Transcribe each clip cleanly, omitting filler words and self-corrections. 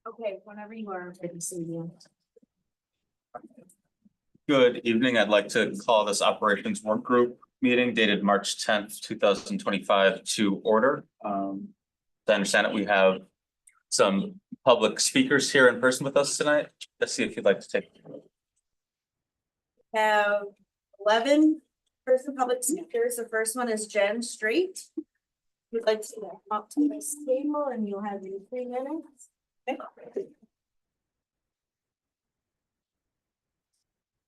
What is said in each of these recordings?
Okay, whenever you are, good to see you. Good evening. I'd like to call this operations work group meeting dated March 10th, 2025 to order. To understand it, we have some public speakers here in person with us tonight. Let's see if you'd like to take. Have 11 person public speakers. The first one is Jen Straight. We'd like to come up to this table and you'll have your 3 minutes. Okay.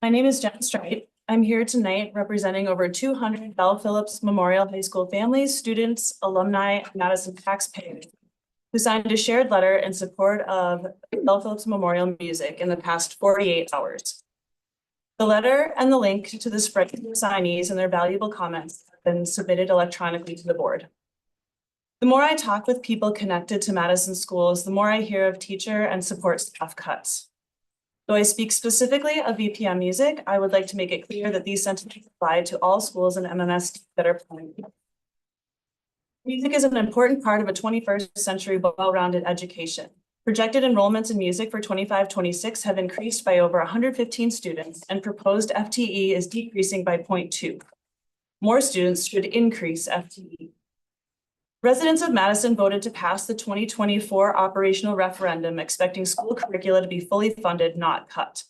My name is Jen Straight. I'm here tonight representing over 200 Bell Phillips Memorial High School families, students, alumni, and Madison taxpayers who signed a shared letter in support of Bell Phillips Memorial Music in the past 48 hours. The letter and the link to the spreadsheet of signees and their valuable comments have been submitted electronically to the board. The more I talk with people connected to Madison schools, the more I hear of teacher and support staff cuts. Though I speak specifically of VPM music, I would like to make it clear that these sentiments apply to all schools and MMS that are planning. Music is an important part of a 21st century well-rounded education. Projected enrollments in music for 25-26 have increased by over 115 students, and proposed FTE is decreasing by 0.2. More students should increase FTE. Residents of Madison voted to pass the 2024 operational referendum, expecting school curricula to be fully funded, not cut.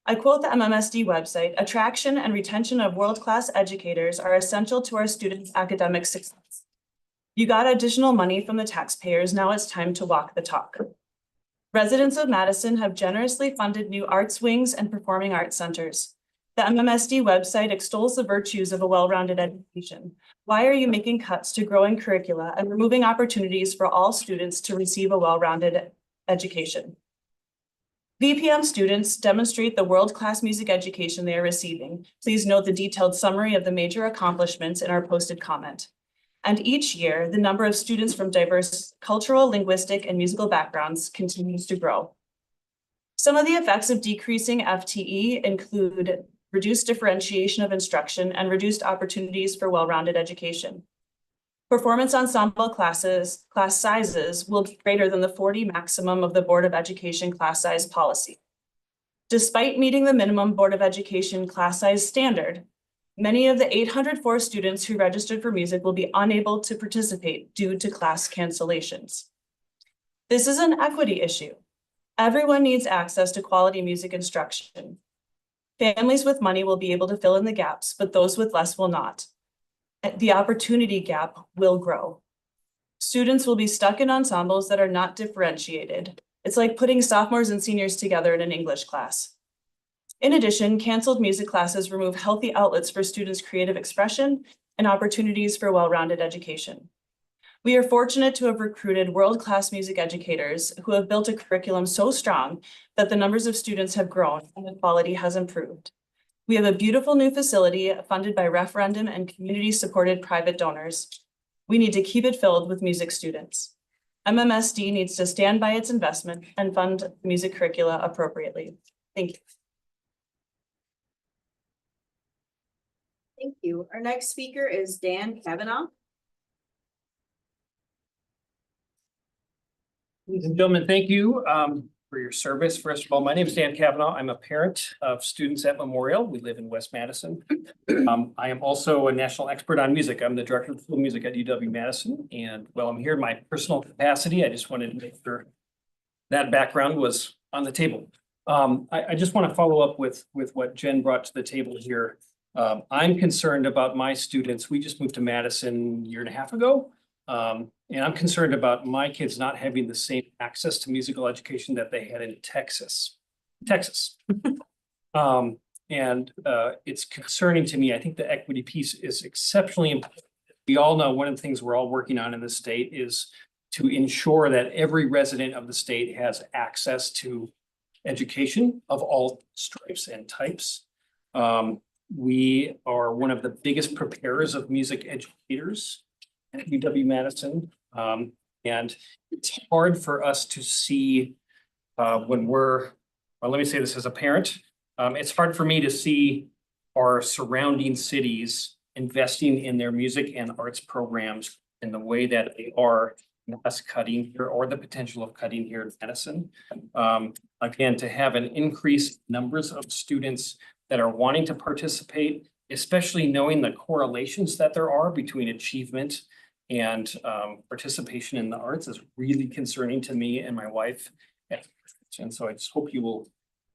I quote the MMSD website, "Attraction and retention of world-class educators are essential to our students' academic success. You got additional money from the taxpayers, now it's time to walk the talk." Residents of Madison have generously funded new arts wings and performing arts centers. The MMSD website extols the virtues of a well-rounded education. Why are you making cuts to growing curricula and removing opportunities for all students to receive a well-rounded education? VPM students demonstrate the world-class music education they are receiving. Please note the detailed summary of the major accomplishments in our posted comment. And each year, the number of students from diverse cultural, linguistic, and musical backgrounds continues to grow. Some of the effects of decreasing FTE include reduced differentiation of instruction and reduced opportunities for well-rounded education. Performance ensemble class sizes will be greater than the 40 maximum of the Board of Education class size policy. Despite meeting the minimum Board of Education class size standard, many of the 804 students who registered for music will be unable to participate due to class cancellations. This is an equity issue. Everyone needs access to quality music instruction. Families with money will be able to fill in the gaps, but those with less will not. The opportunity gap will grow. Students will be stuck in ensembles that are not differentiated. It's like putting sophomores and seniors together in an English class. In addition, canceled music classes remove healthy outlets for students' creative expression and opportunities for well-rounded education. We are fortunate to have recruited world-class music educators who have built a curriculum so strong that the numbers of students have grown and the quality has improved. We have a beautiful new facility funded by Referendum and community-supported private donors. We need to keep it filled with music students. MMSD needs to stand by its investment and fund music curricula appropriately. Thank you. Thank you. Our next speaker is Dan Kavanaugh. Ladies and gentlemen, thank you for your service. First of all, my name is Dan Kavanaugh. I'm a parent of students at Memorial. We live in West Madison. I am also a national expert on music. I'm the director of school music at UW-Madison. And while I'm here in my personal capacity, I just wanted to make sure that background was on the table. I just want to follow up with what Jen brought to the table here. I'm concerned about my students. We just moved to Madison a year and a half ago. And I'm concerned about my kids not having the same access to musical education that they had in Texas. It's concerning to me. I think the equity piece is exceptionally important. We all know one of the things we're all working on in the state is to ensure that every resident of the state has access to education of all stripes and types. We are one of the biggest preparers of music educators at UW-Madison. And it's hard for us to see when we're, well, let me say this as a parent, it's hard for me to see our surrounding cities investing in their music and arts programs in the way that they are, us cutting here or the potential of cutting here in Madison. Again, to have an increased numbers of students that are wanting to participate, especially knowing the correlations that there are between achievement and participation in the arts is really concerning to me and my wife. And so I just hope you will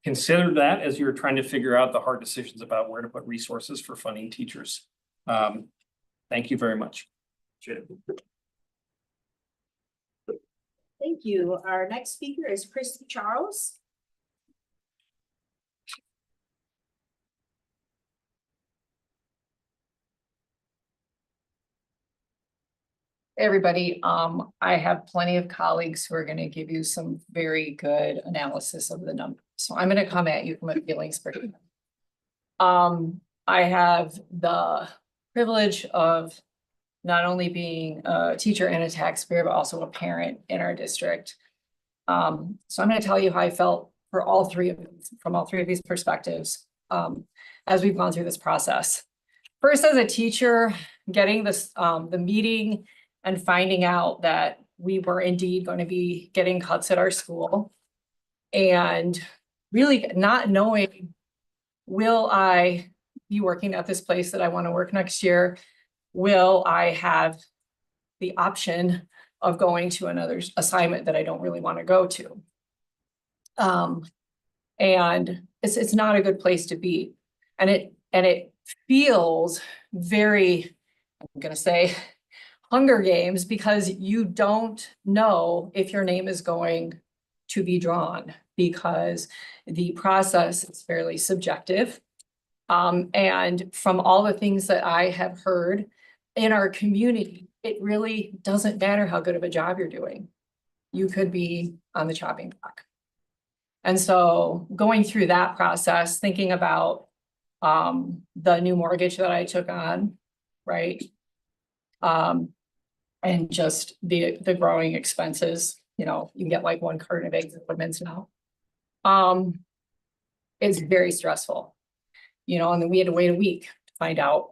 consider that as you're trying to figure out the hard decisions about where to put resources for funding teachers. Thank you very much. Thank you. Our next speaker is Christy Charles. Everybody, I have plenty of colleagues who are going to give you some very good analysis of the numbers. So I'm going to come at you from a feelings perspective. I have the privilege of not only being a teacher and a taxpayer, but also a parent in our district. So I'm going to tell you how I felt for all three of these, from all three of these perspectives, as we've gone through this process. First, as a teacher, getting this, the meeting and finding out that we were indeed going to be getting cuts at our school, and really not knowing, will I be working at this place that I want to work next year? Will I have the option of going to another assignment that I don't really want to go to? And it's not a good place to be. And it feels very, I'm going to say, Hunger Games, because you don't know if your name is going to be drawn, because the process is fairly subjective. And from all the things that I have heard in our community, it really doesn't matter how good of a job you're doing. You could be on the chopping block. And so going through that process, thinking about the new mortgage that I took on, right? And just the growing expenses, you know, you can get like 1 carton of eggs at Woodman's now. It's very stressful, you know, and then we had to wait a week to find out,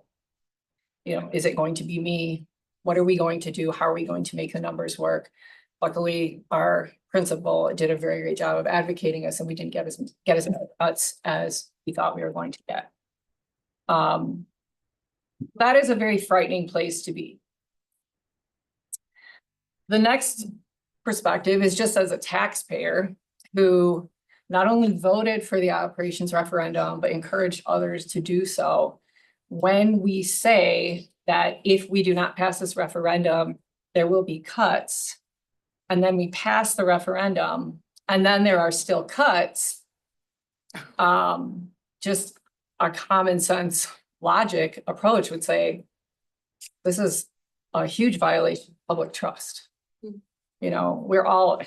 you know, is it going to be me? What are we going to do? How are we going to make the numbers work? Luckily, our principal did a very great job of advocating us, and we didn't get as many cuts as we thought we were going to get. That is a very frightening place to be. The next perspective is just as a taxpayer who not only voted for the operations referendum, but encouraged others to do so. When we say that if we do not pass this referendum, there will be cuts, and then we pass the referendum, and then there are still cuts, just a common sense logic approach would say, this is a huge violation of public trust. You know, we're all,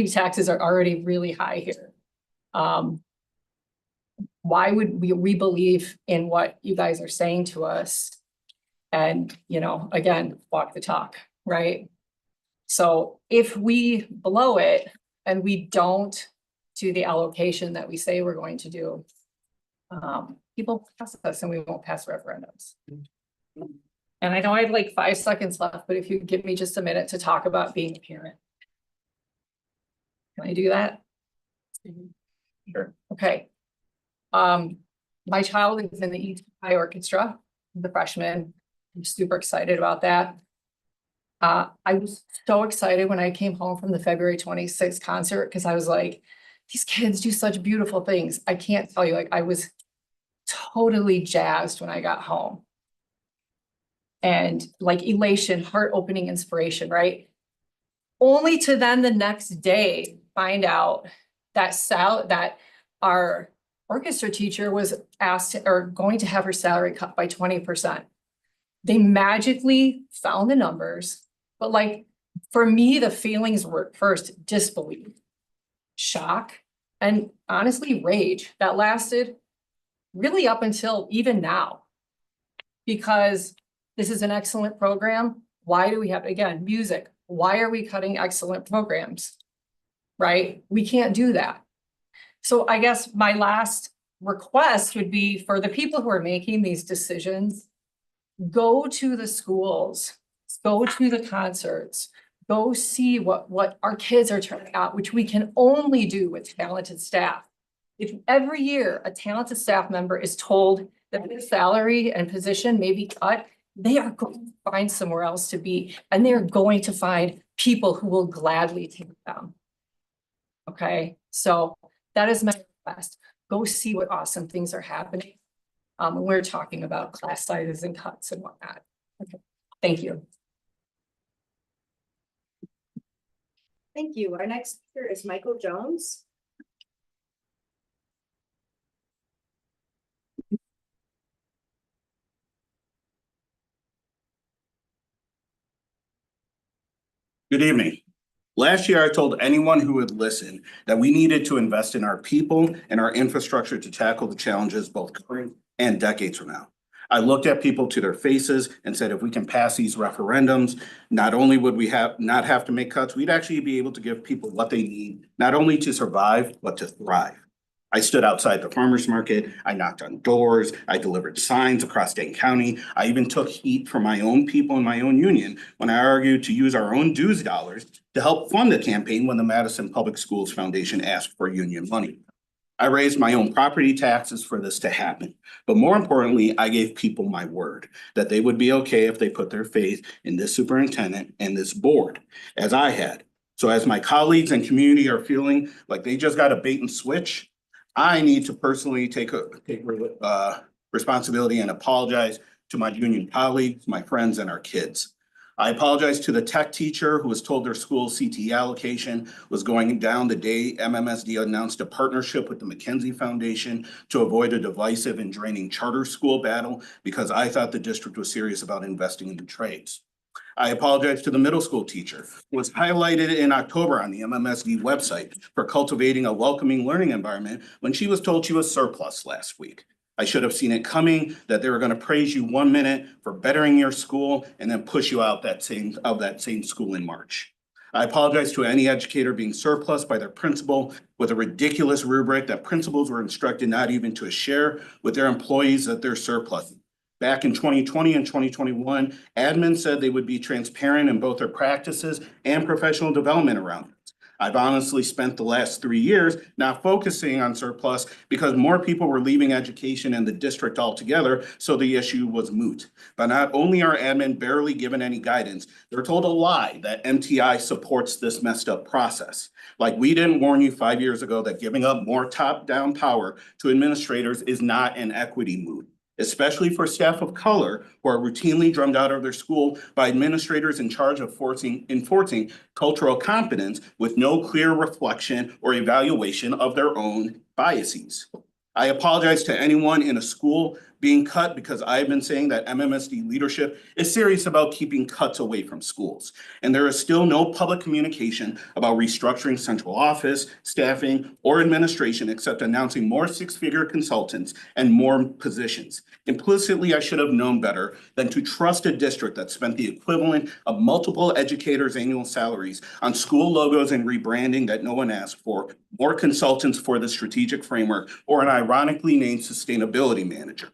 taxes are already really high here. Why would we believe in what you guys are saying to us? And, you know, again, walk the talk, right? So if we blow it and we don't do the allocation that we say we're going to do, people pass us and we won't pass referendums. And I know I have like 5 seconds left, but if you give me just a minute to talk about being a parent. Can I do that? Sure. Okay. My child is in the East High Orchestra, the freshman. I'm super excited about that. I was so excited when I came home from the February 26th concert, because I was like, these kids do such beautiful things. I can't tell you, like, I was totally jazzed when I got home. And like elation, heart-opening inspiration, right? Only to then the next day find out that that our orchestra teacher was asked or going to have her salary cut by 20%. They magically found the numbers, but like for me, the feelings were first disbelief, shock, and honestly rage that lasted really up until even now, because this is an excellent program. Why do we have, again, music? Why are we cutting excellent programs? Right? We can't do that. So I guess my last request would be for the people who are making these decisions, go to the schools, go to the concerts, go see what our kids are turning out, which we can only do with talented staff. If every year a talented staff member is told that their salary and position may be cut, they are going to find somewhere else to be, and they're going to find people who will gladly take them. Okay, so that is my request. Go see what awesome things are happening. When we're talking about class sizes and cuts and whatnot. Okay, thank you. Thank you. Our next speaker is Michael Jones. Good evening. Last year, I told anyone who would listen that we needed to invest in our people and our infrastructure to tackle the challenges both current and decades from now. I looked at people to their faces and said, if we can pass these referendums, not only would we not have to make cuts, we'd actually be able to give people what they need, not only to survive, but to thrive. I stood outside the farmer's market, I knocked on doors, I delivered signs across Dane County. I even took heat from my own people in my own union when I argued to use our own dues dollars to help fund the campaign when the Madison Public Schools Foundation asked for union money. I raised my own property taxes for this to happen. But more importantly, I gave people my word that they would be okay if they put their faith in this superintendent and this board, as I had. So as my colleagues and community are feeling like they just got a bait and switch, I need to personally take responsibility and apologize to my union colleagues, my friends, and our kids. I apologize to the tech teacher who was told their school's CTE allocation was going down the day MMSD announced a partnership with the McKenzie Foundation to avoid a divisive and draining charter school battle because I thought the district was serious about investing in the trades. I apologize to the middle school teacher who was highlighted in October on the MMSD website for cultivating a welcoming learning environment when she was told she was surplus last week. I should have seen it coming that they were going to praise you 1 minute for bettering your school and then push you out that same school in March. I apologize to any educator being surplus by their principal with a ridiculous rubric that principals were instructed not even to share with their employees that they're surplus. Back in 2020 and 2021, admin said they would be transparent in both their practices and professional development around it. I've honestly spent the last 3 years not focusing on surplus because more people were leaving education and the district altogether, so the issue was moot. But not only are admin barely given any guidance, they're told a lie that MTI supports this messed up process. Like we didn't warn you 5 years ago that giving up more top-down power to administrators is not an equity move, especially for staff of color who are routinely drummed out of their school by administrators in charge of enforcing cultural competence with no clear reflection or evaluation of their own biases. I apologize to anyone in a school being cut because I've been saying that MMSD leadership is serious about keeping cuts away from schools. And there is still no public communication about restructuring central office, staffing, or administration except announcing more six-figure consultants and more positions. Implicitly, I should have known better than to trust a district that spent the equivalent of multiple educators' annual salaries on school logos and rebranding that no one asked for, more consultants for the strategic framework, or an ironically named sustainability manager.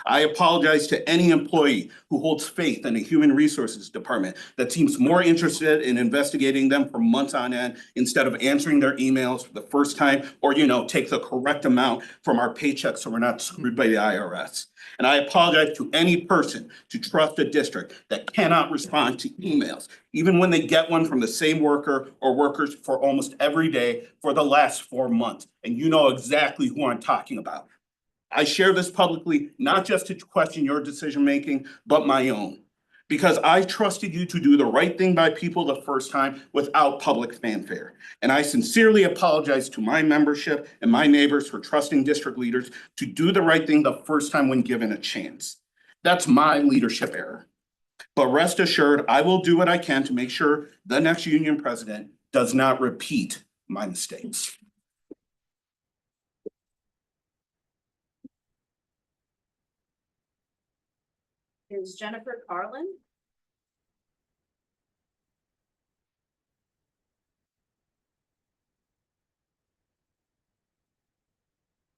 I apologize to any employee who holds faith in a human resources department that seems more interested in investigating them for months on end instead of answering their emails for the first time or, take the correct amount from our paychecks so we're not screwed by the IRS. And I apologize to any person to trust a district that cannot respond to emails, even when they get one from the same worker or workers for almost every day for the last 4 months. And you know exactly who I'm talking about. I share this publicly, not just to question your decision-making, but my own. Because I trusted you to do the right thing by people the first time without public fanfare. And I sincerely apologize to my membership and my neighbors for trusting district leaders to do the right thing the first time when given a chance. That's my leadership error. But rest assured, I will do what I can to make sure the next union president does not repeat my mistakes. Is Jennifer Carlin.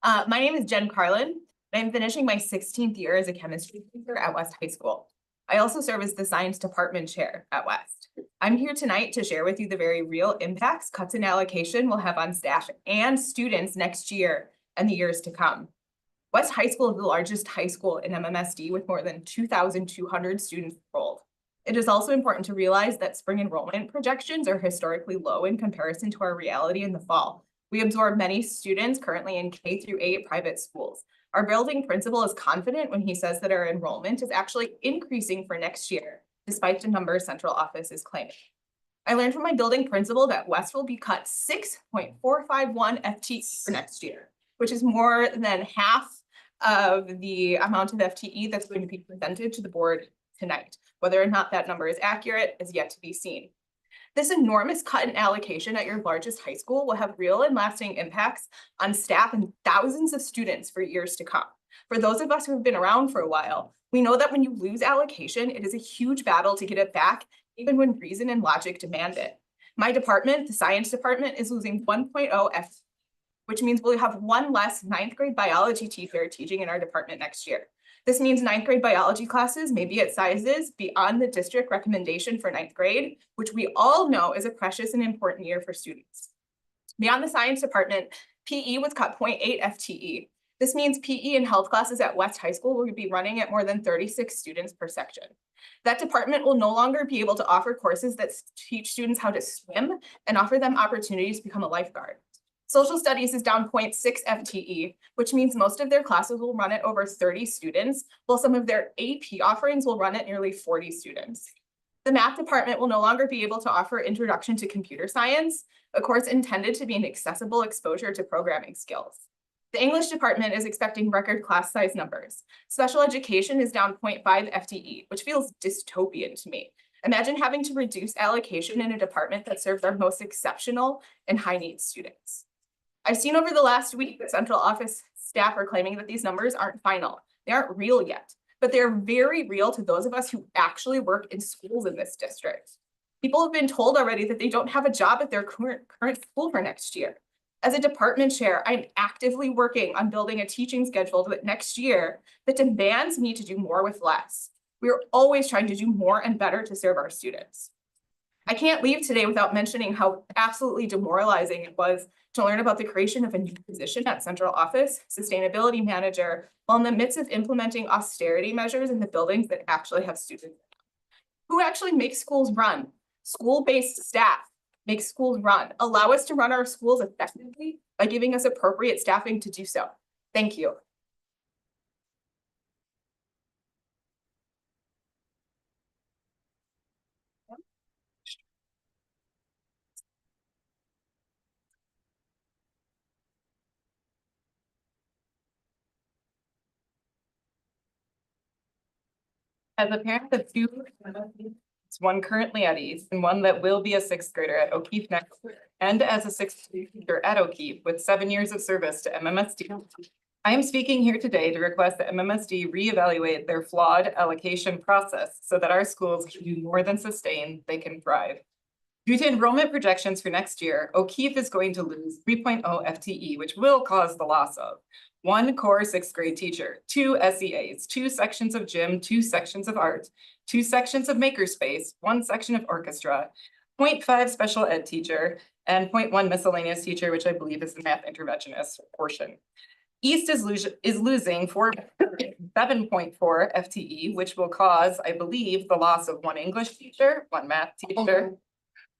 My name is Jen Carlin. I'm finishing my 16th year as a chemistry teacher at West High School. I also serve as the science department chair at West. I'm here tonight to share with you the very real impacts cuts in allocation will have on staff and students next year and the years to come. West High School is the largest high school in MMSD with more than 2,200 students enrolled. It is also important to realize that spring enrollment projections are historically low in comparison to our reality in the fall. We absorb many students currently in K through 8 private schools. Our building principal is confident when he says that our enrollment is actually increasing for next year, despite the numbers central office is claiming. I learned from my building principal that West will be cut 6.451 FTE for next year, which is more than half of the amount of FTE that's going to be presented to the board tonight. Whether or not that number is accurate is yet to be seen. This enormous cut in allocation at your largest high school will have real and lasting impacts on staff and thousands of students for years to come. For those of us who have been around for a while, we know that when you lose allocation, it is a huge battle to get it back, even when reason and logic demand it. My department, the science department, is losing 1.0 FTE, which means we'll have one less 9th grade biology teacher teaching in our department next year. This means 9th grade biology classes may be at sizes beyond the district recommendation for 9th grade, which we all know is a precious and important year for students. Beyond the science department, PE was cut 0.8 FTE. This means PE and health classes at West High School will be running at more than 36 students per section. That department will no longer be able to offer courses that teach students how to swim and offer them opportunities to become a lifeguard. Social studies is down 0.6 FTE, which means most of their classes will run at over 30 students, while some of their AP offerings will run at nearly 40 students. The math department will no longer be able to offer Introduction to Computer Science, a course intended to be an accessible exposure to programming skills. The English department is expecting record class size numbers. Special education is down 0.5 FTE, which feels dystopian to me. Imagine having to reduce allocation in a department that serves our most exceptional and high needs students. I've seen over the last week that central office staff are claiming that these numbers aren't final. They aren't real yet, but they're very real to those of us who actually work in schools in this district. People have been told already that they don't have a job at their current school for next year. As a department chair, I'm actively working on building a teaching schedule that next year that demands me to do more with less. We are always trying to do more and better to serve our students. I can't leave today without mentioning how absolutely demoralizing it was to learn about the creation of a new position at central office, sustainability manager, while in the midst of implementing austerity measures in the buildings that actually have students. Who actually makes schools run? School-based staff make schools run. Allow us to run our schools effectively by giving us appropriate staffing to do so. Thank you. As a parent of two, one currently at East and one that will be a 6th grader at O'Keefe next year, and as a 6th grader at O'Keefe with 7 years of service to MMSD, I am speaking here today to request that MMSD reevaluate their flawed allocation process so that our schools can do more than sustain, they can thrive. Due to enrollment projections for next year, O'Keefe is going to lose 3.0 FTE, which will cause the loss of 1 core 6th grade teacher, 2 SEAs, 2 sections of gym, 2 sections of art, 2 sections of makerspace, 1 section of orchestra, 0.5 special ed teacher, and 0.1 miscellaneous teacher, which I believe is the math interventionist portion. East is losing 7.4 FTE, which will cause, I believe, the loss of 1 English teacher, 1 math teacher.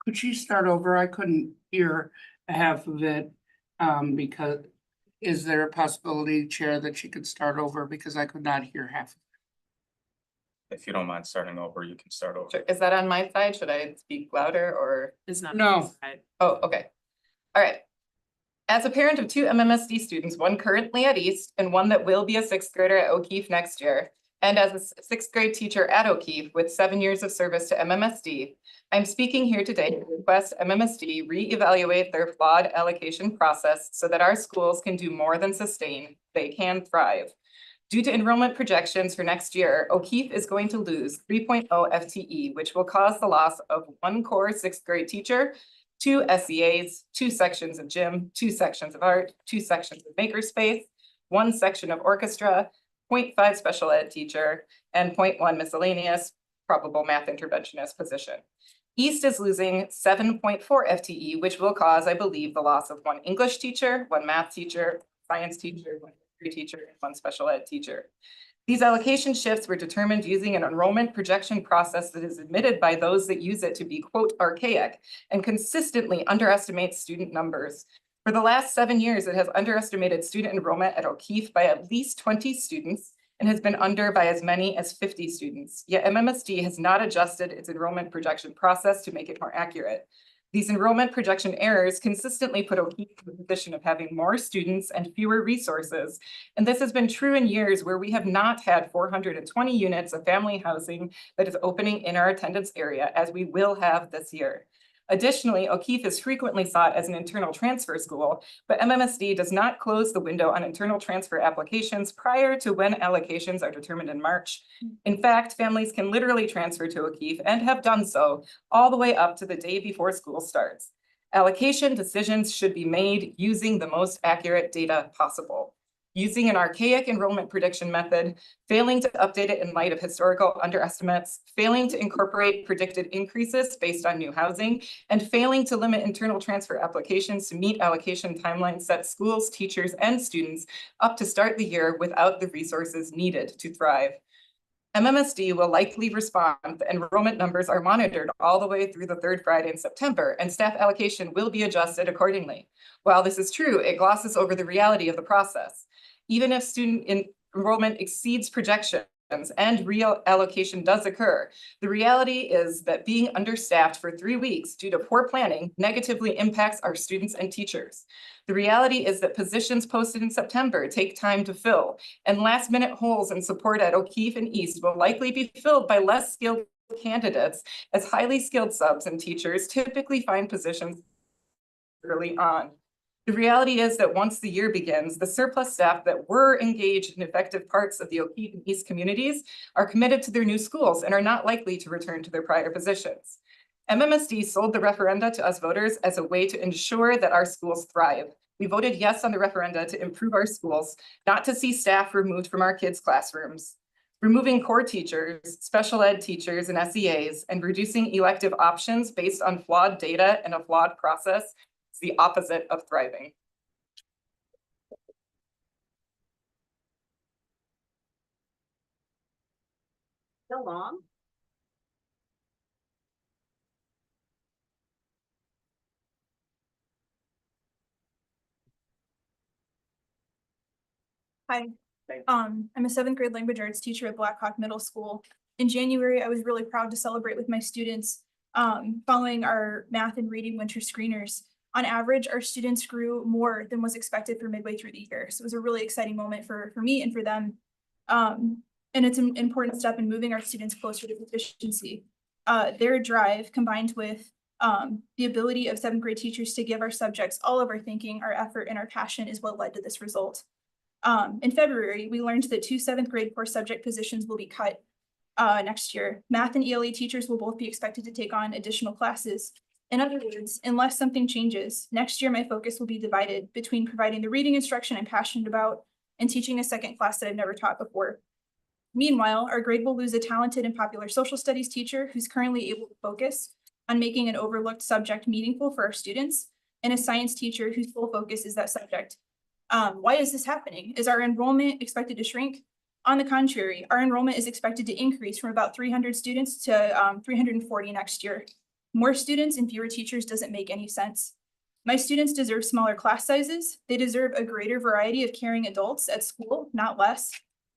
Could she start over? I couldn't hear half of it. Because is there a possibility, Chair, that she could start over because I could not hear half? If you don't mind starting over, you can start over. Is that on my side? Should I speak louder or? Is not. No. Oh, okay. All right. As a parent of 2 MMSD students, 1 currently at East and 1 that will be a 6th grader at O'Keefe next year, and as a 6th grade teacher at O'Keefe with 7 years of service to MMSD, I'm speaking here today to request MMSD reevaluate their flawed allocation process so that our schools can do more than sustain, they can thrive. Due to enrollment projections for next year, O'Keefe is going to lose 3.0 FTE, which will cause the loss of 1 core 6th grade teacher, 2 SEAs, 2 sections of gym, 2 sections of art, 2 sections of makerspace, 1 section of orchestra, 0.5 special ed teacher, and 0.1 miscellaneous probable math interventionist position. East is losing 7.4 FTE, which will cause, I believe, the loss of 1 English teacher, 1 math teacher, science teacher, 1 history teacher, and 1 special ed teacher. These allocation shifts were determined using an enrollment projection process that is admitted by those that use it to be, quote, archaic and consistently underestimates student numbers. For the last 7 years, it has underestimated student enrollment at O'Keefe by at least 20 students and has been under by as many as 50 students. Yet MMSD has not adjusted its enrollment projection process to make it more accurate. These enrollment projection errors consistently put O'Keefe in the position of having more students and fewer resources. And this has been true in years where we have not had 420 units of family housing that is opening in our attendance area, as we will have this year. Additionally, O'Keefe is frequently sought as an internal transfer school, but MMSD does not close the window on internal transfer applications prior to when allocations are determined in March. In fact, families can literally transfer to O'Keefe and have done so all the way up to the day before school starts. Allocation decisions should be made using the most accurate data possible. Using an archaic enrollment prediction method, failing to update it in light of historical underestimates, failing to incorporate predicted increases based on new housing, and failing to limit internal transfer applications to meet allocation timelines set schools, teachers, and students up to start the year without the resources needed to thrive. MMSD will likely respond. The enrollment numbers are monitored all the way through the 3rd Friday in September, and staff allocation will be adjusted accordingly. While this is true, it glosses over the reality of the process. Even if student enrollment exceeds projections and real allocation does occur, the reality is that being understaffed for 3 weeks due to poor planning negatively impacts our students and teachers. The reality is that positions posted in September take time to fill, and last-minute holes in support at O'Keefe and East will likely be filled by less skilled candidates, as highly skilled subs and teachers typically find positions early on. The reality is that once the year begins, the surplus staff that were engaged in effective parts of the O'Keefe and East communities are committed to their new schools and are not likely to return to their prior positions. MMSD sold the referenda to us voters as a way to ensure that our schools thrive. We voted yes on the referenda to improve our schools, not to see staff removed from our kids' classrooms. Removing core teachers, special ed teachers, and SEAs, and reducing elective options based on flawed data and a flawed process is the opposite of thriving. So long. Hi, I'm a 7th grade language arts teacher at Blackhawk Middle School. In January, I was really proud to celebrate with my students following our math and reading winter screeners. On average, our students grew more than was expected for midway through the year. So it was a really exciting moment for me and for them. And it's an important step in moving our students closer to proficiency. Their drive combined with the ability of 7th grade teachers to give our subjects all of our thinking, our effort, and our passion is what led to this result. In February, we learned that 2 7th grade core subject positions will be cut next year. Math and ELA teachers will both be expected to take on additional classes. In other words, unless something changes, next year my focus will be divided between providing the reading instruction I'm passionate about and teaching a second class that I've never taught before. Meanwhile, our grade will lose a talented and popular social studies teacher who's currently able to focus on making an overlooked subject meaningful for our students, and a science teacher whose sole focus is that subject. Why is this happening? Is our enrollment expected to shrink? On the contrary, our enrollment is expected to increase from about 300 students to 340 next year. More students and fewer teachers doesn't make any sense. My students deserve smaller class sizes. They deserve a greater variety of caring adults at school, not less.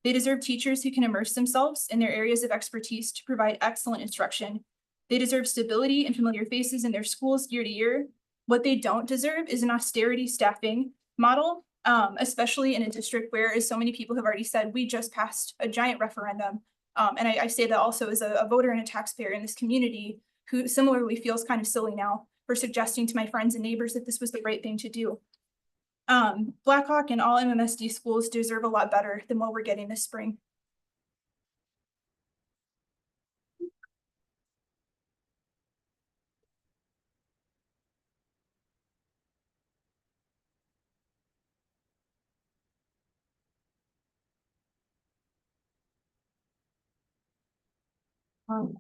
They deserve teachers who can immerse themselves in their areas of expertise to provide excellent instruction. They deserve stability and familiar faces in their schools year to year. What they don't deserve is an austerity staffing model, especially in a district where, as so many people have already said, we just passed a giant referendum. And I say that also as a voter and a taxpayer in this community who similarly feels kind of silly now for suggesting to my friends and neighbors that this was the right thing to do. Blackhawk and all MMSD schools deserve a lot better than what we're getting this spring.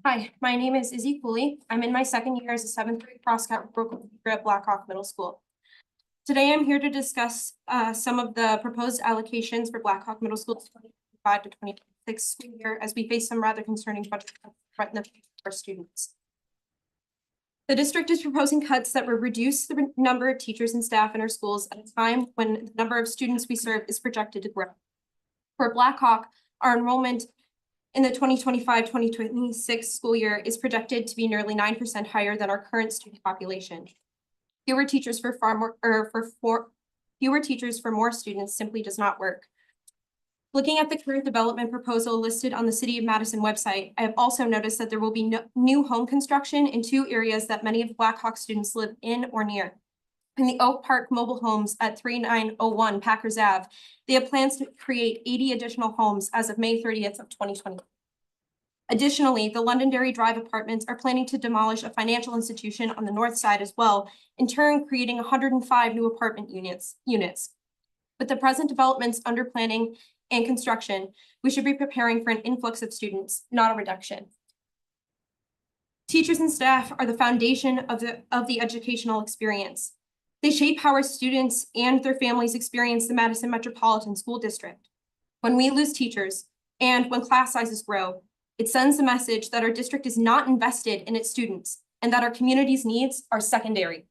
Hi, my name is Izzy Cooley. I'm in my second year as a seventh grade cross-country at Blackhawk Middle School. Today, I'm here to discuss some of the proposed allocations for Blackhawk Middle School 2025 to 2026 school year as we face some rather concerning budget cuts that threaten the future of our students. The district is proposing cuts that will reduce the number of teachers and staff in our schools at a time when the number of students we serve is projected to grow. For Blackhawk, our enrollment in the 2025-2026 school year is projected to be nearly 9% higher than our current student population. Fewer teachers for more students simply does not work. Looking at the current development proposal listed on the City of Madison website, I have also noticed that there will be no new home construction in two areas that many of Blackhawk students live in or near. In the Oak Park mobile homes at 3901 Packers Ave, they have plans to create 80 additional homes as of May 30th of 2020. Additionally, the Londonderry Drive apartments are planning to demolish a financial institution on the north side as well, in turn creating 105 new apartment units. With the present developments under planning and construction, we should be preparing for an influx of students, not a reduction. Teachers and staff are the foundation of the educational experience. They shape how our students and their families experience the Madison Metropolitan School District. When we lose teachers and when class sizes grow, it sends the message that our district is not invested in its students and that our community's needs are secondary.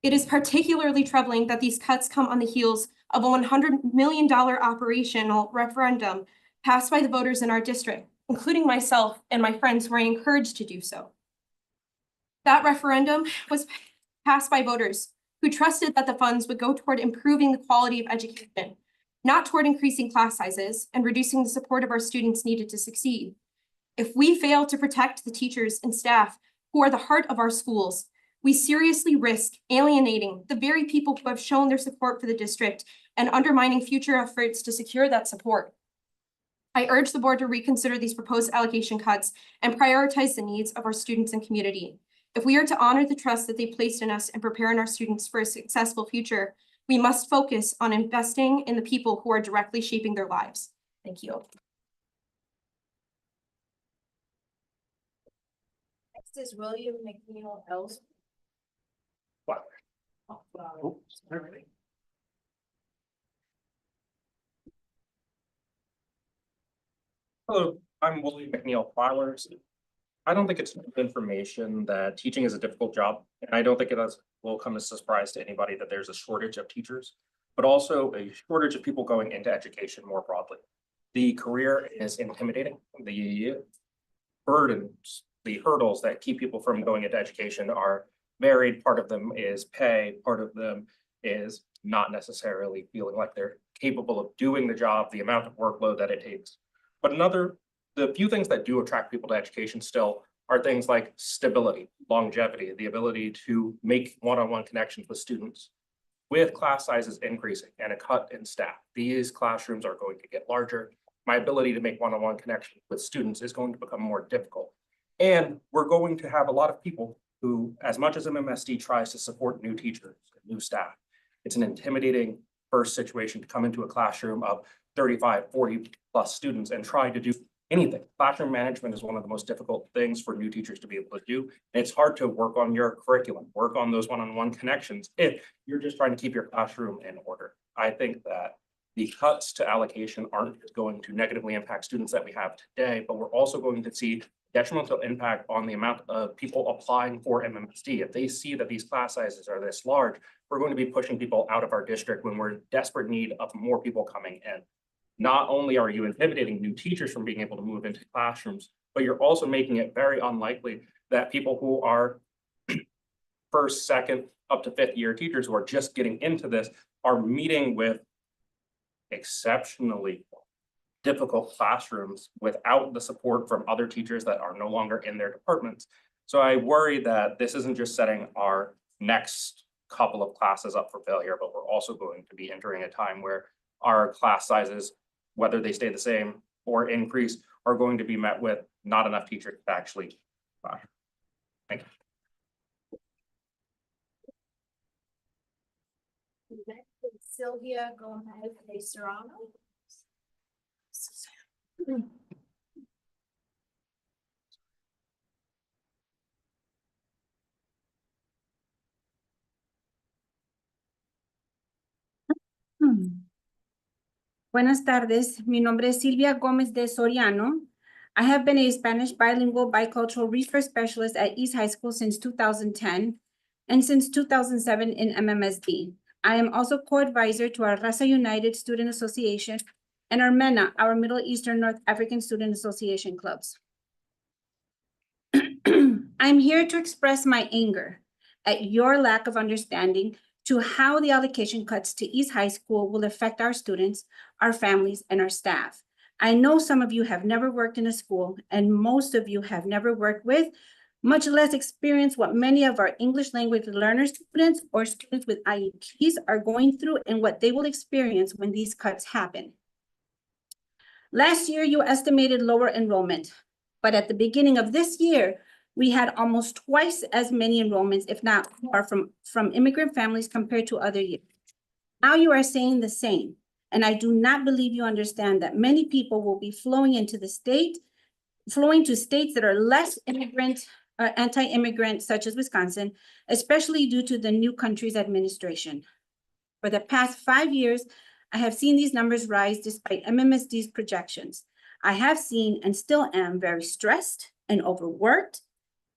It is particularly troubling that these cuts come on the heels of a $100 million operational referendum passed by the voters in our district, including myself and my friends who are encouraged to do so. That referendum was passed by voters who trusted that the funds would go toward improving the quality of education, not toward increasing class sizes and reducing the support of our students needed to succeed. If we fail to protect the teachers and staff who are the heart of our schools, we seriously risk alienating the very people who have shown their support for the district and undermining future efforts to secure that support. I urge the board to reconsider these proposed allocation cuts and prioritize the needs of our students and community. If we are to honor the trust that they placed in us and preparing our students for a successful future, we must focus on investing in the people who are directly shaping their lives. Thank you. Next is William McNeil Els. Hello, I'm William McNeil Flowers. I don't think it's new information that teaching is a difficult job, and I don't think will come as a surprise to anybody that there's a shortage of teachers, but also a shortage of people going into education more broadly. The career is intimidating. The burdens, the hurdles that keep people from going into education are varied. Part of them is pay, part of them is not necessarily feeling like they're capable of doing the job, the amount of workload that it takes. But the few things that do attract people to education still are things like stability, longevity, the ability to make one-on-one connections with students. With class sizes increasing and a cut in staff, these classrooms are going to get larger. My ability to make one-on-one connections with students is going to become more difficult. And we're going to have a lot of people who, as much as MMSD tries to support new teachers, new staff, it's an intimidating first situation to come into a classroom of 35, 40 plus students and try to do anything. Classroom management is one of the most difficult things for new teachers to be able to do. And it's hard to work on your curriculum, work on those one-on-one connections if you're just trying to keep your classroom in order. I think that the cuts to allocation aren't going to negatively impact students that we have today, but we're also going to see detrimental impact on the amount of people applying for MMSD. If they see that these class sizes are this large, we're going to be pushing people out of our district when we're in desperate need of more people coming in. Not only are you intimidating new teachers from being able to move into classrooms, but you're also making it very unlikely that people who are first, second, up to fifth year teachers who are just getting into this are meeting with exceptionally difficult classrooms without the support from other teachers that are no longer in their departments. So I worry that this isn't just setting our next couple of classes up for failure, but we're also going to be entering a time where our class sizes, whether they stay the same or increase, are going to be met with not enough teachers to actually. Thank you. Next is Sylvia Gomez de Serrano. Buenas tardes, mi nombre es Silvia Gómez de Soriano. I have been a Spanish bilingual bicultural resource specialist at East High School since 2010 and since 2007 in MMSD. I am also co-advisor to our Raza United Student Association and our MENA, our Middle Eastern North African Student Association clubs. I'm here to express my anger at your lack of understanding to how the allocation cuts to East High School will affect our students, our families, and our staff. I know some of you have never worked in a school, and most of you have never worked with, much less experienced what many of our English language learner students or students with IEPs are going through and what they will experience when these cuts happen. Last year, you estimated lower enrollment, but at the beginning of this year, we had almost twice as many enrollments, if not more, from immigrant families compared to other years. Now you are saying the same, and I do not believe you understand that many people will be flowing to states that are less immigrant or anti-immigrant, such as Wisconsin, especially due to the new country's administration. For the past 5 years, I have seen these numbers rise despite MMSD's projections. I have seen and still am very stressed and overworked,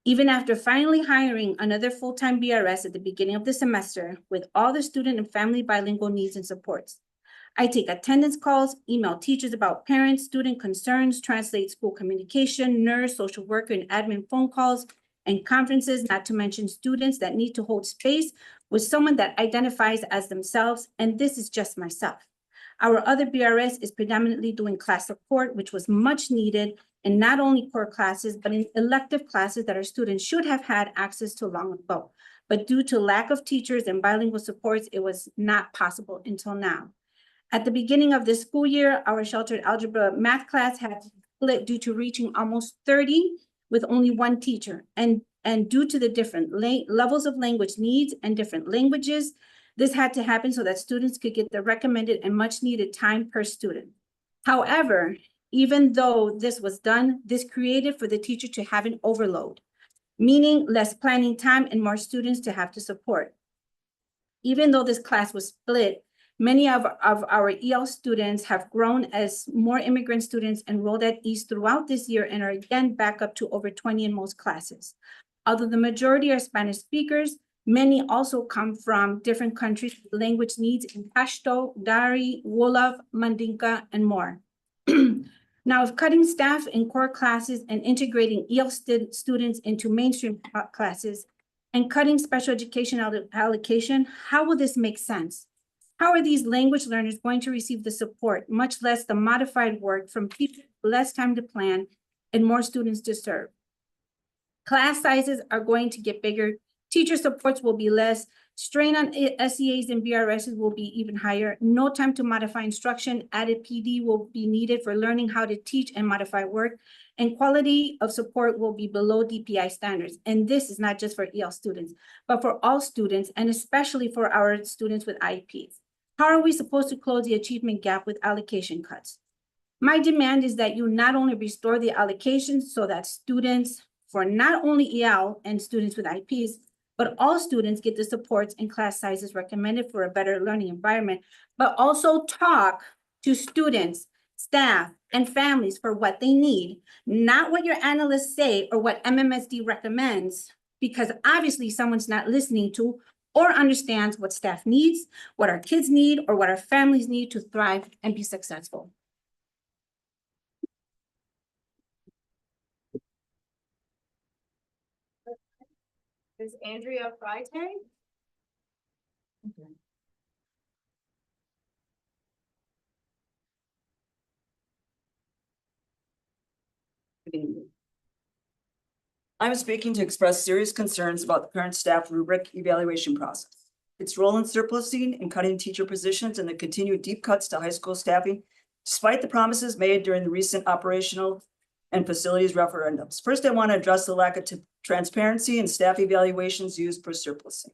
even after finally hiring another full-time BRS at the beginning of the semester with all the student and family bilingual needs and supports. I take attendance calls, email teachers about parents, student concerns, translate school communication, nurse, social worker, and admin phone calls and conferences, not to mention students that need to hold space with someone that identifies as themselves, and this is just myself. Our other BRS is predominantly doing class support, which was much needed in not only core classes, but in elective classes that our students should have had access to long ago. But due to lack of teachers and bilingual supports, it was not possible until now. At the beginning of this school year, our sheltered algebra math class had split due to reaching almost 30 with only one teacher. And due to the different levels of language needs and different languages, this had to happen so that students could get the recommended and much needed time per student. However, even though this was done, this created for the teacher to have an overload, meaning less planning time and more students to have to support. Even though this class was split, many of our EL students have grown as more immigrant students enrolled at East throughout this year and are again back up to over 20 in most classes. Although the majority are Spanish speakers, many also come from different countries with language needs in Pashto, Dari, Wolof, Mandinka, and more. Now, if cutting staff in core classes and integrating EL students into mainstream classes and cutting special education allocation, how will this make sense? How are these language learners going to receive the support, much less the modified work from people with less time to plan and more students to serve? Class sizes are going to get bigger. Teacher supports will be less. Strain on SEAs and BRSs will be even higher. No time to modify instruction. Added PD will be needed for learning how to teach and modify work. And quality of support will be below DPI standards. And this is not just for EL students, but for all students, and especially for our students with IEPs. How are we supposed to close the achievement gap with allocation cuts? My demand is that you not only restore the allocations so that students for not only EL and students with IEPs, but all students get the supports and class sizes recommended for a better learning environment, but also talk to students, staff, and families for what they need, not what your analysts say or what MMSD recommends, because obviously someone's not listening to or understands what staff needs, what our kids need, or what our families need to thrive and be successful. Is Andrea Freitag? Okay. I'm speaking to express serious concerns about the current staff rubric evaluation process. Its role in surplusing and cutting teacher positions and the continued deep cuts to high school staffing, despite the promises made during the recent operational and facilities referendums. First, I want to address the lack of transparency in staff evaluations used for surplusing.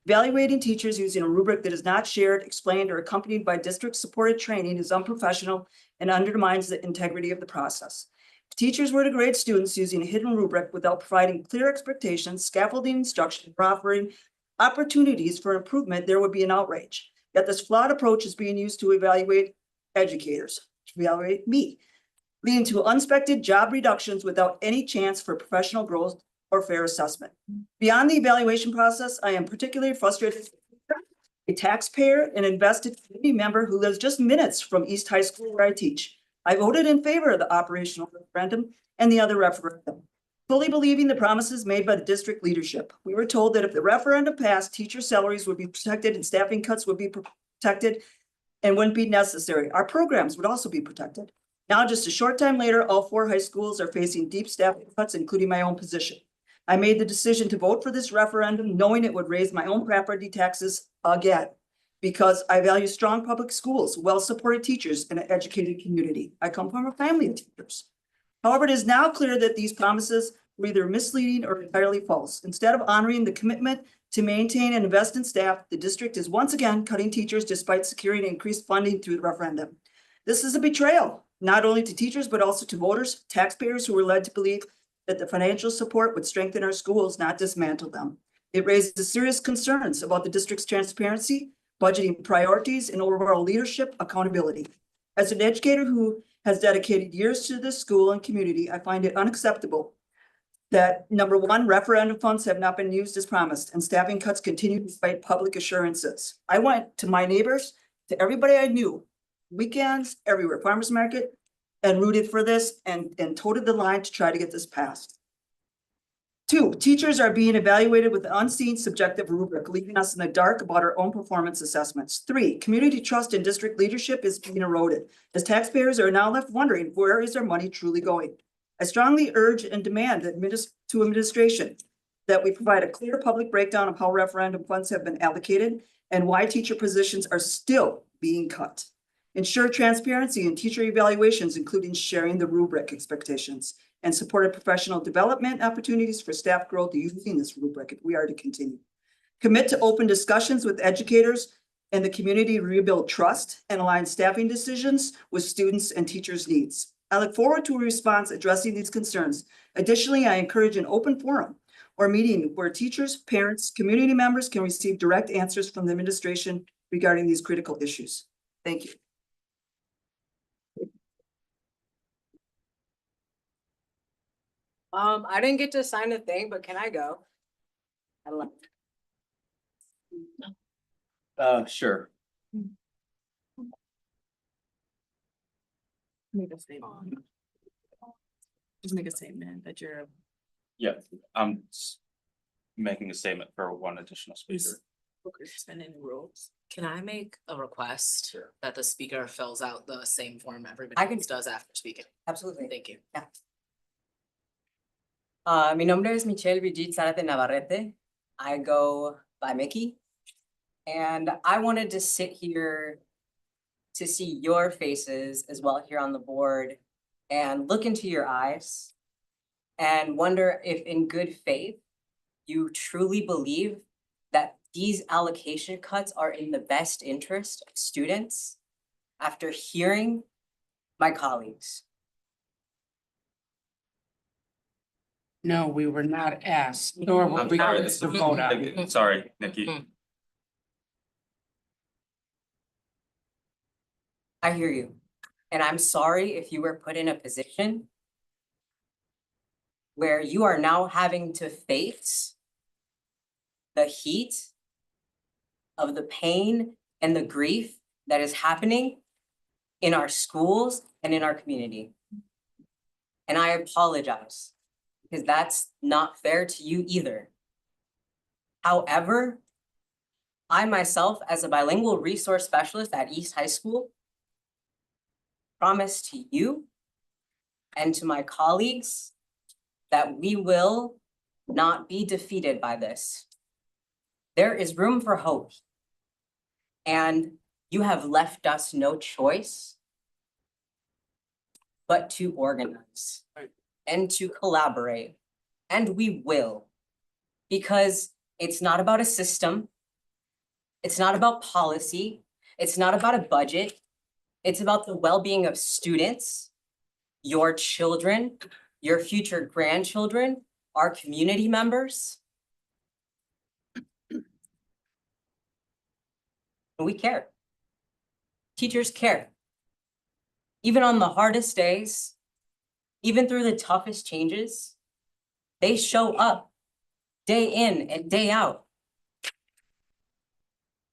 Evaluating teachers using a rubric that is not shared, explained, or accompanied by district-supported training is unprofessional and undermines the integrity of the process. If teachers were to grade students using a hidden rubric without providing clear expectations, scaffolding instruction, or offering opportunities for improvement, there would be an outrage. Yet this flawed approach is being used to evaluate educators to evaluate me, leading to unexpected job reductions without any chance for professional growth or fair assessment. Beyond the evaluation process, I am particularly frustrated. A taxpayer and invested community member who lives just minutes from East High School where I teach. I voted in favor of the operational referendum and the other referendum, fully believing the promises made by the district leadership. We were told that if the referendum passed, teacher salaries would be protected and staffing cuts would be protected and wouldn't be necessary. Our programs would also be protected. Now, just a short time later, all 4 high schools are facing deep staffing cuts, including my own position. I made the decision to vote for this referendum, knowing it would raise my own property taxes again, because I value strong public schools, well-supported teachers, and an educated community. I come from a family of teachers. However, it is now clear that these promises were either misleading or entirely false. Instead of honoring the commitment to maintain and invest in staff, the district is once again cutting teachers despite securing increased funding through the referendum. This is a betrayal, not only to teachers, but also to voters, taxpayers who were led to believe that the financial support would strengthen our schools, not dismantle them. It raises serious concerns about the district's transparency, budgeting priorities, and overall leadership accountability. As an educator who has dedicated years to this school and community, I find it unacceptable that, number one, referendum funds have not been used as promised, and staffing cuts continue despite public assurances. I went to my neighbors, to everybody I knew, weekends, everywhere, farmers market, and rooted for this and toted the line to try to get this passed. 2, teachers are being evaluated with an unseen subjective rubric, leaving us in the dark about our own performance assessments. 3, community trust in district leadership is being eroded, as taxpayers are now left wondering, where is our money truly going? I strongly urge and demand to administration that we provide a clear public breakdown of how referendum funds have been allocated and why teacher positions are still being cut. Ensure transparency in teacher evaluations, including sharing the rubric expectations, and supported professional development opportunities for staff growth using this rubric if we are to continue. Commit to open discussions with educators and the community to rebuild trust and align staffing decisions with students and teachers' needs. I look forward to a response addressing these concerns. Additionally, I encourage an open forum or meeting where teachers, parents, community members can receive direct answers from the administration regarding these critical issues. Thank you. I didn't get to sign the thing, but can I go? I love Sure. Make a statement. Just make a statement that you're. Yeah, I'm making a statement for one additional speaker. Suspending the rules. Can I make a request Sure. that the speaker fills out the same form everybody else does after speaking? Absolutely. Thank you. Mi nombre es Michelle Brigitte Zarate Navarrete. I go by Mickey. And I wanted to sit here to see your faces as well here on the board and look into your eyes and wonder if in good faith, you truly believe that these allocation cuts are in the best interest of students after hearing my colleagues. No, we were not asked, nor were I'm we sorry, asked to vote on it. Sorry, Nikki. I hear you. And I'm sorry if you were put in a position where you are now having to face the heat of the pain and the grief that is happening in our schools and in our community. And I apologize because that's not fair to you either. However, I myself, as a bilingual resource specialist at East High School, promise to you and to my colleagues that we will not be defeated by this. There is room for hope. And you have left us no choice but to organize and to collaborate. And we will, because it's not about a system. It's not about policy. It's not about a budget. It's about the well-being of students, your children, your future grandchildren, our community members. We care. Teachers care. even on the hardest days, even through the toughest changes, they show up day in and day out.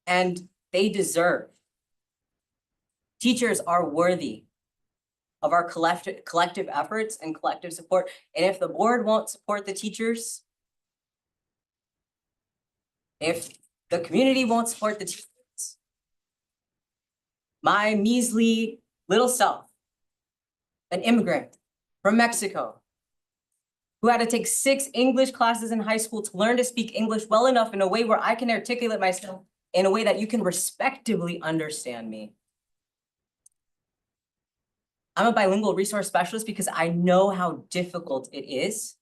And they deserve. Teachers are worthy of our collective efforts and collective support. And if the board won't support the teachers, if the community won't support the teachers, my measly little self, an immigrant from Mexico, who had to take 6 English classes in high school to learn to speak English well enough in a way where I can articulate myself in a way that you can respectively understand me. I'm a bilingual resource specialist because I know how difficult it is.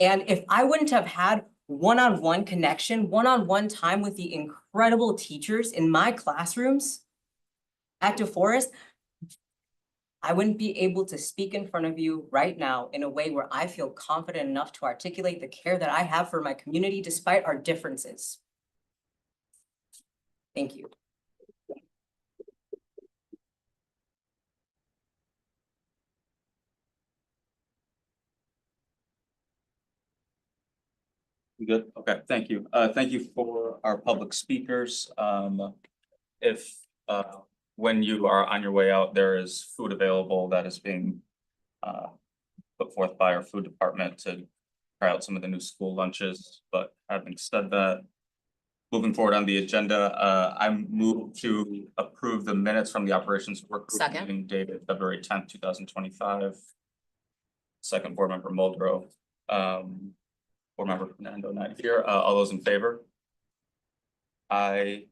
And if I wouldn't have had one-on-one connection, one-on-one time with the incredible teachers in my classrooms at DeForest, I wouldn't be able to speak in front of you right now in a way where I feel confident enough to articulate the care that I have for my community despite our differences. Thank you. We good? Okay, thank you. Thank you for our public speakers. If, when you are on your way out, there is food available that is being put forth by our food department to try out some of the new school lunches. But having said that, moving forward on the agenda, I move to approve the minutes from the operations work group Second. meeting dated February 10th, 2025. Second, board member Muldrow. Board member Fernando not here. All those in favor? Aye.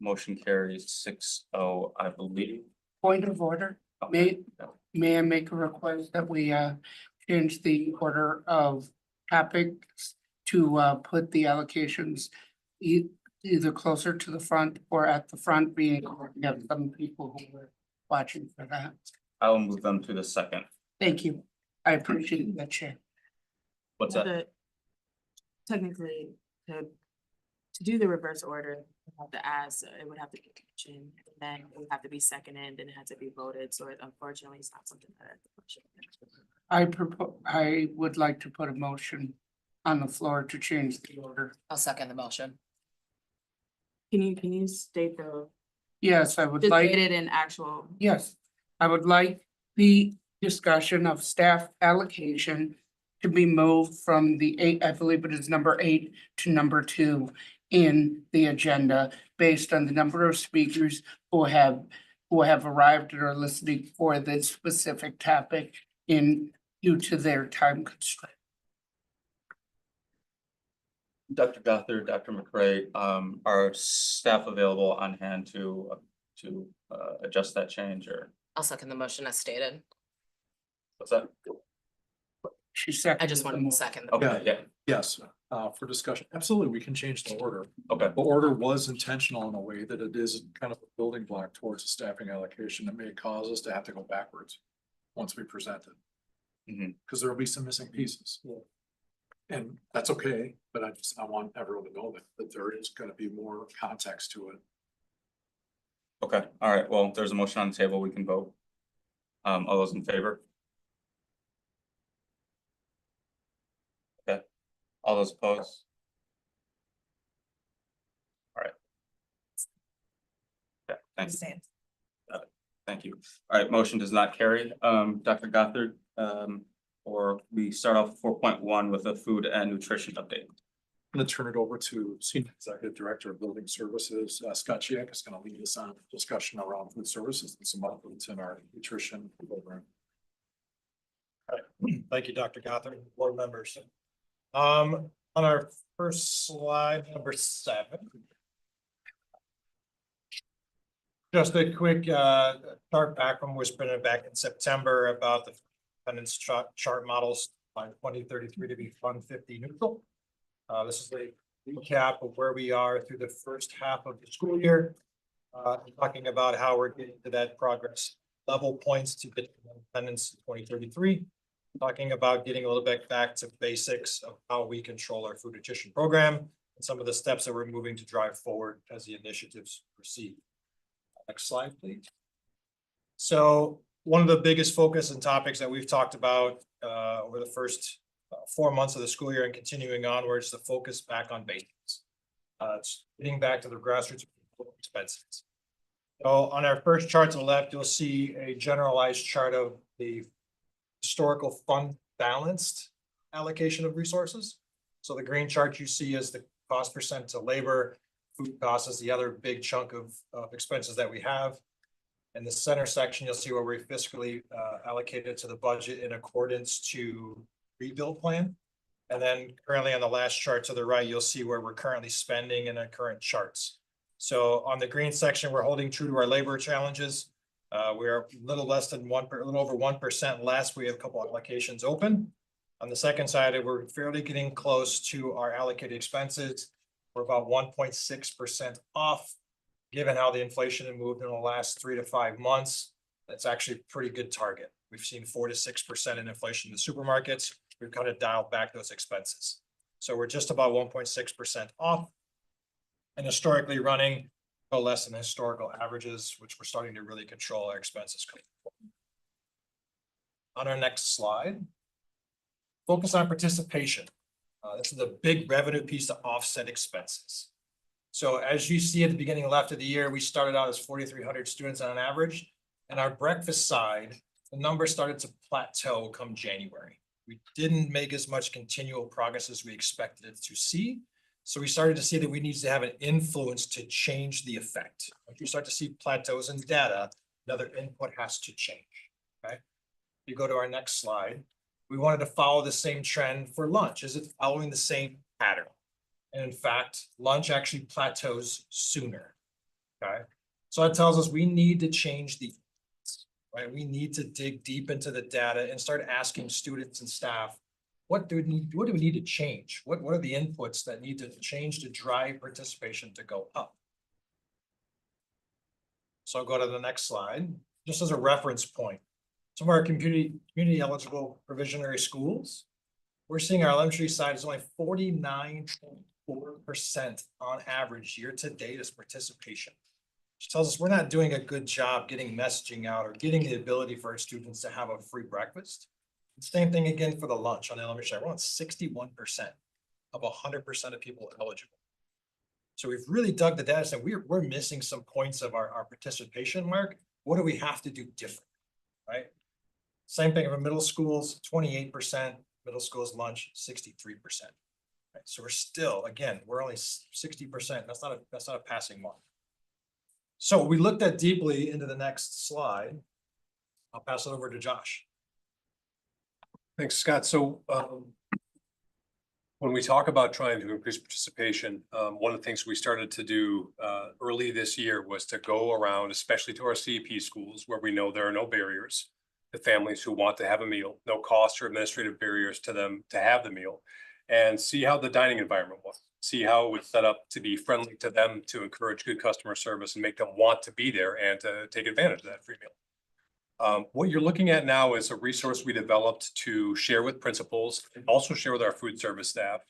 Motion carries 6-0, I believe. Point of order, may I make a request that we change the order of topics to put the allocations either closer to the front or at the front, being we have some people who were watching for that. I will move them to the second. Thank you. I appreciate that, Chair. What's that? Technically, to do the reverse order, you have to ask, it would have to be mentioned, and then it would have to be seconded, and it had to be voted, so unfortunately, it's not something that. I would like to put a motion on the floor to change the order. I'll second the motion. Can you state the, Yes, I would like. state it in actual? Yes, I would like the discussion of staff allocation to be moved from the 8, I believe it is number 8 to number 2 in the agenda based on the number of speakers who have arrived and are listening for this specific topic due to their time constraint. Dr. Gothard, Dr. McCray, are staff available on hand to adjust that change, or I'll second the motion as stated. what's that? She seconded. I just wanted to second. Okay, yeah, Yes, for discussion. Absolutely, we can change the order. okay. The order was intentional in a way that it is kind of a building block towards a staffing allocation that may cause us to have to go backwards once we present it. Because there will be some missing pieces. And that's okay, but I want everyone to know that there is gonna be more context to it. Okay, all right, well, there's a motion on the table, we can vote. All those in favor? Okay, all those opposed? All right. Okay, thanks. Got it. Thank you. All right, motion does not carry. Dr. Gothard, or we start off 4.1 with a food and nutrition update. I'm gonna turn it over to Senior Executive Director of Building Services, Scott Chiak is gonna lead us on a discussion around food services and some updates in our nutrition program. Thank you, Dr. Gothard, board members. On our first slide, number 7. Just a quick chart back from was printed back in September about the attendance chart models by 2033 to be Fund 50 neutral. This is a recap of where we are through the first half of the school year. Talking about how we're getting to that progress level points to get attendance in 2033. Talking about getting a little bit back to basics of how we control our food nutrition program and some of the steps that we're moving to drive forward as the initiatives proceed. Next slide, please. So one of the biggest focus and topics that we've talked about over the first 4 months of the school year and continuing onwards, the focus back on basics. It's getting back to the grassroots expenses. So on our first chart to the left, you'll see a generalized chart of the historical fund balanced allocation of resources. So the green chart you see is the cost percent to labor, food costs is the other big chunk of expenses that we have. In the center section, you'll see where we fiscally allocated to the budget in accordance to rebuild plan. And then currently on the last chart to the right, you'll see where we're currently spending in our current charts. So on the green section, we're holding true to our labor challenges. We are a little less than a little over 1% less. We have a couple of allocations open. On the second side, we're fairly getting close to our allocated expenses. We're about 1.6% off. Given how the inflation had moved in the last 3 to 5 months, that's actually a pretty good target. We've seen 4 to 6% in inflation in the supermarkets. We've kind of dialed back those expenses. So we're just about 1.6% off. And historically running no less than historical averages, which we're starting to really control our expenses. On our next slide, focus on participation. This is a big revenue piece to offset expenses. So as you see at the beginning left of the year, we started out as 4,300 students on an average. And our breakfast side, the number started to plateau come January. We didn't make as much continual progress as we expected it to see. So we started to see that we need to have an influence to change the effect. If you start to see plateaus in data, another input has to change, okay? If you go to our next slide, we wanted to follow the same trend for lunch. Is it following the same pattern? And in fact, lunch actually plateaus sooner, okay? So that tells us we need to change the, right? We need to dig deep into the data and start asking students and staff, what do we need to change? What are the inputs that need to change to drive participation to go up? So I'll go to the next slide, just as a reference point. Some of our community eligible provisionary schools, we're seeing our elementary side is only 49.4% on average year to date as participation, which tells us we're not doing a good job getting messaging out or getting the ability for our students to have a free breakfast. Same thing again for the lunch on the elementary side. We're on 61% of 100% of people eligible. So we've really dug the data and we're missing some points of our participation mark. What do we have to do different, right? Same thing for middle schools, 28%, middle schools lunch, 63%. Right? So we're still, again, we're only 60%. That's not a passing mark. So we looked at deeply into the next slide. I'll pass it over to Josh. Thanks, Scott. So when we talk about trying to increase participation, one of the things we started to do early this year was to go around, especially to our CEP schools, where we know there are no barriers to families who want to have a meal, no cost or administrative barriers to them to have the meal, and see how the dining environment was, see how it was set up to be friendly to them, to encourage good customer service and make them want to be there and to take advantage of that free meal. What you're looking at now is a resource we developed to share with principals and also share with our food service staff,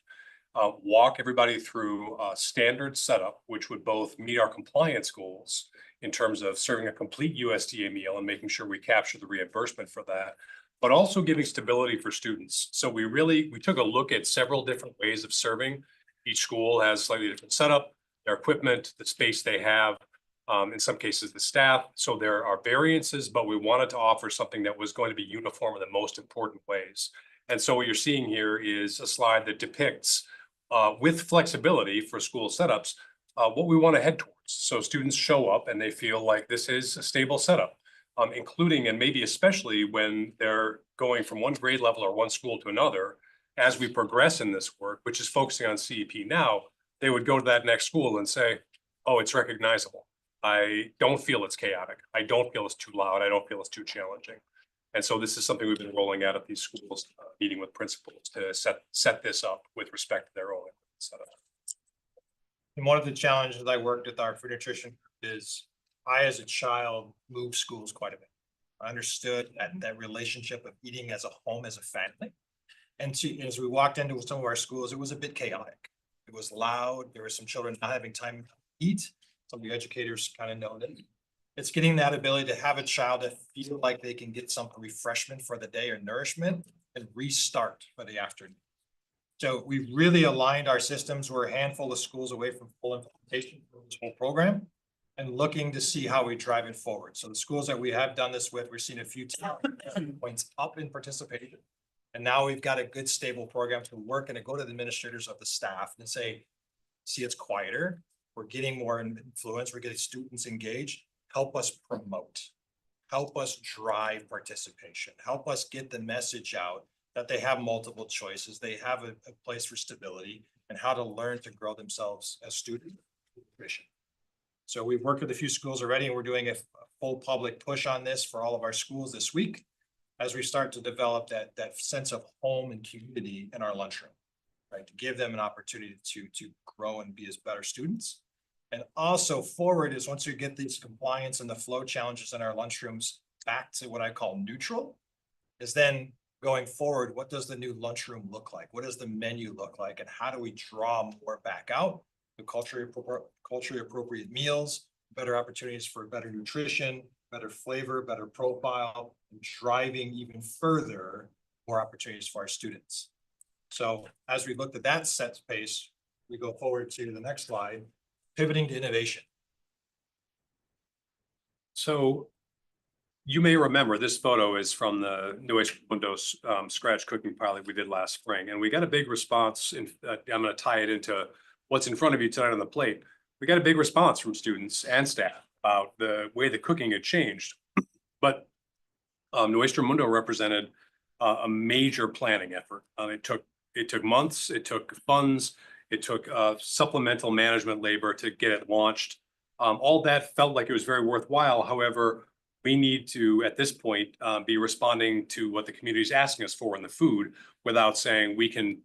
walk everybody through a standard setup, which would both meet our compliance goals in terms of serving a complete USDA meal and making sure we capture the reimbursement for that, but also giving stability for students. So we took a look at several different ways of serving. Each school has slightly different setup, their equipment, the space they have, in some cases the staff. So there are variances, but we wanted to offer something that was going to be uniform in the most important ways. And so what you're seeing here is a slide that depicts with flexibility for school setups, what we want to head towards. So students show up and they feel like this is a stable setup, including and maybe especially when they're going from one grade level or one school to another. As we progress in this work, which is focusing on CEP now, they would go to that next school and say, oh, it's recognizable. I don't feel it's chaotic. I don't feel it's too loud. I don't feel it's too challenging. And so this is something we've been rolling out at these schools, meeting with principals to set this up with respect to their own setup. And one of the challenges I worked with our food nutrition is I, as a child, moved schools quite a bit. I understood that relationship of eating as a home, as a family. And as we walked into some of our schools, it was a bit chaotic. It was loud. There were some children not having time to eat. Some of the educators kind of know that. It's getting that ability to have a child that feel like they can get some refreshment for the day or nourishment and restart for the afternoon. So we really aligned our systems. We're a handful of schools away from full implementation for this whole program and looking to see how we drive it forward. So the schools that we have done this with, we're seeing a few points up in participation. And now we've got a good stable program to work and to go to the administrators of the staff and say, see, it's quieter. We're getting more influence. We're getting students engaged. Help us promote. Help us drive participation. Help us get the message out that they have multiple choices. They have a place for stability and how to learn to grow themselves as students. So we've worked with a few schools already, and we're doing a full public push on this for all of our schools this week as we start to develop that sense of home and community in our lunchroom, right? To give them an opportunity to grow and be as better students. And also forward is once we get these compliance and the flow challenges in our lunchrooms back to what I call neutral, is then going forward, what does the new lunchroom look like? What does the menu look like? And how do we draw more back out? The culturally appropriate meals, better opportunities for better nutrition, better flavor, better profile, and driving even further more opportunities for our students. So as we looked at that set space, we go forward to the next slide, pivoting to innovation. So you may remember this photo is from the New Age Windows scratch cooking pilot we did last spring, and we got a big response. I'm going to tie it into what's in front of you tonight on the plate. We got a big response from students and staff about the way the cooking had changed. But Nuestro Mundo represented a major planning effort. It took months, it took funds, it took supplemental management labor to get it launched. All that felt like it was very worthwhile. However, we need to, at this point, be responding to what the community is asking us for in the food without saying we can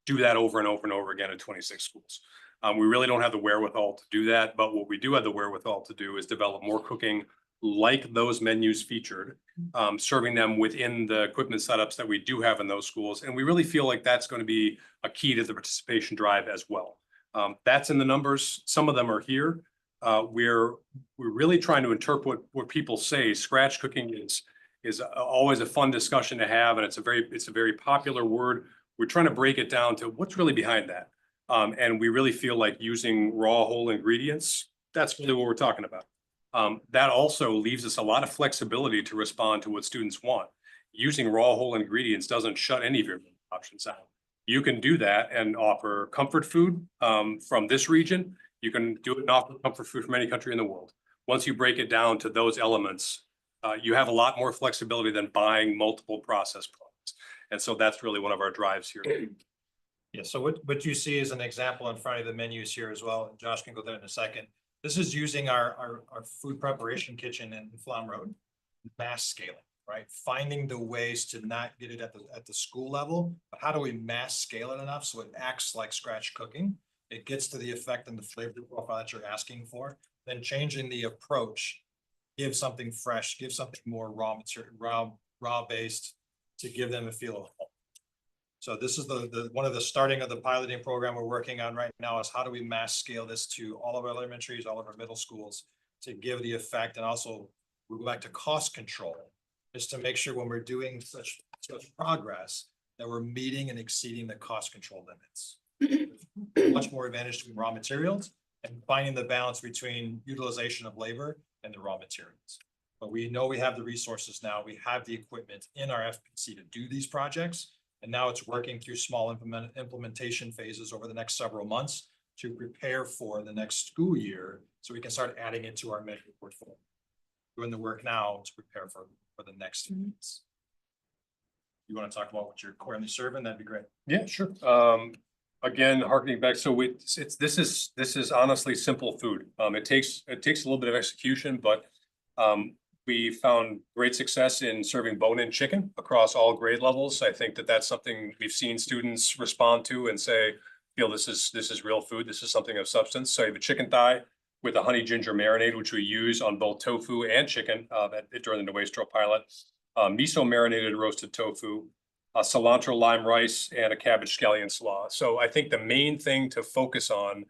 do that over and over and over again in 26 schools. We really don't have the wherewithal to do that, but what we do have the wherewithal to do is develop more cooking like those menus featured, serving them within the equipment setups that we do have in those schools. And we really feel like that's going to be a key to the participation drive as well. That's in the numbers. Some of them are here. We're really trying to interpret what people say. Scratch cooking is always a fun discussion to have, and it's a very popular word. We're trying to break it down to what's really behind that. And we really feel like using raw whole ingredients, that's really what we're talking about. That also leaves us a lot of flexibility to respond to what students want. Using raw whole ingredients doesn't shut any of your options out. You can do that and offer comfort food from this region. You can do it and offer comfort food from any country in the world. Once you break it down to those elements, you have a lot more flexibility than buying multiple processed products. And so that's really one of our drives here. Yeah, so what you see is an example in front of the menus here as well. And Josh can go there in a second. This is using our food preparation kitchen in Flam Road, mass scaling, right? Finding the ways to not get it at the school level, but how do we mass scale it enough so it acts like scratch cooking? It gets to the effect and the flavor profile that you're asking for, then changing the approach, give something fresh, give something more raw material, raw based to give them a feel of home. So this is the one of the starting of the piloting program we're working on right now is how do we mass scale this to all of our elementaries, all of our middle schools to give the effect, and also we go back to cost control is to make sure when we're doing such progress that we're meeting and exceeding the cost control limits. Much more advantage to raw materials and finding the balance between utilization of labor and the raw materials. But we know we have the resources now. We have the equipment in our FPC to do these projects. And now it's working through small implementation phases over the next several months to prepare for the next school year so we can start adding it to our menu portfolio. Doing the work now to prepare for the next months. You want to talk about what you're currently serving? That'd be great. Yeah, sure. Again, harkening back, so this is honestly simple food. It takes a little bit of execution, but we found great success in serving bone-in chicken across all grade levels. I think that's something we've seen students respond to and say, feel this is real food. This is something of substance. So you have a chicken thigh with a honey ginger marinade, which we use on both tofu and chicken during the Nuestro pilot. Miso marinated roasted tofu, cilantro lime rice, and a cabbage scallion slaw. So I think the main thing to focus on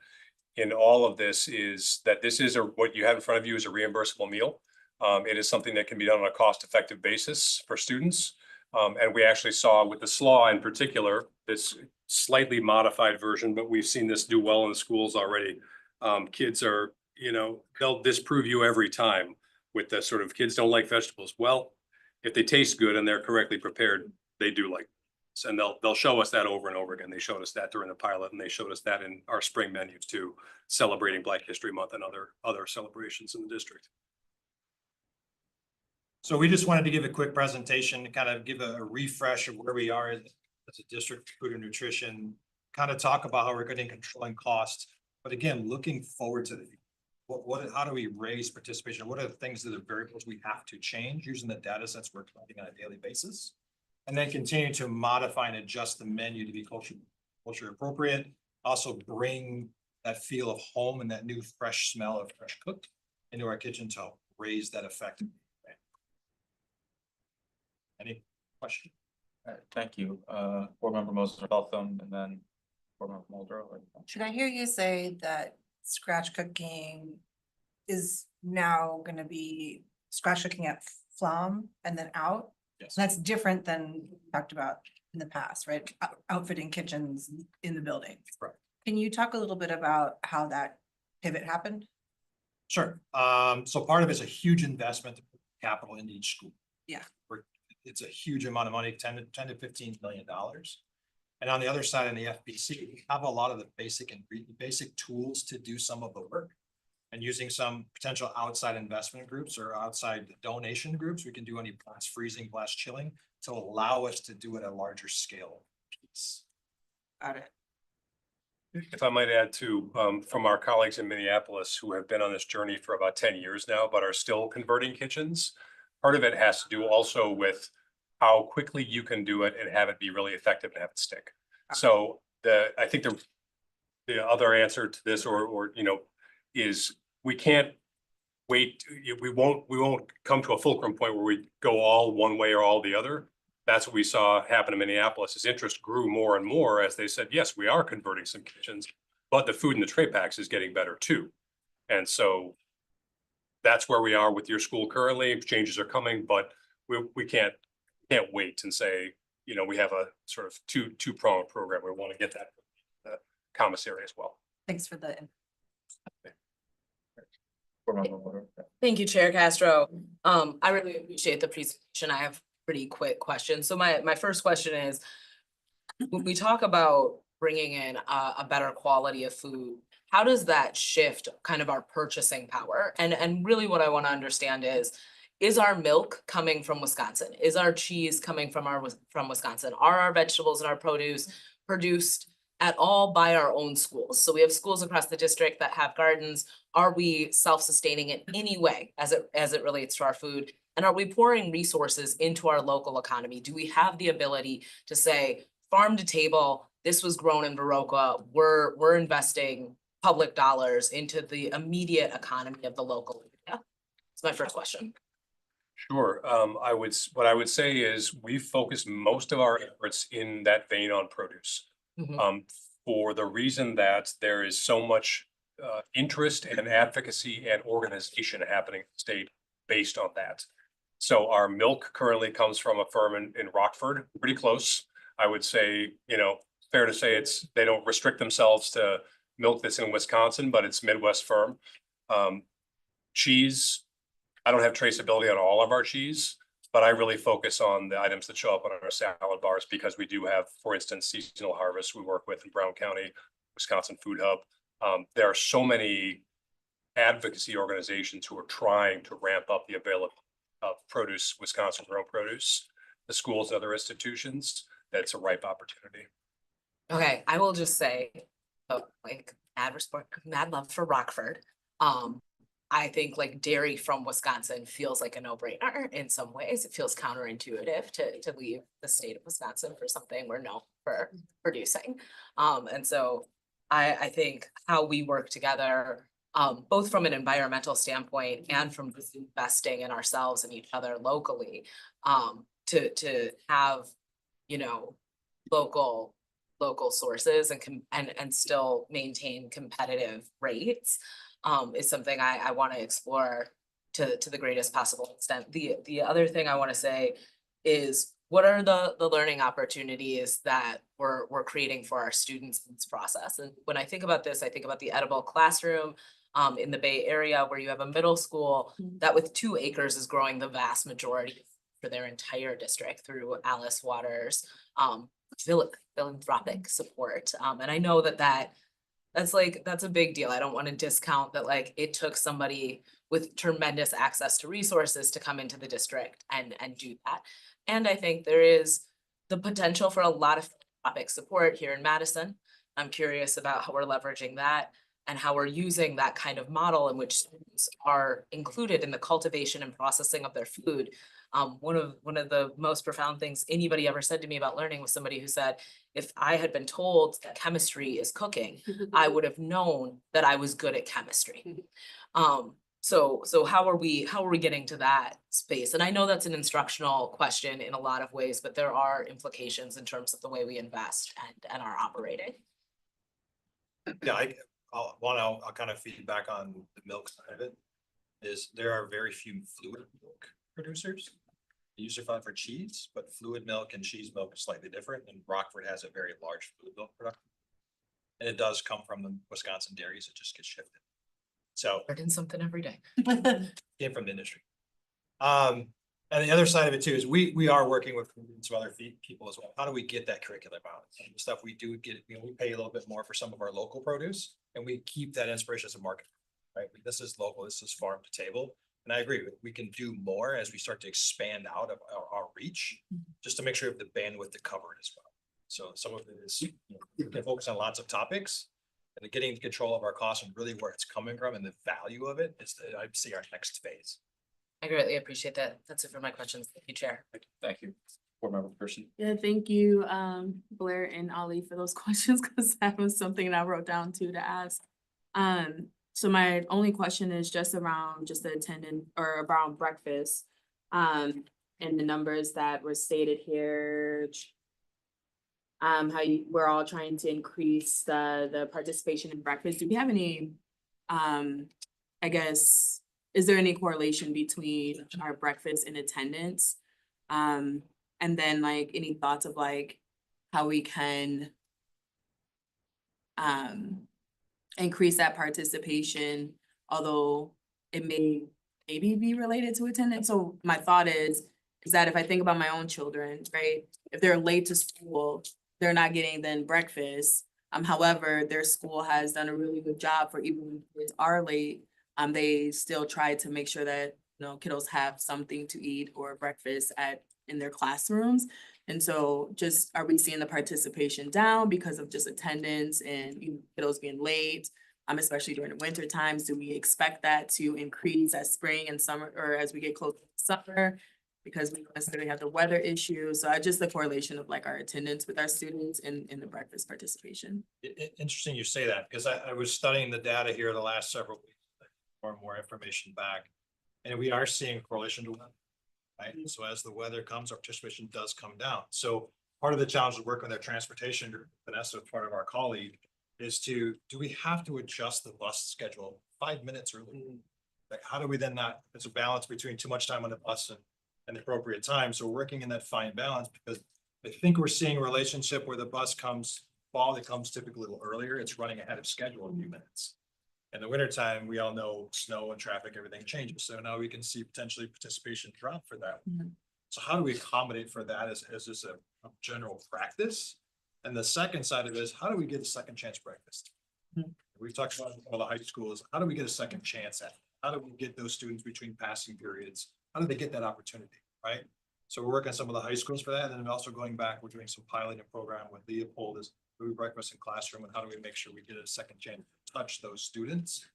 in all of this is that this is what you have in front of you is a reimbursable meal. It is something that can be done on a cost-effective basis for students. And we actually saw with the SLAW in particular, this slightly modified version, but we've seen this do well in the schools already. Kids are, they'll disprove you every time with the sort of kids don't like vegetables. Well, if they taste good and they're correctly prepared, they do like this. And they'll show us that over and over again. They showed us that during the pilot, and they showed us that in our spring menus too, celebrating Black History Month and other celebrations in the district. So we just wanted to give a quick presentation to kind of give a refresh of where we are as a district of food and nutrition, kind of talk about how we're getting controlling costs. But again, looking forward to the how do we raise participation? What are the things that are variables we have to change using the data sets we're collecting on a daily basis? And then continue to modify and adjust the menu to be culture appropriate. Also bring that feel of home and that new fresh smell of fresh cooked into our kitchen to raise that effect. Any question? All right, thank you. Board Member Moser Beltham, and then Board Member Muldrow. Should I hear you say that scratch cooking is now gonna be scratch cooking at Flom and then out? Yes. That's different than we talked about in the past, right? Outfitting kitchens in the building. Right. Can you talk a little bit about how that pivot happened? Sure. So part of it's a huge investment capital into each school. Yeah. It's a huge amount of money, 10 to $15 million. And on the other side, in the FBC, we have a lot of the basic tools to do some of the work. And using some potential outside investment groups or outside donation groups, we can do any blast freezing, blast chilling to allow us to do it at a larger scale piece. Got it. If I might add to, from our colleagues in Minneapolis who have been on this journey for about 10 years now, but are still converting kitchens. Part of it has to do also with how quickly you can do it and have it be really effective and have it stick. So I think the other answer to this is we can't wait. We won't come to a fulcrum point where we go all one way or all the other. That's what we saw happen in Minneapolis. As interest grew more and more, as they said, yes, we are converting some kitchens, but the food in the tray packs is getting better too. And so that's where we are with your school currently. Changes are coming, but we can't wait and say, we have a sort of two-pronged program. We want to get that commissary as well. Thanks for the. Thank you, Chair Castro. I really appreciate the presentation. I have pretty quick questions. So my first question is, when we talk about bringing in a better quality of food, how does that shift kind of our purchasing power? And really what I want to understand is our milk coming from Wisconsin? Is our cheese coming from Wisconsin? Are our vegetables and our produce produced at all by our own schools? So we have schools across the district that have gardens. Are we self-sustaining in any way as it relates to our food? And are we pouring resources into our local economy? Do we have the ability to say, farm to table, this was grown in Viroqua, we're investing public dollars into the immediate economy of the local area? That's my first question. Sure. What I would say is we focus most of our efforts in that vein on produce. For the reason that there is so much interest and advocacy and organization happening in the state based on that. So our milk currently comes from a firm in Rockford, pretty close. I would say, fair to say they don't restrict themselves to milk that's in Wisconsin, but it's Midwest firm. Cheese, I don't have traceability on all of our cheese, but I really focus on the items that show up on our salad bars because we do have, for instance, seasonal harvest we work with in Brown County, Wisconsin Food Hub. There are so many advocacy organizations who are trying to ramp up the availability of produce, Wisconsin grown produce, the schools and other institutions. That's a ripe opportunity. Okay, I will just say, mad love for Rockford. I think dairy from Wisconsin feels like a no-brainer in some ways. It feels counterintuitive to leave the state of Wisconsin for something we're known for producing. And so I think how we work together, both from an environmental standpoint and from just investing in ourselves and each other locally, to have, local local sources and still maintain competitive rates is something I want to explore to the greatest possible extent. The other thing I want to say is, what are the learning opportunities that we're creating for our students in this process? And when I think about this, I think about the edible classroom in the Bay Area, where you have a middle school that with 2 acres is growing the vast majority for their entire district through Alice Waters philanthropic support. And I know that's a big deal. I don't want to discount that, like, it took somebody with tremendous access to resources to come into the district and do that. And I think there is the potential for a lot of philanthropic support here in Madison. I'm curious about how we're leveraging that and how we're using that kind of model in which students are included in the cultivation and processing of their food. One of the most profound things anybody ever said to me about learning was somebody who said, if I had been told that chemistry is cooking, I would have known that I was good at chemistry. So how are we getting to that space? And I know that's an instructional question in a lot of ways, but there are implications in terms of the way we invest and are operating. Yeah, I'll kind of feedback on the milk side of it. Is there are very few fluid milk producers. They usually find for cheese, but fluid milk and cheese milk is slightly different, and Rockford has a very large fluid milk production. And it does come from the Wisconsin dairies, it just gets shifted. So Learning something every day. came from the industry. And the other side of it too is we are working with some other people as well. How do we get that curriculum out? And the stuff we do get, we pay a little bit more for some of our local produce, and we keep that inspiration as a market, right? This is local, this is farm to table. And I agree, we can do more as we start to expand out of our reach, just to make sure we have the bandwidth to cover it as well. So some of it is, we can focus on lots of topics, and getting control of our costs and really where it's coming from and the value of it is, I'd say, our next phase. I greatly appreciate that. That's it for my questions. Thank you, Chair. Thank you. Board member person. Yeah, thank you, Blair and Ollie, for those questions, because that was something that I wrote down too to ask. So my only question is just around the attendance or around breakfast. And the numbers that were stated here. We're all trying to increase the participation in breakfast. Do we have any, I guess, is there any correlation between our breakfast and attendance? And then like any thoughts of like how we can increase that participation, although it may maybe be related to attendance. So my thought is that if I think about my own children, right, if they're late to school, they're not getting then breakfast. However, their school has done a really good job for even when kids are late. They still try to make sure that, you know, kiddos have something to eat or breakfast in their classrooms. And so just, are we seeing the participation down because of just attendance and kiddos being late? Especially during the winter times, do we expect that to increase as spring and summer, or as we get closer to summer? Because we don't necessarily have the weather issue. So just the correlation of like our attendance with our students and in the breakfast participation. Interesting you say that, because I was studying the data here the last several weeks, more and more information back. And we are seeing correlation to weather, right? So as the weather comes, our participation does come down. So part of the challenge of working with our transportation group, Vanessa, part of our colleague, is do we have to adjust the bus schedule 5 minutes early? Like, how do we then not, it's a balance between too much time on the bus and the appropriate time. So we're working in that fine balance, because I think we're seeing a relationship where the bus comes, fall, it comes typically a little earlier. It's running ahead of schedule a few minutes. In the wintertime, we all know snow and traffic, everything changes. So now we can see potentially participation drop for that. So how do we accommodate for that as just a general practice? And the second side of it is, how do we get a second chance breakfast? We've talked about all the high schools. How do we get a second chance at it? How do we get those students between passing periods? How do they get that opportunity, right? So we're working on some of the high schools for that. And then also going back, we're doing some piloting program with Leopold as food breakfast in classroom. And how do we make sure we get a second chance to touch those students?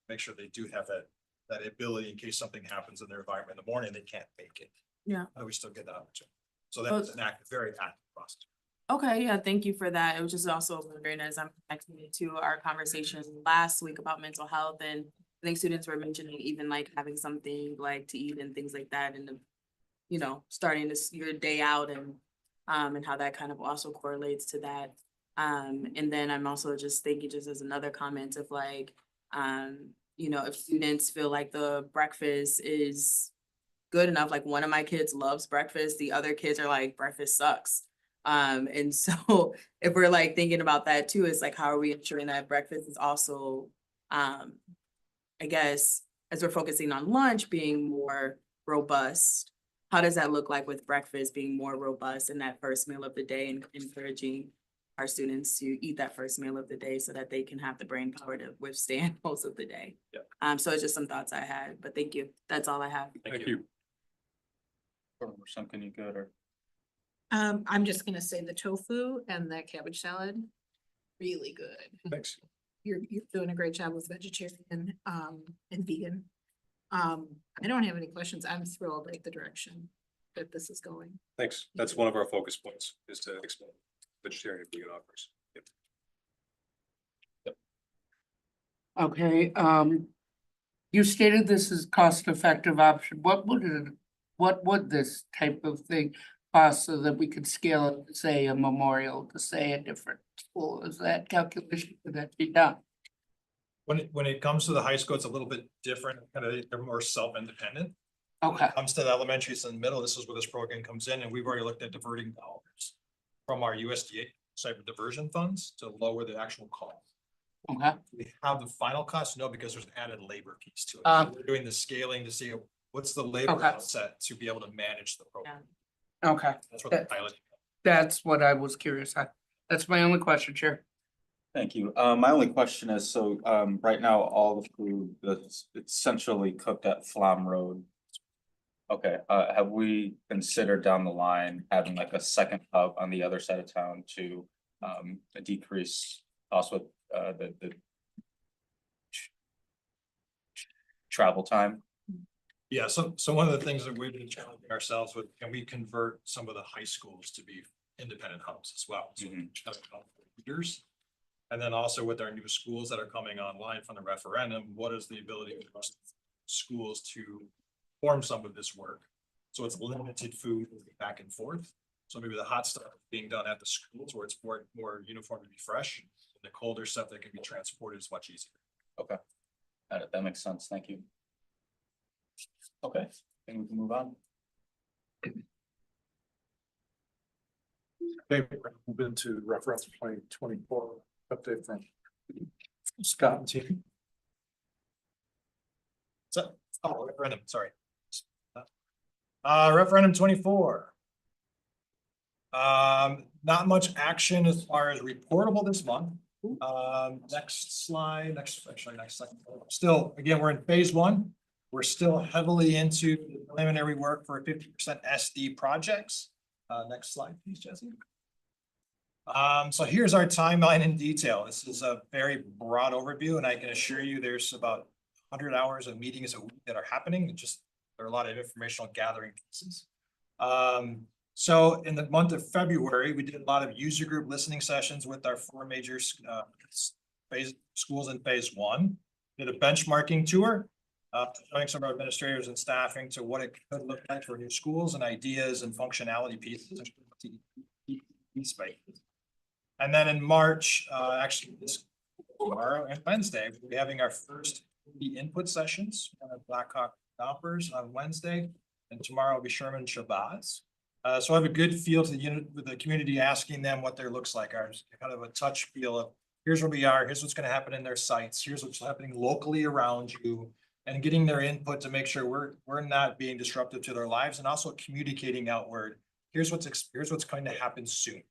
Make sure they do have that ability in case something happens in their environment in the morning, they can't make it. Yeah. How do we still get that opportunity? So that's an very active process. Okay, yeah, thank you for that. It was just also wondering, as I'm connecting it to our conversation last week about mental health, and I think students were mentioning even like having something like to eat and things like that, and starting your day out and how that kind of also correlates to that. And then I'm also just thinking, just as another comment of like, you know, if students feel like the breakfast is good enough, like one of my kids loves breakfast, the other kids are like, breakfast sucks. And so if we're like thinking about that too, it's like, how are we ensuring that breakfast is also, I guess, as we're focusing on lunch being more robust, how does that look like with breakfast being more robust in that first meal of the day, and encouraging our students to eat that first meal of the day so that they can have the brain power to withstand most of the day? Yeah. So it's just some thoughts I had, but thank you. That's all I have. Thank you. Or something you good or? I'm just gonna say the tofu and that cabbage salad, really good. Thanks. You're doing a great job with vegetarian, and vegan. I don't have any questions. I'm thrilled at the direction that this is going. Thanks. That's one of our focus points, is to explain vegetarian and vegan offers. Yep. Okay, you stated this is cost-effective option. What would this type of thing cost so that we could scale it, to say a Memorial, to say a different school? Is that calculation, could that be done? When it comes to the high school, it's a little bit different, kind of, they're more self-independent. When Okay, it comes to the elementaries and middle, this is where this program comes in, and we've already looked at diverting dollars from our USDA cyber diversion funds to lower the actual cost. okay, We have the final cost, no, because there's an added labor piece to it. Um, So we're doing the scaling to see what's the labor Okay. offset to be able to manage the program. okay. That's what the pilot. That's what I was curious on. That's my only question, Chair. Thank you. My only question is, so, right now, all the food that's it's centrally cooked at Flam Road. Okay, have we considered down the line having like a second hub on the other side of town to, decrease also, the travel time? Yeah, so one of the things that we've been challenging ourselves with, can we convert some of the high schools to be independent hubs as well? So that's about leaders. And then also with our new schools that are coming online from the referendum, what is the ability for us schools to form some of this work? So it's limited food back and forth. So maybe the hot stuff being done at the schools where it's more uniform to be fresh. The colder stuff that can be transported is much easier. Okay, got it. That makes sense. Thank you. Okay, I think we can move on. Okay, we're gonna move into reference 2024 update from Scott and team. So, referendum, sorry. Referendum 24. Not much action as far as reportable this month. Next slide, next slide. Still, again, we're in phase 1. We're still heavily into the preliminary work for 50% SD projects. Next slide, please, Jesse. So here's our timeline in detail. This is a very broad overview, and I can assure you there's about 100 hours of meetings a week that are happening. There are a lot of informational gathering pieces. So in the month of February, we did a lot of user group listening sessions with our 4 major schools in phase 1. Did a benchmarking tour, showing some of our administrators and staffing to what it could look like for new schools and ideas and functionality pieces. And then in March, actually this tomorrow and Wednesday, we'll be having our first input sessions at Blackhawk Doppers on Wednesday, and tomorrow will be Sherman Shabazz. So I have a good feel to the unit with the community, asking them what their looks like. Ours kind of a touch feel of here's where we are, here's what's going to happen in their sites, here's what's happening locally around you, and getting their input to make sure we're not being disruptive to their lives, and also communicating outward. Here's what's going to happen soon.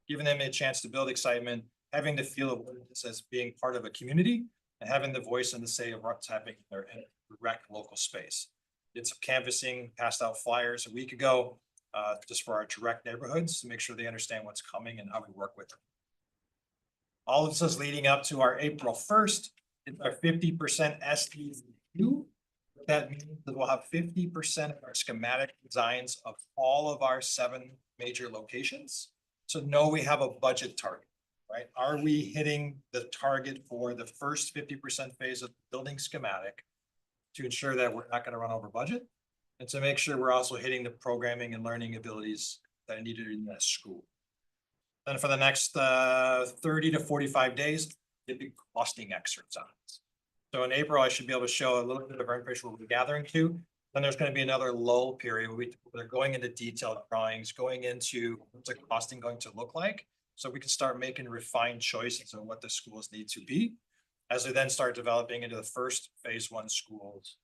Giving them a chance to build excitement, having the feel of what it is as being part of a community, and having the voice and the say of what's happening in their direct local space. Did some canvassing, passed out flyers a week ago, just for our direct neighborhoods to make sure they understand what's coming and how we work with them. All of this is leading up to our April 1st. It's our 50% SDU. That means that we'll have 50% of our schematic designs of all of our 7 major locations. So know we have a budget target, right? Are we hitting the target for the first 50% phase of building schematic to ensure that we're not going to run over budget? And to make sure we're also hitting the programming and learning abilities that are needed in that school. Then for the next 30 to 45 days, it'd be costing exercise. So in April, I should be able to show a little bit of our information we're gathering to. Then there's going to be another lull period where they're going into detailed drawings, going into what's the costing going to look like. So we can start making refined choices on what the schools need to be. As we then start developing into the first phase 1 schools,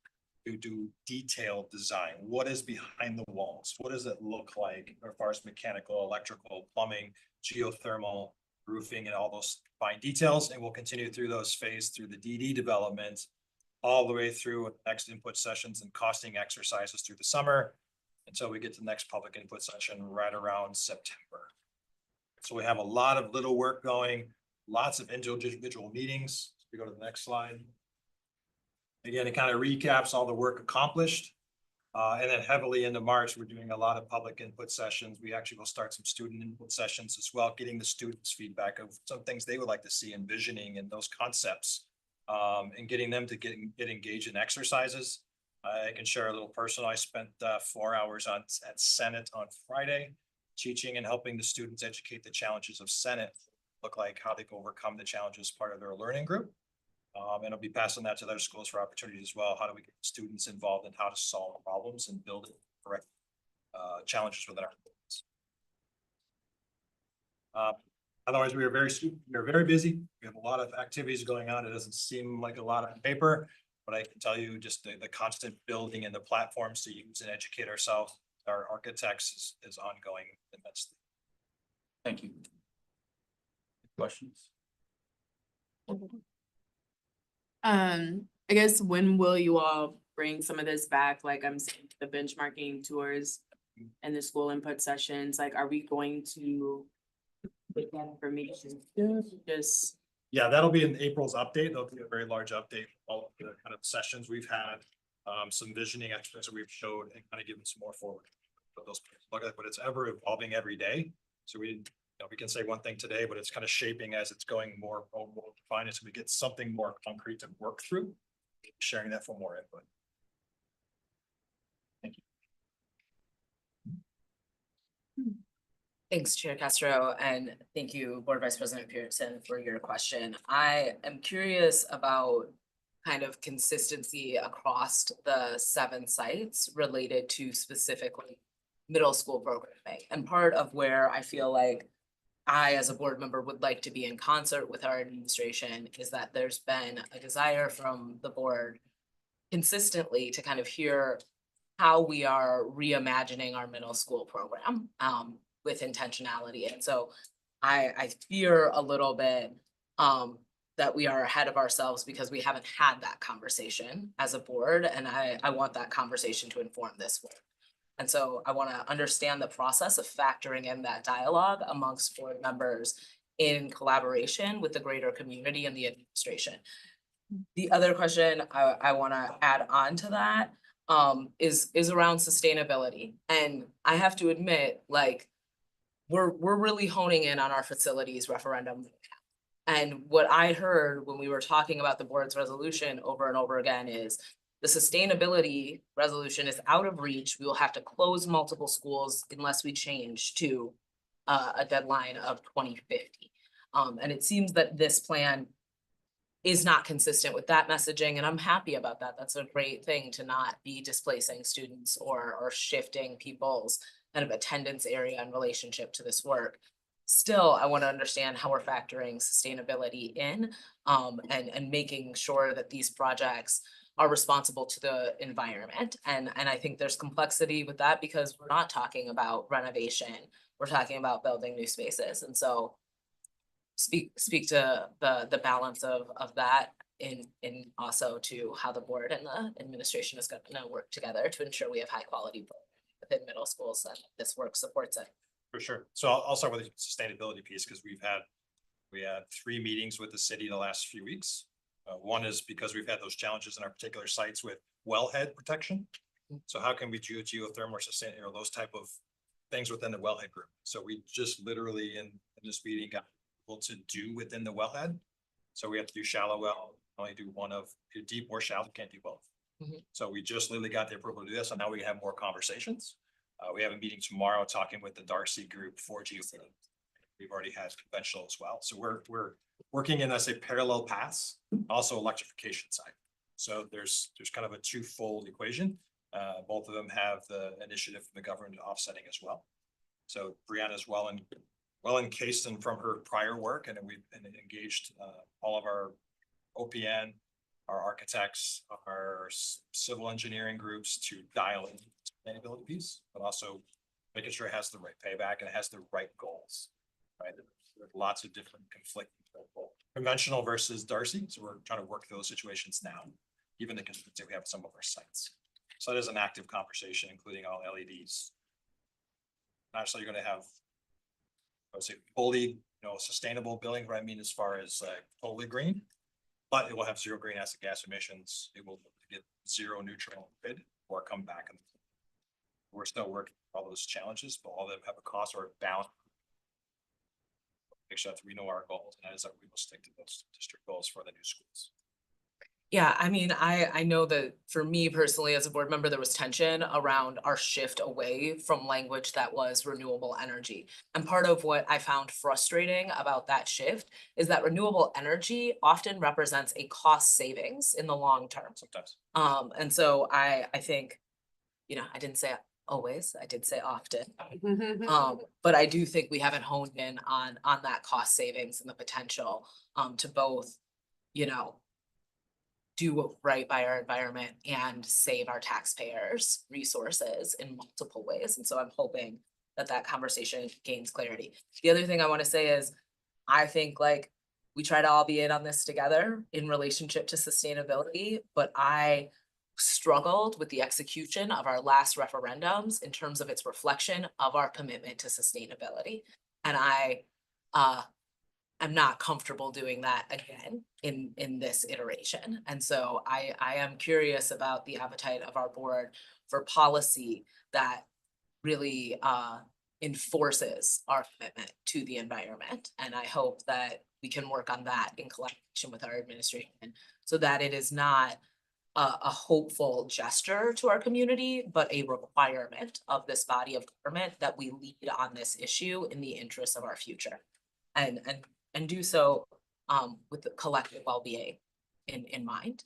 to do detailed design. What is behind the walls? What does it look like as far as mechanical, electrical, plumbing, geothermal, roofing, and all those fine details? And we'll continue through those phases through the DD development, all the way through next input sessions and costing exercises through the summer until we get to the next public input session right around September. So we have a lot of little work going, lots of individual meetings. We go to the next slide. Again, it kind of recaps all the work accomplished. And then heavily into March, we're doing a lot of public input sessions. We actually will start some student input sessions as well, getting the students' feedback of some things they would like to see, envisioning and those concepts, and getting them to get engaged in exercises. I can share a little personal. I spent 4 hours at Senate on Friday, teaching and helping the students educate the challenges of Senate, look like how they can overcome the challenges part of their learning group. And I'll be passing that to other schools for opportunities as well. How do we get students involved in how to solve problems and build correct challenges within our schools. Otherwise, we are very busy. We have a lot of activities going on. It doesn't seem like a lot on paper, but I can tell you just the constant building and the platforms to use and educate ourselves, our architects is ongoing immensely. Thank you. Questions? I guess when will you all bring some of this back? Like I'm saying, the benchmarking tours and the school input sessions, like, are we going to get that information soon? Just. Yeah, that'll be in April's update. There'll be a very large update, all of the kind of sessions we've had, some visioning experts that we've showed and kind of given some more forward. But those look at, but it's ever evolving every day. So we can say one thing today, but it's kind of shaping as it's going more defined. So we get something more concrete to work through, sharing that for more input. Thank you. Thanks, Chair Castro, and thank you, Board Vice President Pearson, for your question. I am curious about kind of consistency across the 7 sites related to specifically middle school programming. And part of where I feel like I, as a board member, would like to be in concert with our administration is that there's been a desire from the board consistently to kind of hear how we are reimagining our middle school program with intentionality. And so I fear a little bit that we are ahead of ourselves because we haven't had that conversation as a board. And I want that conversation to inform this work. And so I want to understand the process of factoring in that dialogue amongst board members in collaboration with the greater community and the administration. The other question I want to add on to that is around sustainability. And I have to admit, like, we're really honing in on our facilities referendum. And what I heard when we were talking about the board's resolution over and over again is the sustainability resolution is out of reach. We will have to close multiple schools unless we change to a deadline of 2050. And it seems that this plan is not consistent with that messaging, and I'm happy about that. That's a great thing to not be displacing students or shifting people's kind of attendance area in relationship to this work. Still, I want to understand how we're factoring sustainability in and making sure that these projects are responsible to the environment. And I think there's complexity with that because we're not talking about renovation. We're talking about building new spaces. And so speak to the balance of that in also to how the board and the administration is going to work together to ensure we have high quality within middle schools and this work supports it. For sure. So I'll start with the sustainability piece because we had 3 meetings with the city the last few weeks. One is because we've had those challenges in our particular sites with wellhead protection. So how can we do geothermal or sustain, those type of things within the wellhead group? So we just literally in this meeting got able to do within the wellhead. So we have to do shallow well, only do one of deep or shallow, can't do both. So we just literally got the approval to do this, and now we have more conversations. We have a meeting tomorrow talking with the Darcy group for geothermal. We've already had conventional as well. So we're working in, I say, parallel paths, also electrification side. So there's kind of a twofold equation. Both of them have the initiative from the government offsetting as well. So Brianna's well encased in from her prior work, and we've engaged all of our OPN, our architects, our civil engineering groups to dial in the sustainability piece, but also making sure it has the right payback and it has the right goals. Right, there's lots of different conflicting goals. Conventional versus Darcy, so we're trying to work those situations now, even the conflicts that we have at some of our sites. So that is an active conversation, including all LEDs. Not necessarily going to have, I would say, fully, sustainable building, right? I mean, as far as totally green, but it will have zero greenhouse gas emissions. It will get zero neutral bid or come back. And we're still working all those challenges, but all of them have a cost or a balance. Make sure that we know our goals, and that is that we will stick to those district goals for the new schools. Yeah, I mean, I know that for me personally, as a board member, there was tension around our shift away from language that was renewable energy. And part of what I found frustrating about that shift is that renewable energy often represents a cost savings in the long term. Sometimes. And so I think, I didn't say always, I did say often. But I do think we haven't honed in on that cost savings and the potential to both, do right by our environment and save our taxpayers resources in multiple ways. And so I'm hoping that that conversation gains clarity. The other thing I want to say is, I think we try to all be in on this together in relationship to sustainability, but I struggled with the execution of our last referendums in terms of its reflection of our commitment to sustainability. And I'm not comfortable doing that again in this iteration. And so I am curious about the appetite of our board for policy that really enforces our commitment to the environment. And I hope that we can work on that in collaboration with our administration so that it is not a hopeful gesture to our community, but a requirement of this body of government that we lead on this issue in the interest of our future. And do so with the collective well-being in mind.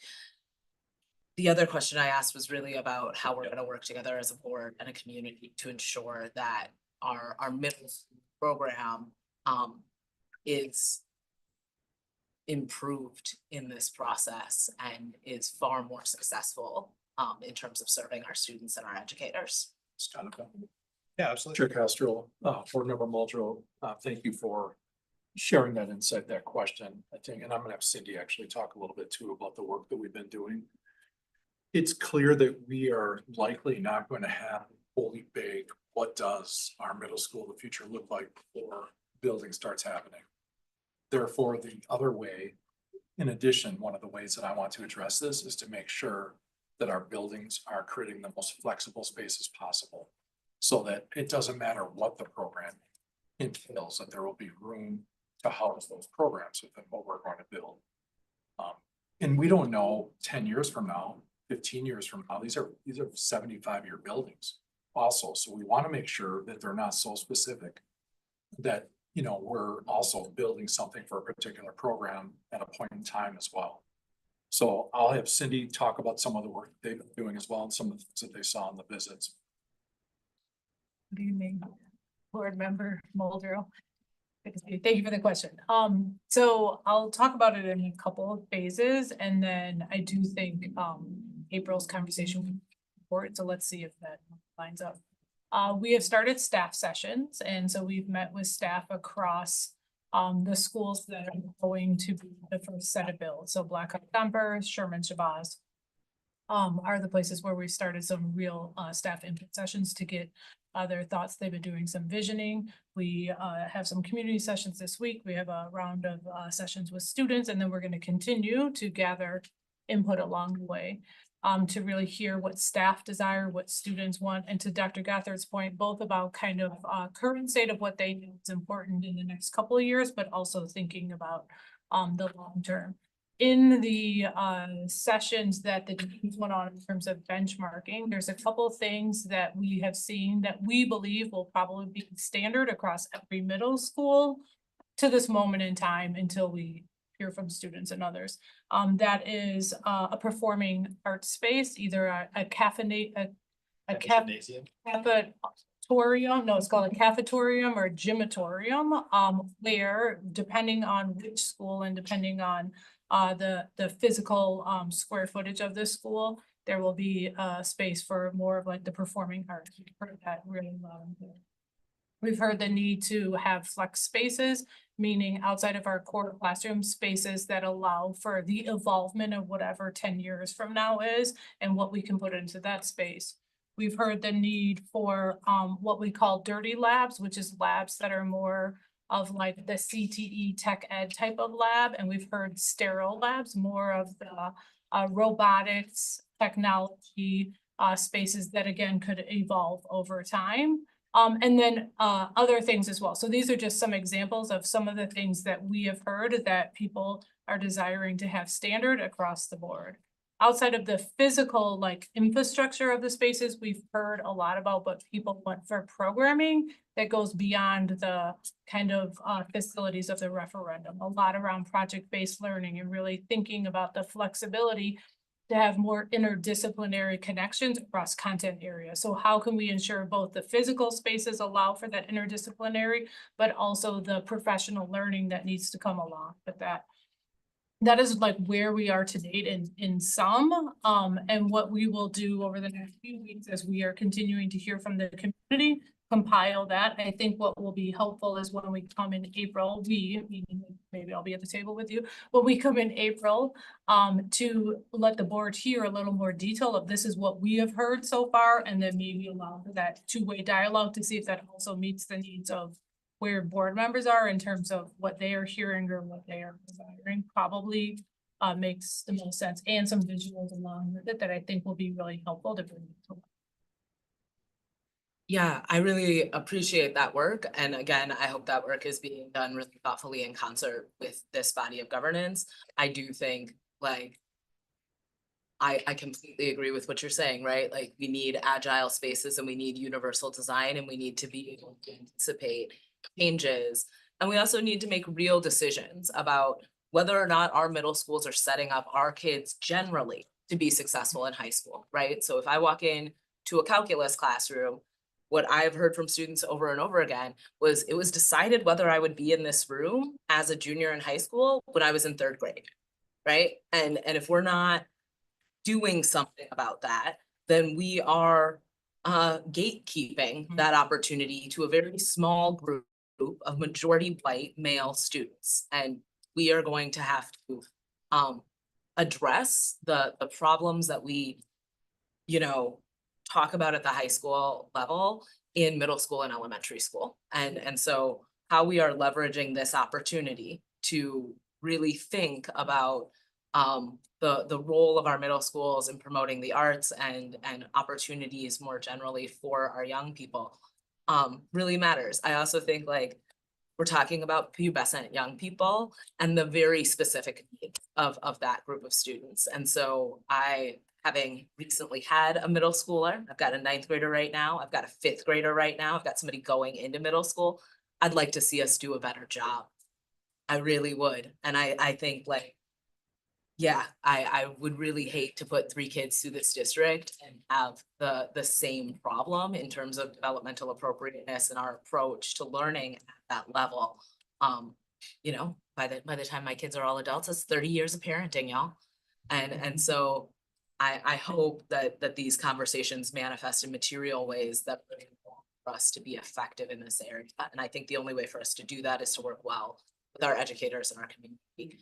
The other question I asked was really about how we're going to work together as a board and a community to ensure that our middle school program is improved in this process and is far more successful in terms of serving our students and our educators. Yeah, absolutely. Chair Castro, Board Member Muldrow, thank you for sharing that insight, that question, I think, and I'm gonna have Cindy actually talk a little bit too about the work that we've been doing. It's clear that we are likely not going to have fully baked what does our middle school of the future look like before building starts happening. Therefore, the other way, in addition, one of the ways that I want to address this is to make sure that our buildings are creating the most flexible spaces possible. So that it doesn't matter what the program entails, that there will be room to house those programs within what we're going to build. And we don't know 10 years from now, 15 years from now, these are 75-year buildings also. So we want to make sure that they're not so specific that, we're also building something for a particular program at a point in time as well. So I'll have Cindy talk about some of the work they've been doing as well and some of the things that they saw in the visits. Good evening, Board Member Muldrow. Thank you for the question. So I'll talk about it in a couple of phases, and then I do think April's conversation was important, so let's see if that lines up. We have started staff sessions, and so we've met with staff across the schools that are going to be the first set of builds. So Black Hawk Denver, Sherman Shabazz are the places where we started some real staff input sessions to get their thoughts. They've been doing some visioning. We have some community sessions this week. We have a round of sessions with students, and then we're going to continue to gather input along the way to really hear what staff desire, what students want, and to Dr. Gothard's point, both about kind of current state of what they know is important in the next couple of years, but also thinking about the long term. in the sessions that the teams went on in terms of benchmarking, there's a couple things that we have seen that we believe will probably be standard across every middle school to this moment in time until we hear from students and others. That is a performing arts space, either a cafetorium, no, it's called a cafetorium or gymatorium, where depending on which school and depending on the physical square footage of the school, there will be a space for more of like the performing arts. We've heard that really loud and clear. We've heard the need to have flex spaces, meaning outside of our core classroom spaces that allow for the evolvement of whatever 10 years from now is and what we can put into that space. We've heard the need for what we call dirty labs, which is labs that are more of like the CTE tech ed type of lab. And we've heard sterile labs, more of the robotics, technology spaces that again could evolve over time. And then other things as well. So these are just some examples of some of the things that we have heard that people are desiring to have standard across the board. Outside of the physical like infrastructure of the spaces, we've heard a lot about what people want for programming that goes beyond the kind of facilities of the referendum. A lot around project-based learning and really thinking about the flexibility to have more interdisciplinary connections across content areas. So how can we ensure both the physical spaces allow for that interdisciplinary, but also the professional learning that needs to come along with that? That is like where we are to date in some, and what we will do over the next few weeks as we are continuing to hear from the community, compile that. I think what will be helpful is when we come in April, maybe I'll be at the table with you, when we come in April, to let the board hear a little more detail of this is what we have heard so far, and then maybe allow for that two-way dialogue to see if that also meets the needs of where board members are in terms of what they are hearing or what they are desiring. Probably makes the most sense, and some visuals along with it that I think will be really helpful to bring to life. Yeah, I really appreciate that work. And again, I hope that work is being done really thoughtfully in concert with this body of governance. I do think like, I completely agree with what you're saying, right? Like we need agile spaces and we need universal design and we need to be able to anticipate changes. And we also need to make real decisions about whether or not our middle schools are setting up our kids generally to be successful in high school, right? So if I walk in to a calculus classroom, what I've heard from students over and over again was it was decided whether I would be in this room as a junior in high school when I was in 3rd grade, right? And if we're not doing something about that, then we are gatekeeping that opportunity to a very small group of majority white male students. And we are going to have to address the problems that we, talk about at the high school level in middle school and elementary school. And so how we are leveraging this opportunity to really think about the role of our middle schools in promoting the arts and opportunities more generally for our young people really matters. I also think like we're talking about pubescent young people and the very specific needs of that group of students. And so having recently had a middle schooler, I've got a 9th grader right now, I've got a 5th grader right now, I've got somebody going into middle school. I'd like to see us do a better job. I really would. And I think like, yeah, I would really hate to put 3 kids through this district and have the same problem in terms of developmental appropriateness and our approach to learning at that level. By the time my kids are all adults, it's 30 years of parenting, y'all. And so I hope that these conversations manifest in material ways that really want for us to be effective in this area. And I think the only way for us to do that is to work well with our educators and our community,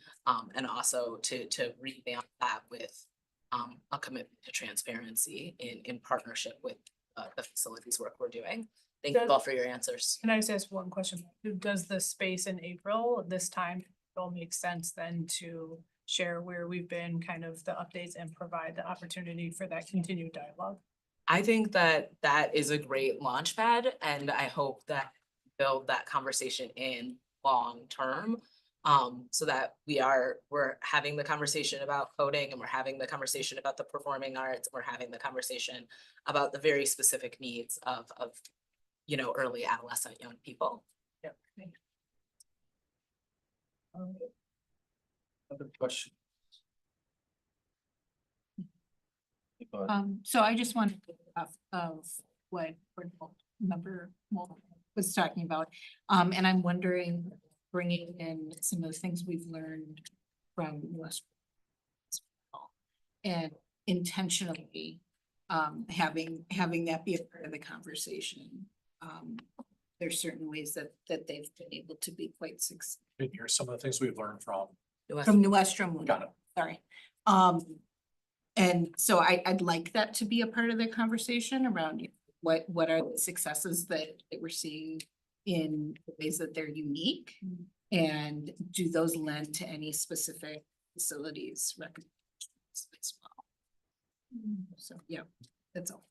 and also to revamp that with a commitment to transparency in partnership with the facilities work we're doing. Thank you all for your answers. Can I just ask one question? Does the space in April, this time, it'll make sense then to share where we've been, kind of the updates, and provide the opportunity for that continued dialogue? I think that is a great launch pad, and I hope that build that conversation in long term. So that we're having the conversation about coding, and we're having the conversation about the performing arts, and we're having the conversation about the very specific needs of, early adolescent young people. Other question? So I just wanted to go off of what member Mulder was talking about. And I'm wondering, bringing in some of the things we've learned from US and intentionally having that be a part of the conversation. There's certain ways that they've been able to be quite successful. Here's some of the things we've learned from. From New Westrom. Got it. Sorry. And so I'd like that to be a part of the conversation around what are the successes that we're seeing in ways that they're unique? And do those lend to any specific facilities recommendations as well? So, yeah, that's all.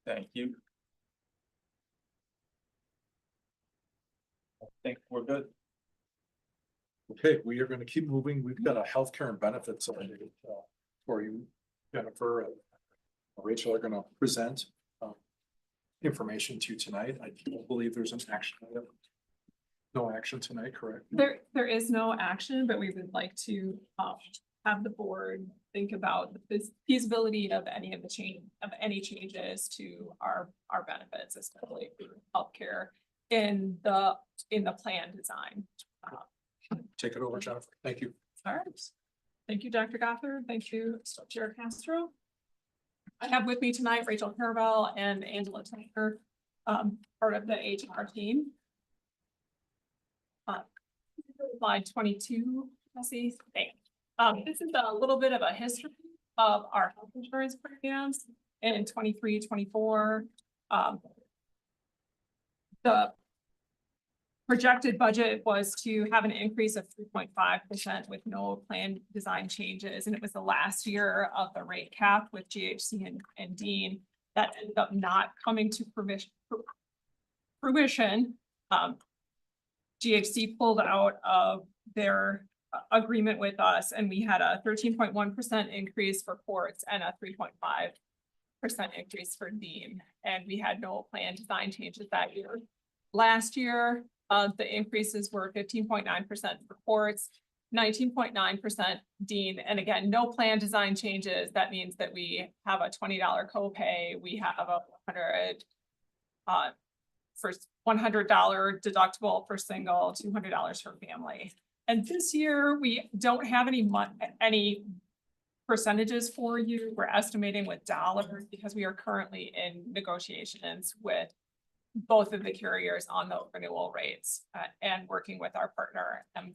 Thank you. I think we're good. Okay, we are gonna keep moving. We've got a healthcare and benefits for you. Jennifer and Rachel are gonna present information to you tonight. I don't believe there's an action item. No action tonight, correct? There is no action, but we would like to have the board think about the feasibility of any changes to our benefits, especially healthcare in the plan design. Take it over, Jennifer. Thank you. All right. Thank you, Dr. Gothard. Thank you, Chair Castro. I have with me tonight Rachel Carvel and Angela Tucker, part of the HR team. Slide 22, Jesse. This is a little bit of a history of our health insurance programs in 23-24. The projected budget was to have an increase of 3.5% with no plan design changes. And it was the last year of the rate cap with GHC and Dean that ended up not coming to fruition. GHC pulled out of their agreement with us, and we had a 13.1% increase for ports and a 3.5% increase for Dean. And we had no plan design changes that year. Last year, the increases were 15.9% for ports, 19.9% Dean, and again, no plan design changes. That means that we have a $20 copay. We have a $100 deductible for single, $200 for family. And this year we don't have any percentages for you. We're estimating with dollars because we are currently in negotiations with both of the carriers on the renewal rates and working with our partner M3.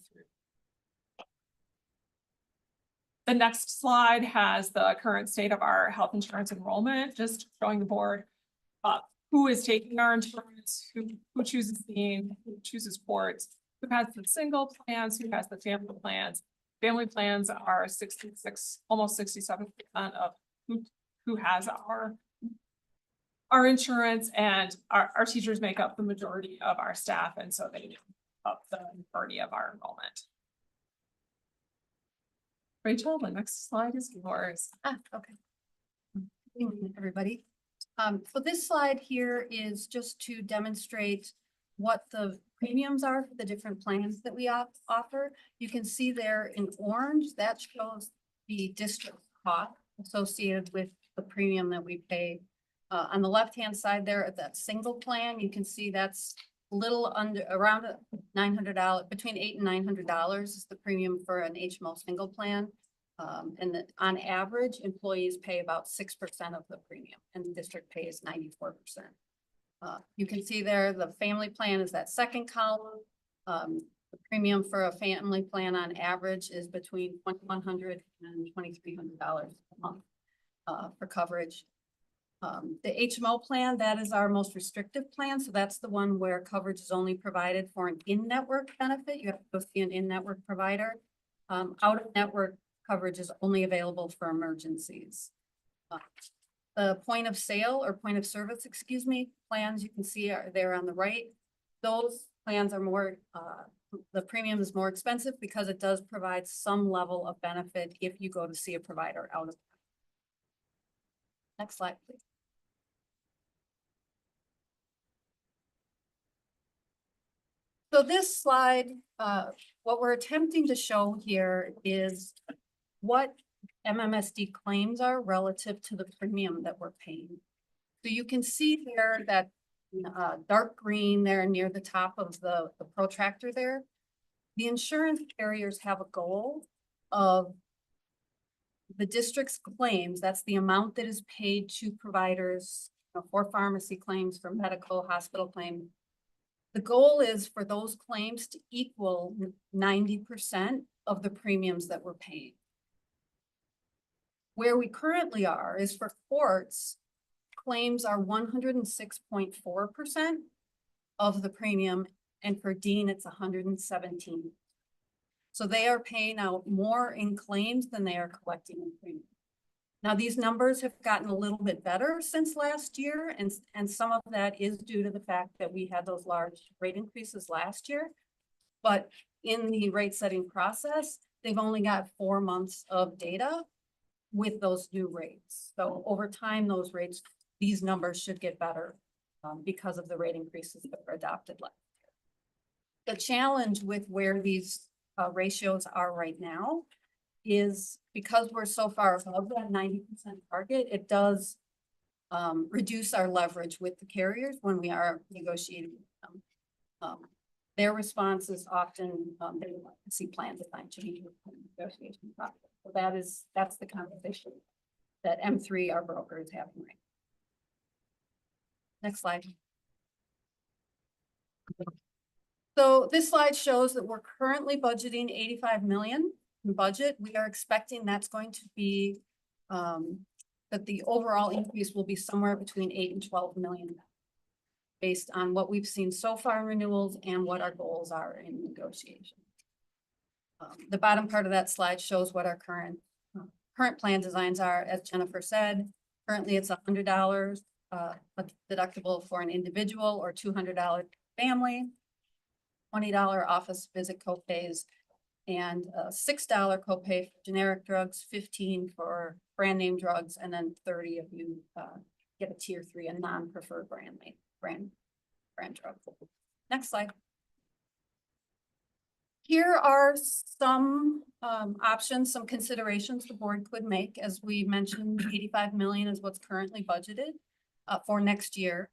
The next slide has the current state of our health insurance enrollment, just showing the board who is taking our insurance, who chooses Dean, who chooses ports, who has the single plans, who has the family plans. Family plans are 66, almost 67% of who has our insurance, and our teachers make up the majority of our staff, and so they make up the majority of our enrollment. Rachel, the next slide is yours. Okay. Good evening, everybody. So this slide here is just to demonstrate what the premiums are for the different plans that we offer. You can see there in orange, that shows the district cost associated with the premium that we pay. On the left-hand side there at that single plan, you can see that's around $900, between $800 and $900 is the premium for an HMO single plan. And on average, employees pay about 6% of the premium, and the district pays 94%. You can see there the family plan is that second column. The premium for a family plan on average is between $2,100 and $2,300 a month for coverage. The HMO plan, that is our most restrictive plan. So that's the one where coverage is only provided for an in-network benefit. You have to go see an in-network provider. Out-of-network coverage is only available for emergencies. The point of sale or point of service, excuse me, plans you can see are there on the right. Those plans are more, the premium is more expensive because it does provide some level of benefit if you go to see a provider out of. Next slide, please. So this slide, what we're attempting to show here is what MMSD claims are relative to the premium that we're paying. So you can see here that dark green there near the top of the protractor there. The insurance carriers have a goal of the district's claims. That's the amount that is paid to providers, for pharmacy claims, for medical, hospital claims. The goal is for those claims to equal 90% of the premiums that we're paying. Where we currently are is for courts, claims are 106.4% of the premium, and for Dean, it's 117. So they are paying out more in claims than they are collecting in premium. Now, these numbers have gotten a little bit better since last year, and some of that is due to the fact that we had those large rate increases last year. But in the rate setting process, they've only got 4 months of data with those new rates. So over time, these numbers should get better because of the rate increases that were adopted last year. The challenge with where these ratios are right now is because we're so far above that 90% target, it does reduce our leverage with the carriers when we are negotiating with them. Their response is often they would like to see plan design change with the negotiation process. So that's the conversation that M3, our broker, is having right now. Next slide. So this slide shows that we're currently budgeting 85 million in budget. We are expecting that's going to be that the overall increase will be somewhere between 8 and 12 million based on what we've seen so far in renewals and what our goals are in negotiation. The bottom part of that slide shows what our current plan designs are. As Jennifer said, currently it's $100 deductible for an individual or $200 family, $20 office visit copays, and $6 copay for generic drugs, $15 for brand name drugs, and then $30 if you get a tier 3, a non-preferred brand drug. Next slide. Here are some options, some considerations the board could make. As we mentioned, 85 million is what's currently budgeted for next year.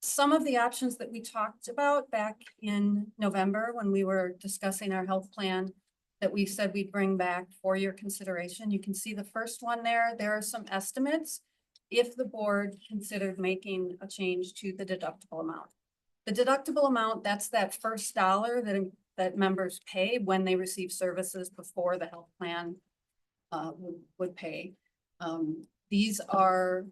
Some of the options that we talked about back in November when we were discussing our health plan that we said we'd bring back for your consideration. You can see the first one there. There are some estimates if the board considered making a change to the deductible amount. The deductible amount, that's that first dollar that members pay when they receive services before the health plan would pay. These are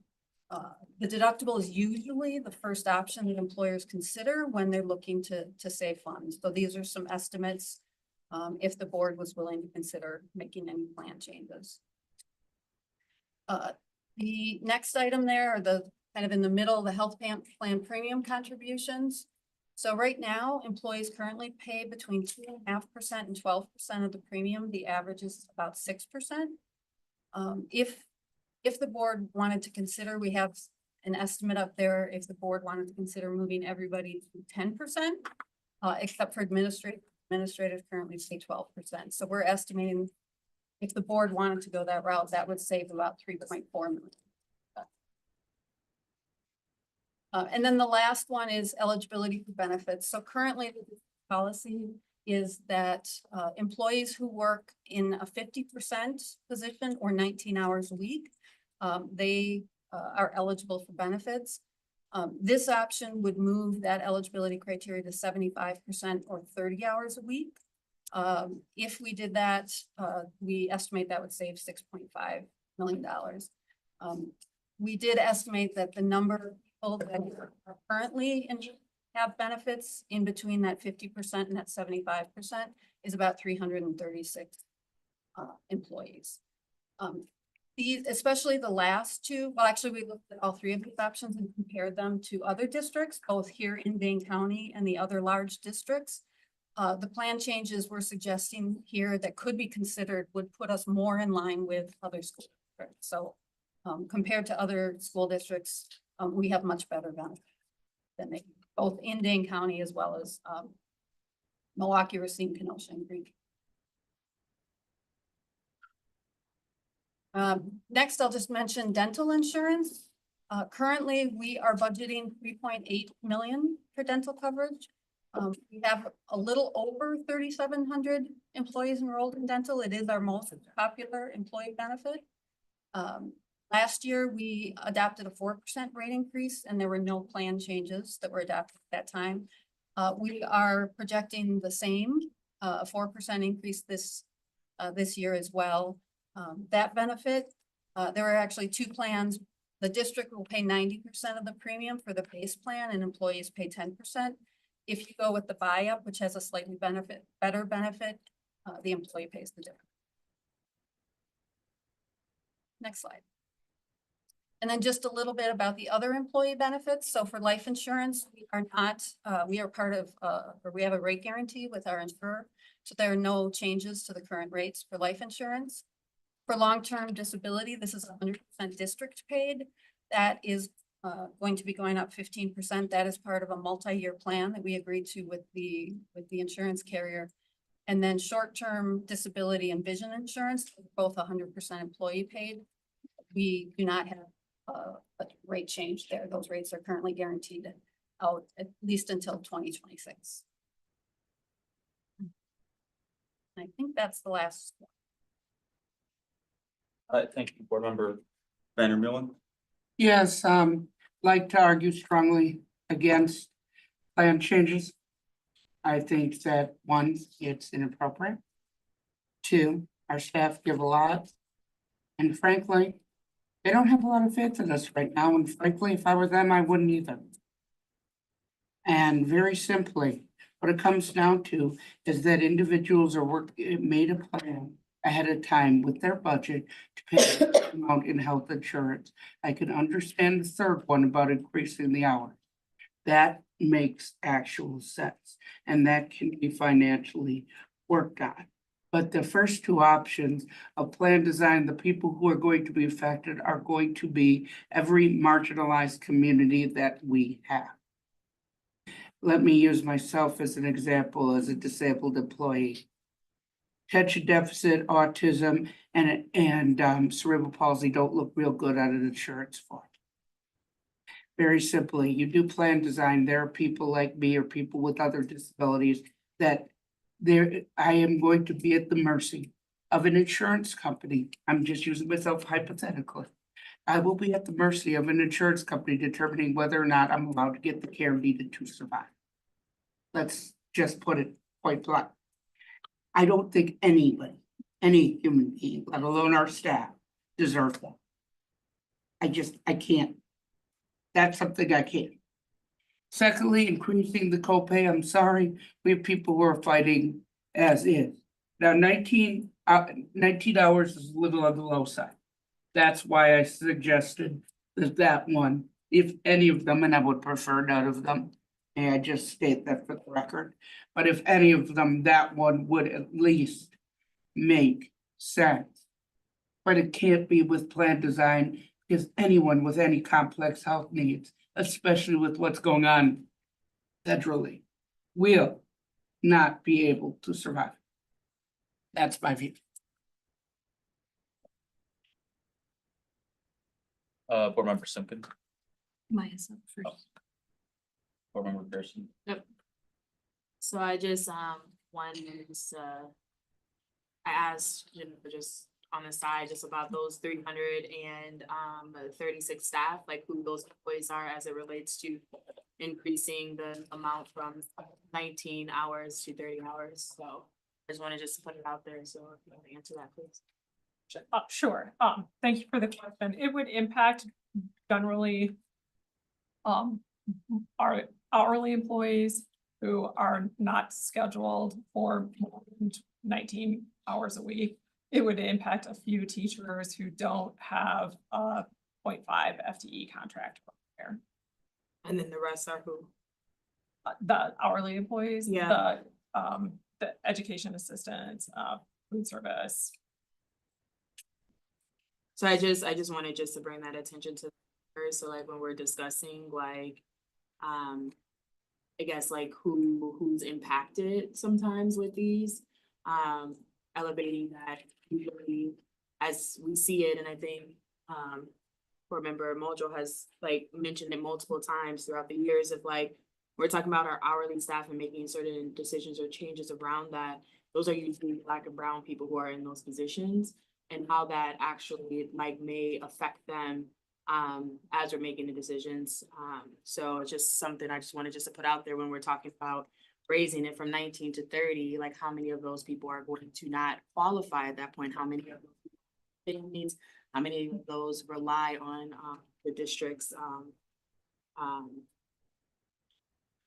the deductible is usually the first option that employers consider when they're looking to save funds. So these are some estimates if the board was willing to consider making any plan changes. The next item there are the kind of in the middle, the health plan premium contributions. So right now, employees currently pay between 2.5% and 12% of the premium. The average is about 6%. If the board wanted to consider, we have an estimate up there. If the board wanted to consider moving everybody to 10%, except for administrators currently pay 12%. So we're estimating if the board wanted to go that route, that would save about 3.4 million. And then the last one is eligibility for benefits. So currently the policy is that employees who work in a 50% position or 19 hours a week, they are eligible for benefits. This option would move that eligibility criteria to 75% or 30 hours a week. If we did that, we estimate that would save $6.5 million. We did estimate that the number of people that are currently have benefits in between that 50% and that 75% is about 336 employees. these, especially the last two, well, actually, we looked at all three of these options and compared them to other districts, both here in Dane County and the other large districts. The plan changes we're suggesting here that could be considered would put us more in line with other school districts. So compared to other school districts, we have much better benefits than they, both in Dane County as well as Milwaukee, Racine, Kenosha, and Green. Next, I'll just mention dental insurance. Currently, we are budgeting 3.8 million for dental coverage. We have a little over 3,700 employees enrolled in dental. It is our most popular employee benefit. Last year, we adopted a 4% rate increase and there were no plan changes that were adopted at that time. We are projecting the same, a 4% increase this year as well. That benefit, there are actually two plans. The district will pay 90% of the premium for the base plan and employees pay 10%. If you go with the buy-up, which has a slightly better benefit, the employee pays the difference. Next slide. And then just a little bit about the other employee benefits. So for life insurance, we are not, we are part of, or we have a rate guarantee with our insurer. So there are no changes to the current rates for life insurance. For long-term disability, this is 100% district paid. That is going to be going up 15%. That is part of a multi-year plan that we agreed to with the insurance carrier. And then short-term disability and vision insurance, both 100% employee paid. We do not have a rate change there. Those rates are currently guaranteed out at least until 2026. I think that's the last one. Thank you, Board Member Vandermeulen. Yes, like to argue strongly against plan changes. I think that one, it's inappropriate. Two, our staff give a lot. And frankly, they don't have a lot of faith in us right now. And frankly, if I were them, I wouldn't either. And very simply, what it comes down to is that individuals are made a plan ahead of time with their budget to pay the amount in health insurance. I can understand the third one about increasing the hours. That makes actual sense, and that can be financially worked on. But the first two options of plan design, the people who are going to be affected are going to be every marginalized community that we have. Let me use myself as an example as a disabled employee. Attention deficit, autism, and cerebral palsy don't look real good on an insurance form. Very simply, you do plan design. There are people like me or people with other disabilities that I am going to be at the mercy of an insurance company. I'm just using myself hypothetically. I will be at the mercy of an insurance company determining whether or not I'm allowed to get the care needed to survive. Let's just put it point blank. I don't think anybody, any human being, let alone our staff, deserve that. I can't. That's something I can't. Secondly, increasing the copay, I'm sorry, we have people who are fighting as is. Now 19 hours is a little on the low side. That's why I suggested that one, if any of them, and I would prefer none of them, and I just state that for the record, but if any of them, that one would at least make sense. But it can't be with plan design, because anyone with any complex health needs, especially with what's going on federally, will not be able to survive. That's my view. Board Member Simpkin. Maya's up first. Board Member Pearson. Yep. So I just wanted to I asked Jennifer just on the side just about those 336 staff, like who those employees are as it relates to increasing the amount from 19 hours to 30 hours. So I just wanted to put it out there. So if you want to answer that, please. Sure. Thank you for the question. It would impact generally our hourly employees who are not scheduled for more than 19 hours a week. it would impact a few teachers who don't have a 0.5 FTE contract. There. And then the rest are who? The hourly employees, Yeah. the education assistants, food service. So I just wanted to bring that attention to her, so like when we're discussing like, I guess like who's impacted sometimes with these, elevating that usually as we see it, and I think, board member Muldrow has like mentioned it multiple times throughout the years of like, we're talking about our hourly staff and making certain decisions or changes around that. Those are usually Black and brown people who are in those positions, and how that actually like may affect them as we're making the decisions. So it's just something I just wanted to put out there when we're talking about raising it from 19 to 30, like how many of those people are going to not qualify at that point? How many of those families, how many of those rely on the district's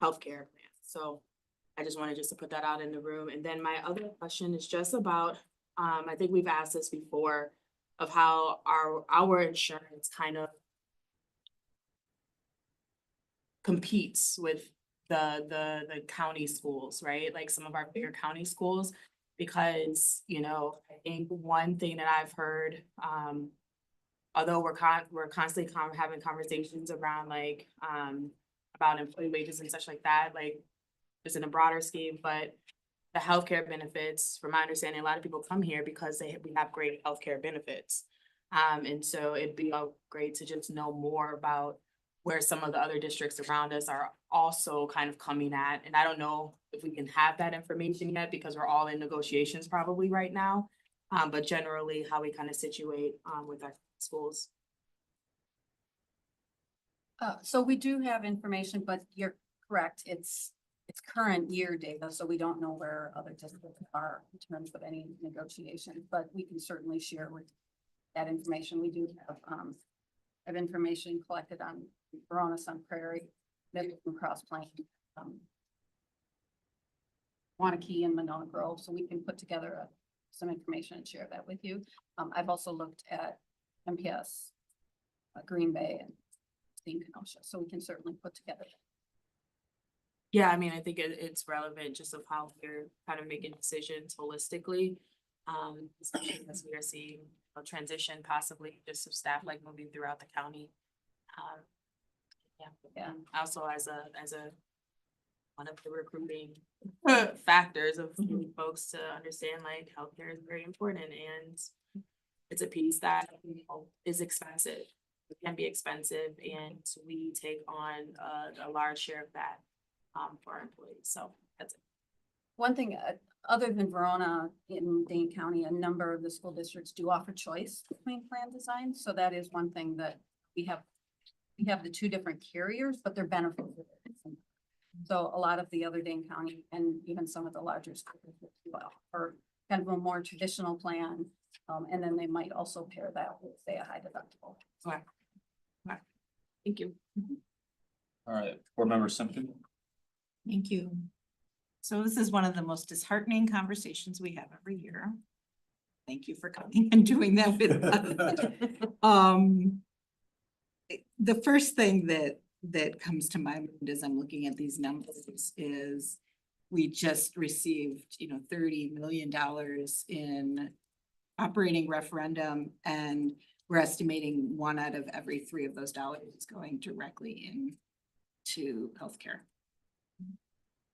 healthcare plan? So I just wanted to put that out in the room. And then my other question is just about, I think we've asked this before, of how our insurance kind of competes with the county schools, right? Like some of our bigger county schools, because, you know, I think one thing that I've heard, although we're constantly having conversations around like, about employee wages and such like that, like just in a broader scheme, but the healthcare benefits, from my understanding, a lot of people come here because we have great healthcare benefits. And so it'd be great to just know more about where some of the other districts around us are also kind of coming at. And I don't know if we can have that information yet because we're all in negotiations probably right now. But generally how we kind of situate with our schools. So we do have information, but you're correct, it's current year data, so we don't know where other districts are in terms of any negotiation, but we can certainly share with that information. We do have information collected on Verona, Sun Prairie, Middleton, Cross Plains, Wanakee and Monona Grove, so we can put together some information and share that with you. I've also looked at MPS, Green Bay and Kenosha, so we can certainly put together. Yeah, I mean, I think it's relevant just of how we're kind of making decisions holistically. Especially as we are seeing a transition possibly just of staff like moving throughout the county. Yeah. Also as a one of the recruiting factors of folks to understand like healthcare is very important, and it's a piece that, you know, is expensive. It can be expensive, and we take on a large share of that for our employees. So that's it. One thing, other than Verona, in Dane County, a number of the school districts do offer choice between plan designs. So that is one thing that we have the two different carriers, but their benefits are different. So a lot of the other Dane County and even some of the larger school districts offer kind of a more traditional plan. And then they might also pair that with, say, a high deductible. Okay. Okay. Thank you. All right, board member Simpson. Thank you. So this is one of the most disheartening conversations we have every year. Thank you for coming and doing that with us. The first thing that comes to my mind as I'm looking at these numbers is we just received, you know, $30 million in operating referendum, and we're estimating 1 out of every 3 of those dollars is going directly into healthcare.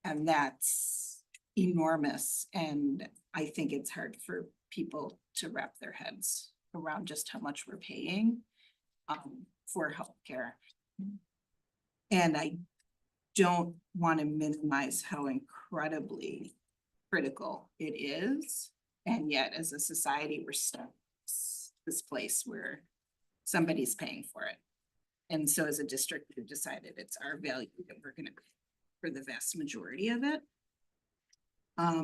And that's enormous. And I think it's hard for people to wrap their heads around just how much we're paying for healthcare. And I don't want to minimize how incredibly critical it is. And yet, as a society, we're stuck in this place where somebody's paying for it. And so as a district, we've decided it's our value that we're going to pay for the vast majority of it. I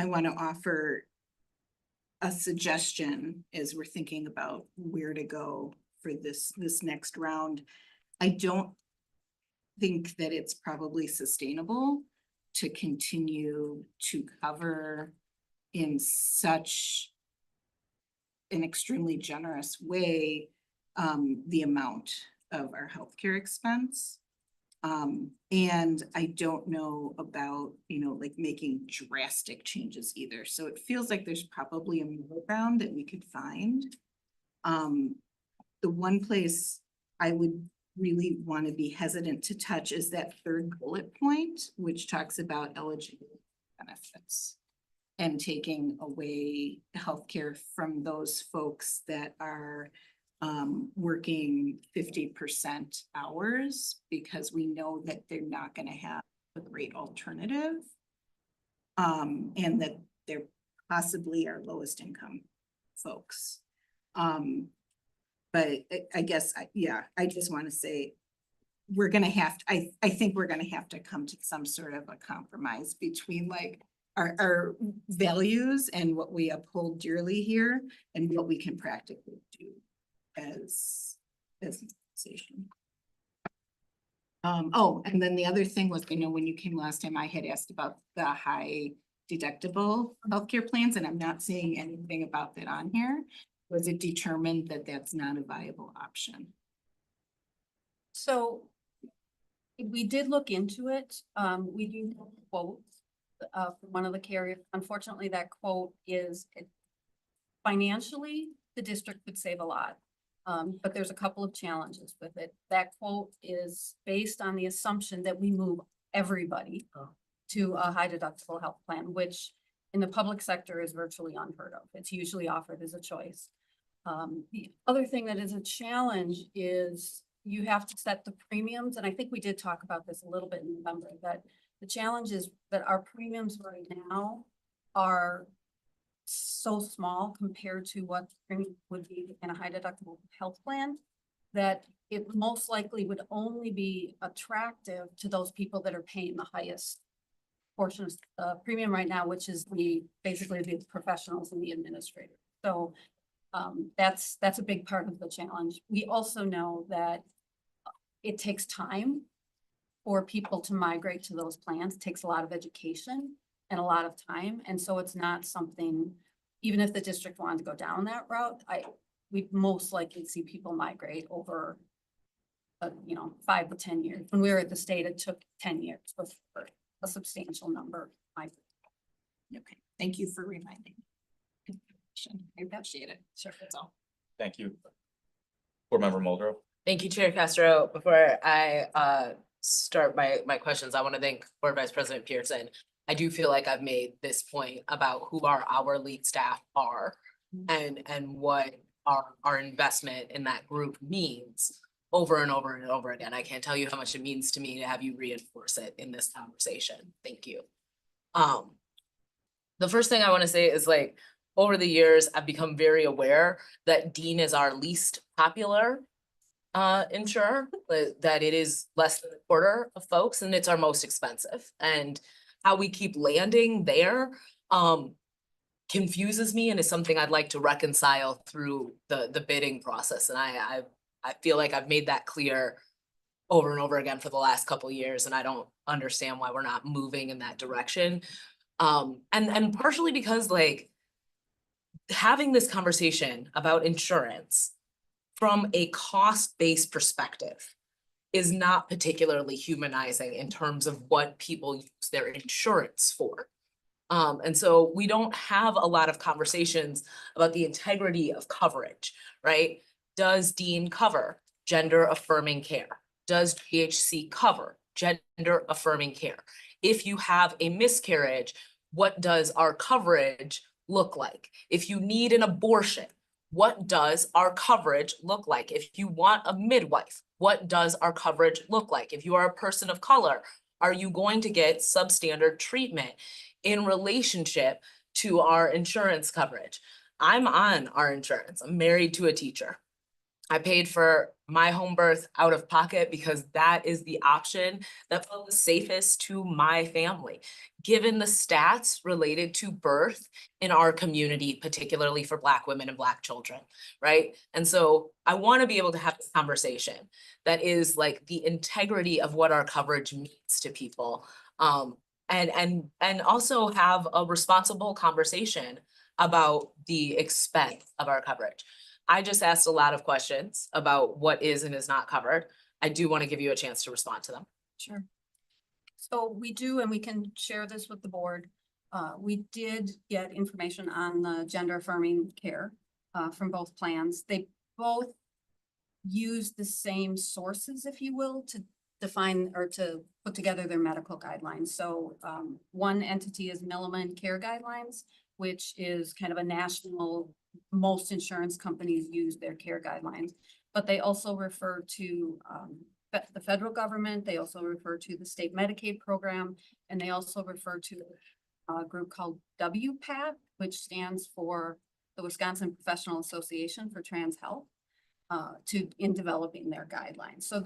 want to offer a suggestion as we're thinking about where to go for this next round. I don't think that it's probably sustainable to continue to cover in such an extremely generous way, the amount of our healthcare expense. And I don't know about, like making drastic changes either. So it feels like there's probably a middle ground that we could find. The one place I would really want to be hesitant to touch is that third bullet point, which talks about eligibility benefits and taking away healthcare from those folks that are working 50% hours, because we know that they're not going to have a great alternative. And that they're possibly our lowest income folks. But I guess, I just want to say, we're gonna have, I think we're gonna have to come to some sort of a compromise between like our values and what we uphold dearly here and what we can practically do as an organization. Oh, and then the other thing was, when you came last time, I had asked about the high deductible healthcare plans, and I'm not seeing anything about that on here. Was it determined that that's not a viable option? So we did look into it. We do have a quote from one of the carriers. Unfortunately, that quote is financially, the district would save a lot. But there's a couple of challenges with it. That quote is based on the assumption that we move everybody to a high deductible health plan, which in the public sector is virtually unheard of. It's usually offered as a choice. The other thing that is a challenge is you have to set the premiums. And I think we did talk about this a little bit in November, that the challenge is that our premiums right now are so small compared to what the premium would be in a high deductible health plan, that it most likely would only be attractive to those people that are paying the highest portion of premium right now, which is basically the professionals and the administrators. So that's a big part of the challenge. We also know that it takes time for people to migrate to those plans. It takes a lot of education and a lot of time. And so it's not something, even if the district wanted to go down that route, we'd most likely see people migrate over 5 to 10 years. When we were at the state, it took 10 years before a substantial number migrated. Okay, thank you for reminding me. I appreciate it. Sure, that's all. Thank you. Board Member Muldrow. Thank you, Chair Castro. Before I start my questions, I want to thank Board Vice President Pearson. I do feel like I've made this point about who our lead staff are and what our investment in that group means over and over and over again. I can't tell you how much it means to me to have you reinforce it in this conversation. Thank you. The first thing I want to say is, like, over the years, I've become very aware that Dean is our least popular insurer, that it is less than a quarter of folks, and it's our most expensive. And how we keep landing there confuses me, and is something I'd like to reconcile through the bidding process. And I feel like I've made that clear over and over again for the last couple of years, and I don't understand why we're not moving in that direction. And partially because, like, having this conversation about insurance from a cost-based perspective is not particularly humanizing in terms of what people use their insurance for. And so we don't have a lot of conversations about the integrity of coverage, right? Does Dean cover gender affirming care? Does GHC cover gender affirming care? If you have a miscarriage, what does our coverage look like? If you need an abortion, what does our coverage look like? If you want a midwife, what does our coverage look like? If you are a person of color, are you going to get substandard treatment in relationship to our insurance coverage? I'm on our insurance. I'm married to a teacher. I paid for my home birth out of pocket because that is the option that felt the safest to my family, given the stats related to birth in our community, particularly for Black women and Black children, right? And so I want to be able to have this conversation that is like the integrity of what our coverage means to people. and also have a responsible conversation about the expense of our coverage. I just asked a lot of questions about what is and is not covered. I do want to give you a chance to respond to them. Sure. So we do, and we can share this with the board. We did get information on the gender affirming care from both plans. They both use the same sources, if you will, to define or to put together their medical guidelines. So one entity is Milliman Care Guidelines, which is kind of a national, most insurance companies use their care guidelines, but they also refer to the federal government. They also refer to the state Medicaid program, and they also refer to a group called WPAT, which stands for the Wisconsin Professional Association for Trans Health, in developing their guidelines. So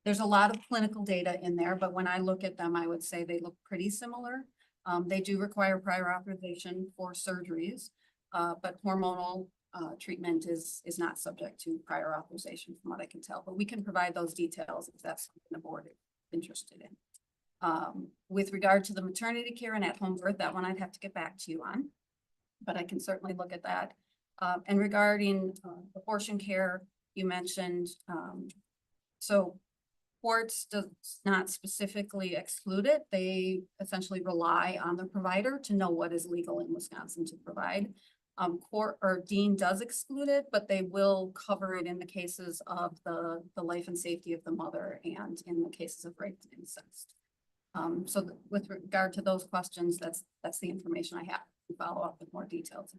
there's a lot of clinical data in there, but when I look at them, I would say they look pretty similar. They do require prior authorization for surgeries, but hormonal treatment is not subject to prior authorization from what I can tell, but we can provide those details if that's something the board is interested in. With regard to the maternity care and at-home birth, that one I'd have to get back to you on, but I can certainly look at that. And regarding abortion care, you mentioned, so courts does not specifically exclude it. They essentially rely on the provider to know what is legal in Wisconsin to provide. Court or Dean does exclude it, but they will cover it in the cases of the life and safety of the mother and in the cases of rape and incest. So with regard to those questions, that's the information I have to follow up with more details.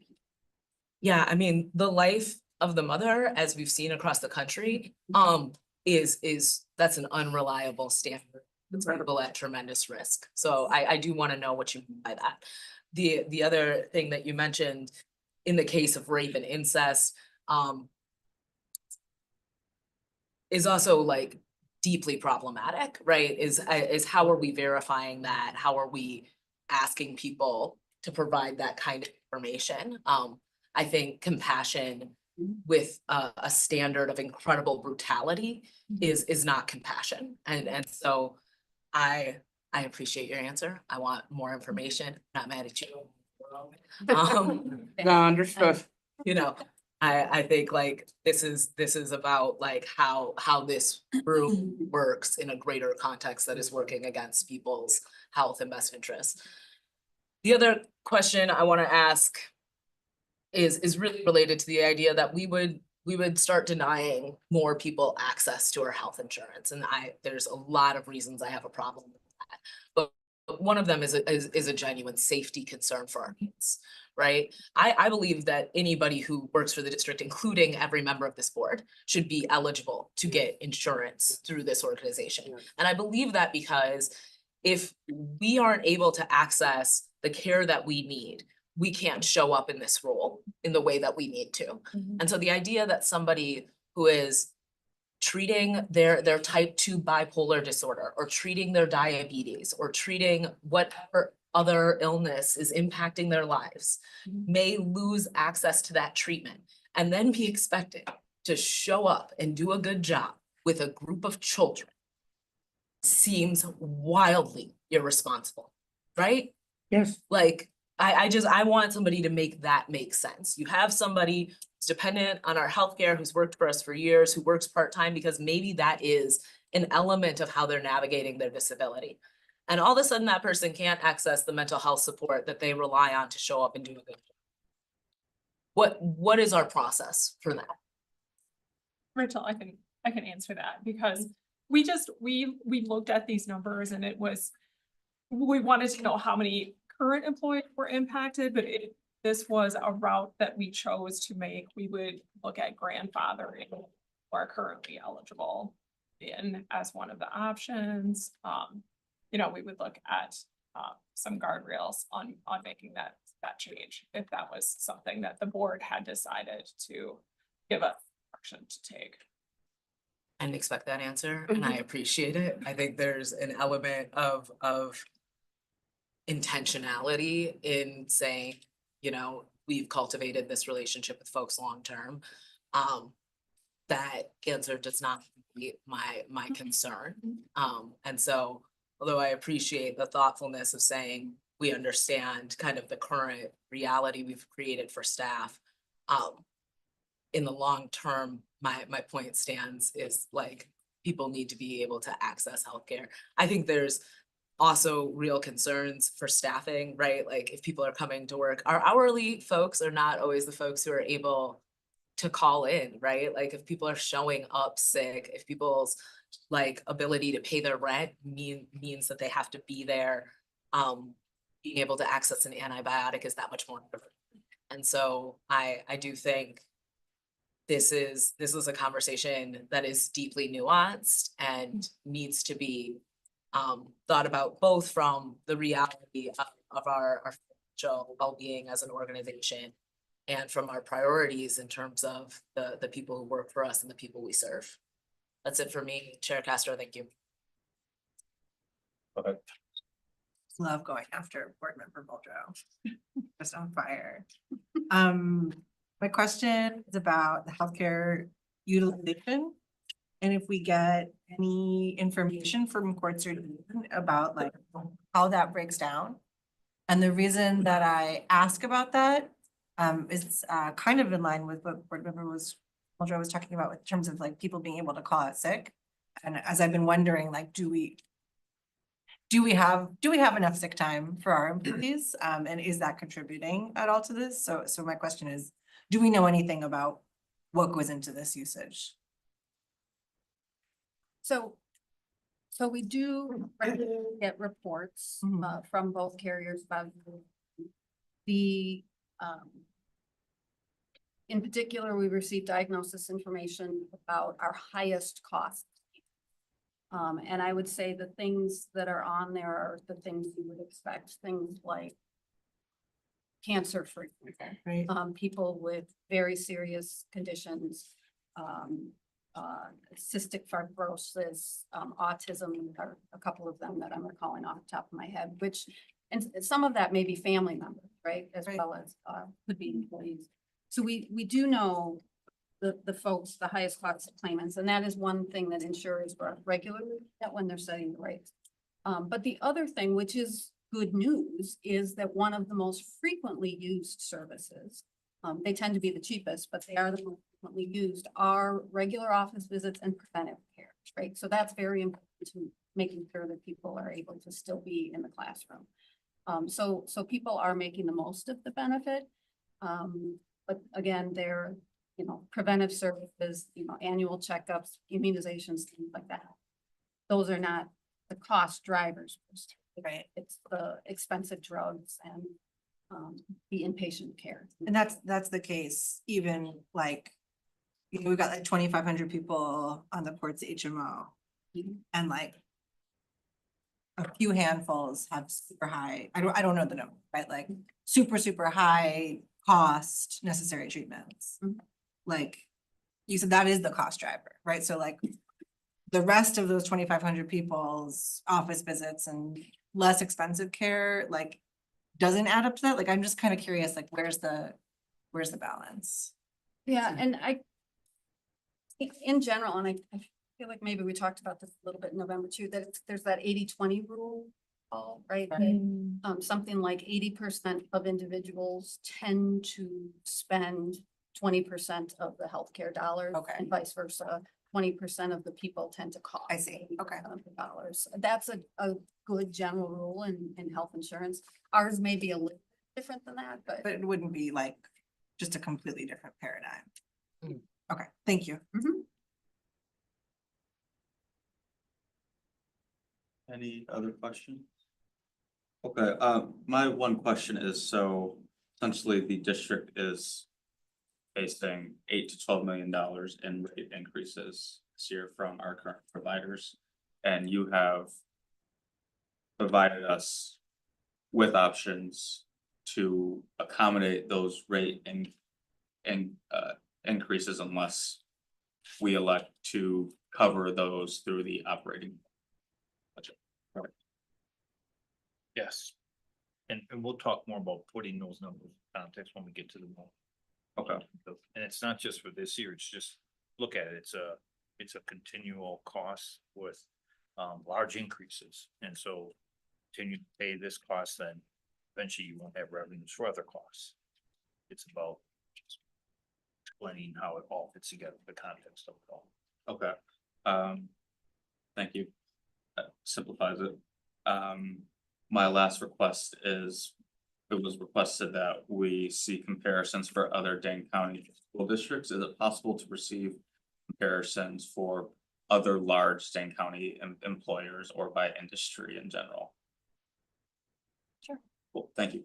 Yeah, I mean, the life of the mother, as we've seen across the country, that's an unreliable standard. It's critical at tremendous risk. So I do want to know what you mean by that. The other thing that you mentioned in the case of rape and incest, is also like deeply problematic, right? Is how are we verifying that? How are we asking people to provide that kind of information? I think compassion with a standard of incredible brutality is not compassion. And so I appreciate your answer. I want more information. Not mad at you. No, understood. You know, I think like this is about like how this group works in a greater context that is working against people's health and best interests. The other question I want to ask is really related to the idea that we would start denying more people access to our health insurance. And there's a lot of reasons I have a problem with that. But one of them is a genuine safety concern for our kids, right? I believe that anybody who works for the district, including every member of this board, should be eligible to get insurance through this organization. And I believe that because if we aren't able to access the care that we need, we can't show up in this role in the way that we need to. And so the idea that somebody who is treating their type 2 bipolar disorder or treating their diabetes or treating whatever other illness is impacting their lives may lose access to that treatment and then be expected to show up and do a good job with a group of children seems wildly irresponsible, right? Yes. Like, I want somebody to make that make sense. You have somebody who's dependent on our healthcare, who's worked for us for years, who works part-time because maybe that is an element of how they're navigating their disability. And all of a sudden that person can't access the mental health support that they rely on to show up and do a good job. What is our process for that? Rachel, I can answer that because we looked at these numbers and we wanted to know how many current employees were impacted, but this was a route that we chose to make. We would look at grandfathering who are currently eligible in as one of the options. You know, we would look at some guardrails on making that change if that was something that the board had decided to give us action to take. I didn't expect that answer and I appreciate it. I think there's an element of intentionality in saying, you know, we've cultivated this relationship with folks long-term. That answer does not meet my concern. And so although I appreciate the thoughtfulness of saying we understand kind of the current reality we've created for staff. In the long term, my point stands is like, people need to be able to access healthcare. I think there's also real concerns for staffing, right? Like if people are coming to work, our hourly folks are not always the folks who are able to call in, right? Like if people are showing up sick, if people's like ability to pay their rent means that they have to be there, being able to access an antibiotic is that much more important. And so I do think this is a conversation that is deeply nuanced and needs to be thought about both from the reality of our financial well-being as an organization and from our priorities in terms of the people who work for us and the people we serve. That's it for me, Chair Castro, thank you. Okay. Love going after board member Muldrow. Just on fire. My question is about the healthcare utilization. And if we get any information from courts or about like how that breaks down. And the reason that I ask about that is kind of in line with what board member Muldrow was talking about in terms of like people being able to call out sick. And as I've been wondering, like, do we have enough sick time for our employees? And is that contributing at all to this? So my question is, do we know anything about what goes into this usage? So we do regularly get reports from both carriers about the in particular, we received diagnosis information about our highest costs. And I would say the things that are on there are the things you would expect, things like cancer, for example, right. People with very serious conditions, cystic fibrosis, autism, are a couple of them that I'm recalling off the top of my head, which, and some of that may be family members, right? As well as could be employees. So we do know the folks, the highest cost claimants, and that is one thing that insurers work regularly at when they're setting the rates. But the other thing, which is good news, is that one of the most frequently used services, they tend to be the cheapest, but they are the most frequently used, are regular office visits and preventive care, right? So that's very important to making sure that people are able to still be in the classroom. So people are making the most of the benefit. But again, they're, preventive services, annual checkups, immunizations, things like that. Those are not the cost drivers, right? It's the expensive drugs and the inpatient care. And that's the case, even like, we've got like 2,500 people on the Ports HMO. And like a few handfuls have super high, I don't know the number, right? Like super high cost necessary treatments. Like you said, that is the cost driver, right? So like the rest of those 2,500 people's office visits and less expensive care, like doesn't add up to that. Like, I'm just kind of curious, like where's the balance? Yeah, and in general, and I feel like maybe we talked about this a little bit in November too, that there's that 80-20 rule, right? Something like 80% of individuals tend to spend 20% of the healthcare dollars, and vice versa. 20% of the people tend to cost. I see. Okay. Of the dollars. That's a good general rule in health insurance. Ours may be a little different than that, but it wouldn't be like just a completely different paradigm. Okay, thank you. Any other questions? Okay, my one question is, so essentially the district is facing $8 to $12 million in rate increases this year from our current providers. And you have provided us with options to accommodate those rate increases unless we elect to cover those through the operating budget. Right. Yes. And we'll talk more about putting those numbers in context when we get to the moment. Okay. And it's not just for this year, it's just, look at it, it's a continual cost with large increases. And so continue to pay this cost, then eventually you won't have revenues for other costs. It's about just explaining how it all fits together, the context of it all. Okay. Thank you. That simplifies it. My last request is, it was requested that we see comparisons for other Dane County school districts. Is it possible to receive comparisons for other large Dane County employers or by industry in general? Sure. Cool, thank you.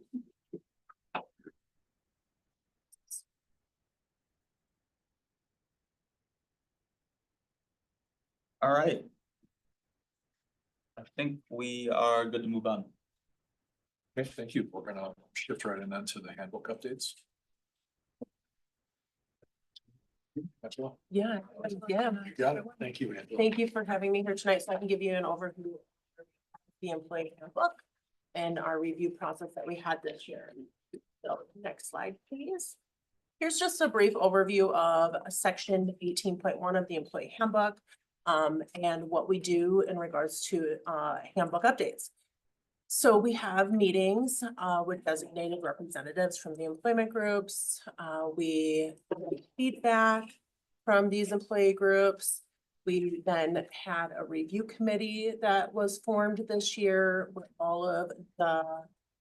All right. I think we are good to move on. Okay, thank you. We're gonna shift right in then to the handbook updates. Angela? Yeah, yeah. You got it. Thank you, Angela. Thank you for having me here tonight, so I can give you an overview of the employee handbook and our review process that we had this year. So next slide, please. Here's just a brief overview of section 18.1 of the employee handbook, and what we do in regards to handbook updates. So we have meetings with designated representatives from the employment groups. We get feedback from these employee groups. We then had a review committee that was formed this year with all of the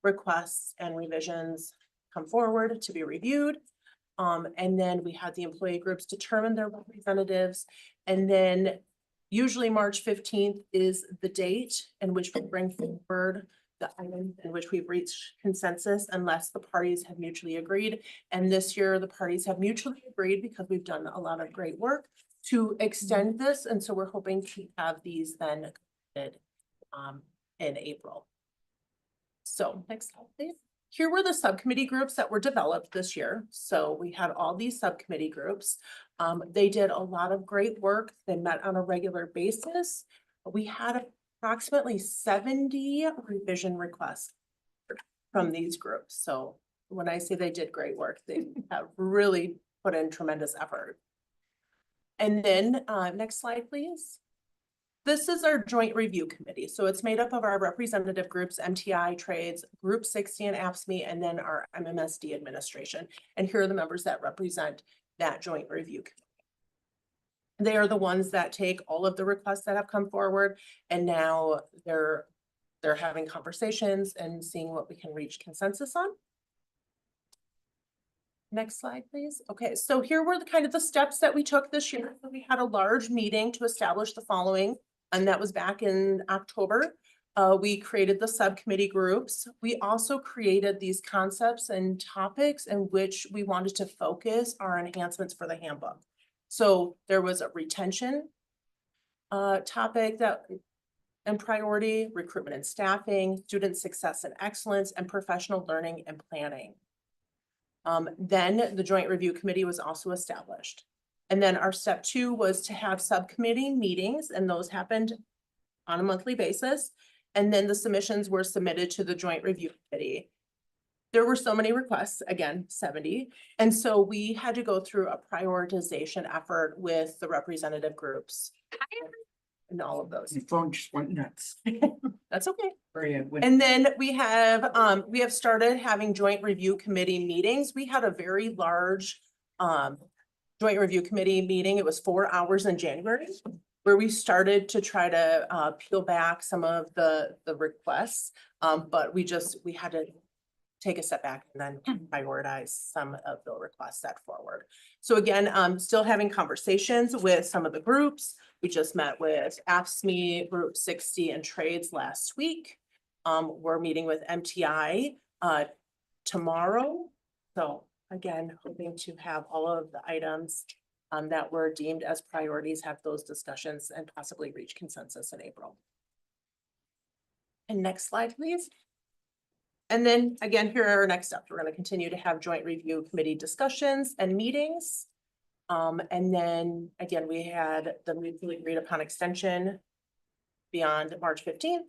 requests and revisions come forward to be reviewed. And then we had the employee groups determine their representatives, and then usually March 15th is the date in which we bring forward the items in which we've reached consensus unless the parties have mutually agreed. And this year the parties have mutually agreed because we've done a lot of great work to extend this. And so we're hoping to have these then completed in April. So next slide, please. Here were the subcommittee groups that were developed this year. So we had all these subcommittee groups. They did a lot of great work. They met on a regular basis. We had approximately 70 revision requests from these groups. So when I say they did great work, they have really put in tremendous effort. And then next slide, please. This is our joint review committee. So it's made up of our representative groups, MTI, trades, Group 60 and AFSCME, and then our MMSD administration. And here are the members that represent that joint review committee. They are the ones that take all of the requests that have come forward, and now they're having conversations and seeing what we can reach consensus on. Next slide, please. Okay, so here were the kind of the steps that we took this year. We had a large meeting to establish the following, and that was back in October. We created the subcommittee groups. We also created these concepts and topics in which we wanted to focus our enhancements for the handbook. So there was a retention topic and priority, recruitment and staffing, student success and excellence, and professional learning and planning. Then the joint review committee was also established. And then our step 2 was to have subcommittee meetings, and those happened on a monthly basis. And then the submissions were submitted to the joint review committee. There were so many requests, again, 70. And so we had to go through a prioritization effort with the representative groups and all of those. Your phone just went nuts. That's okay. And then we have started having joint review committee meetings. We had a very large joint review committee meeting. It was 4 hours in January, where we started to try to peel back some of the requests. But we had to take a step back and then prioritize some of the requests set forward. So again, still having conversations with some of the groups. We just met with AFSCME, Group 60 and trades last week. We're meeting with MTI tomorrow. So again, hoping to have all of the items that were deemed as priorities, have those discussions and possibly reach consensus in April. And next slide, please. And then again, here are our next steps. We're going to continue to have joint review committee discussions and meetings. And then again, we had the mutually agreed upon extension beyond March 15th.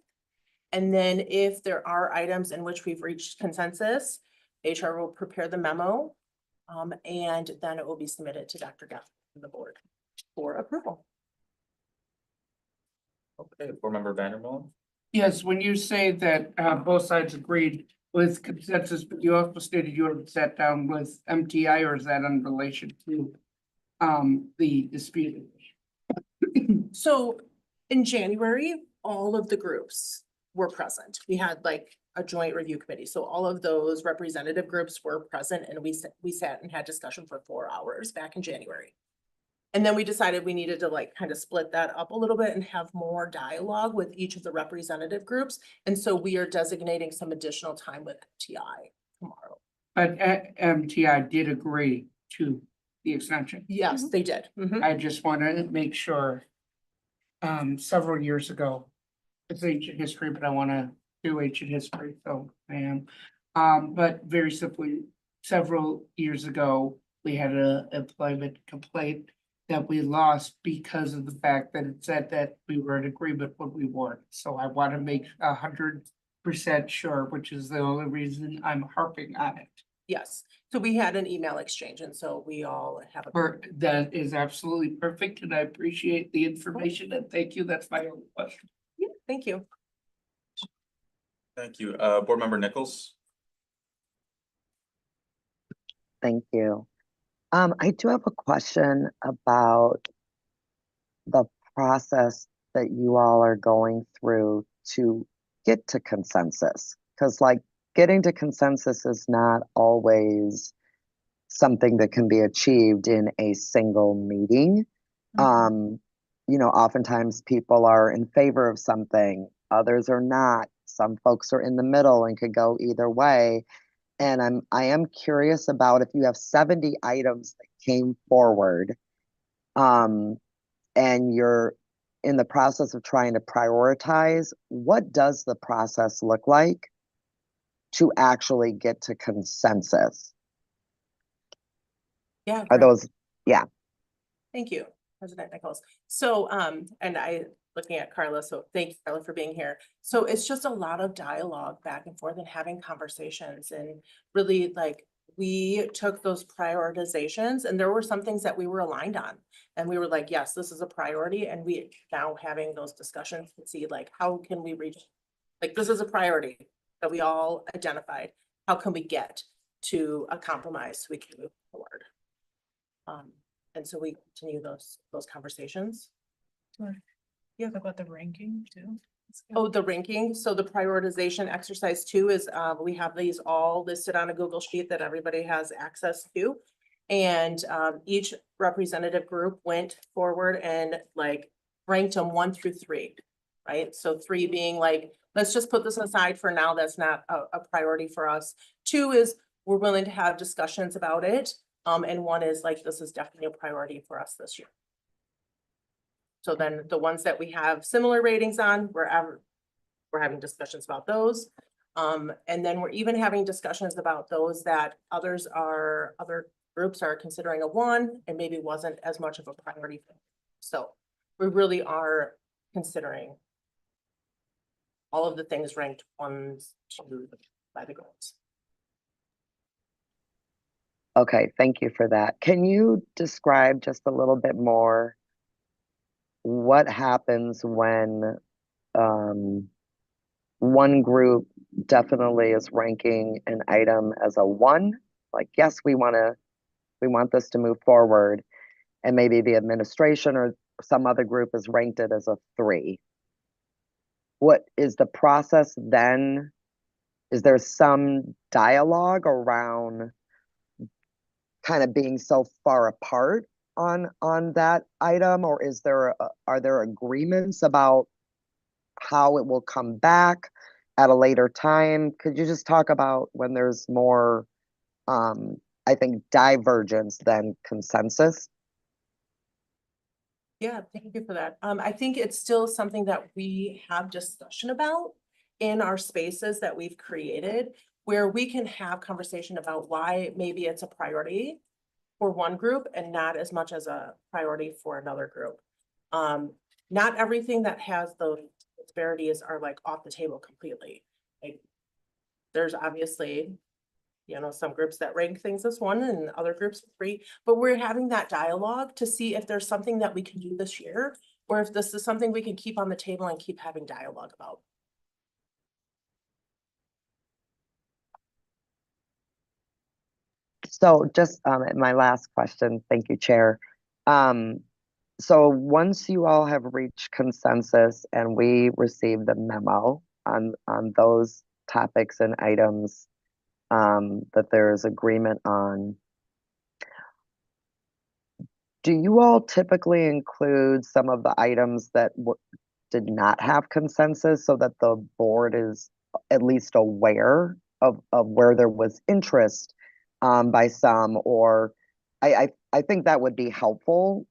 And then if there are items in which we've reached consensus, HR will prepare the memo. And then it will be submitted to Dr. Gaff and the board for approval. Okay, board member Vanderbilt. Yes, when you say that both sides agreed with consensus, but you also stated you had sat down with MTI, or is that in relation to the dispute? So in January, all of the groups were present. We had like a joint review committee. So all of those representative groups were present and we sat and had discussion for 4 hours back in January. And then we decided we needed to like kind of split that up a little bit and have more dialogue with each of the representative groups. And so we are designating some additional time with MTI tomorrow. But MTI did agree to the extension. Yes, they did. Mhm. I just want to make sure. Several years ago, it's ancient history, but I want to do ancient history, so I am. But very simply, several years ago, we had a employment complaint that we lost because of the fact that it said that we were in agreement when we weren't. So I want to make 100% sure, which is the only reason I'm harping on it. Yes, so we had an email exchange and so we all have. That is absolutely perfect, and I appreciate the information, and thank you. That's my only question. Yeah, thank you. Thank you. Board member Nichols. Thank you. I do have a question about the process that you all are going through to get to consensus. Because like getting to consensus is not always something that can be achieved in a single meeting. You know, oftentimes people are in favor of something, others are not. Some folks are in the middle and could go either way. And I am curious about if you have 70 items that came forward, and you're in the process of trying to prioritize, what does the process look like to actually get to consensus? Yeah. Are those, yeah. Thank you, President Nichols. So, and looking at Carla, so thank you, Carla, for being here. So it's just a lot of dialogue back and forth and having conversations and really like, we took those prioritizations and there were some things that we were aligned on. And we were like, yes, this is a priority. And we now having those discussions to see like, how can we reach, like, this is a priority that we all identified. How can we get to a compromise so we can move forward? And so we continue those conversations. Yeah, about the ranking too. Oh, the ranking. So the prioritization exercise 2 is, we have these all listed on a Google sheet that everybody has access to. And each representative group went forward and like ranked them 1 through 3, right? So 3 being like, let's just put this aside for now. That's not a priority for us. 2 is we're willing to have discussions about it. And 1 is like, this is definitely a priority for us this year. So then the ones that we have similar ratings on, we're having discussions about those. And then we're even having discussions about those that other groups are considering a 1 and maybe wasn't as much of a priority. So we really are considering all of the things ranked 1, 2 by the groups. Okay, thank you for that. Can you describe just a little bit more what happens when one group definitely is ranking an item as a 1, like, yes, we want this to move forward, and maybe the administration or some other group has ranked it as a 3. What is the process then? Is there some dialogue around kind of being so far apart on that item, or are there agreements about how it will come back at a later time? Could you just talk about when there's more, I think, divergence than consensus? Yeah, thank you for that. I think it's still something that we have discussion about in our spaces that we've created, where we can have conversation about why maybe it's a priority for one group and not as much as a priority for another group. Not everything that has those disparities are like off the table completely. Like, there's obviously, you know, some groups that rank things as 1 and other groups 3, but we're having that dialogue to see if there's something that we can do this year or if this is something we can keep on the table and keep having dialogue about. So just my last question, thank you, Chair. So once you all have reached consensus and we receive the memo on those topics and items that there is agreement on, do you all typically include some of the items that did not have consensus so that the board is at least aware of where there was interest by some, or I think that would be helpful,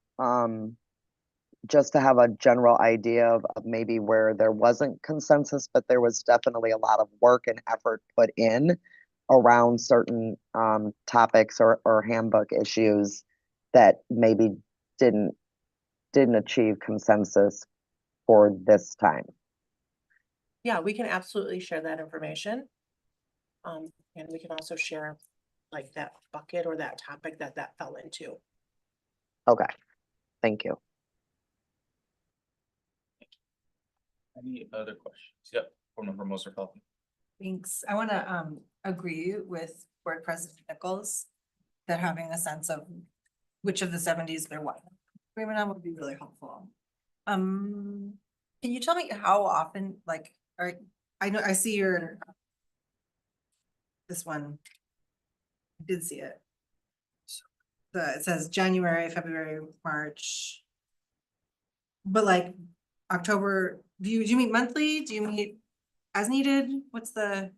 just to have a general idea of maybe where there wasn't consensus, but there was definitely a lot of work and effort put in around certain topics or handbook issues that maybe didn't achieve consensus for this time. Yeah, we can absolutely share that information. And we can also share like that bucket or that topic that fell into. Okay, thank you. Any other questions? Yep, Board Member Moser Feldman. Thanks. I want to agree with Board President Nichols that having a sense of which of the 70s there was agreement on would be really helpful. Can you tell me how often, like, I know I see your this one. I did see it. It says January, February, March. But like October, do you meet monthly? Do you meet as needed? What's the?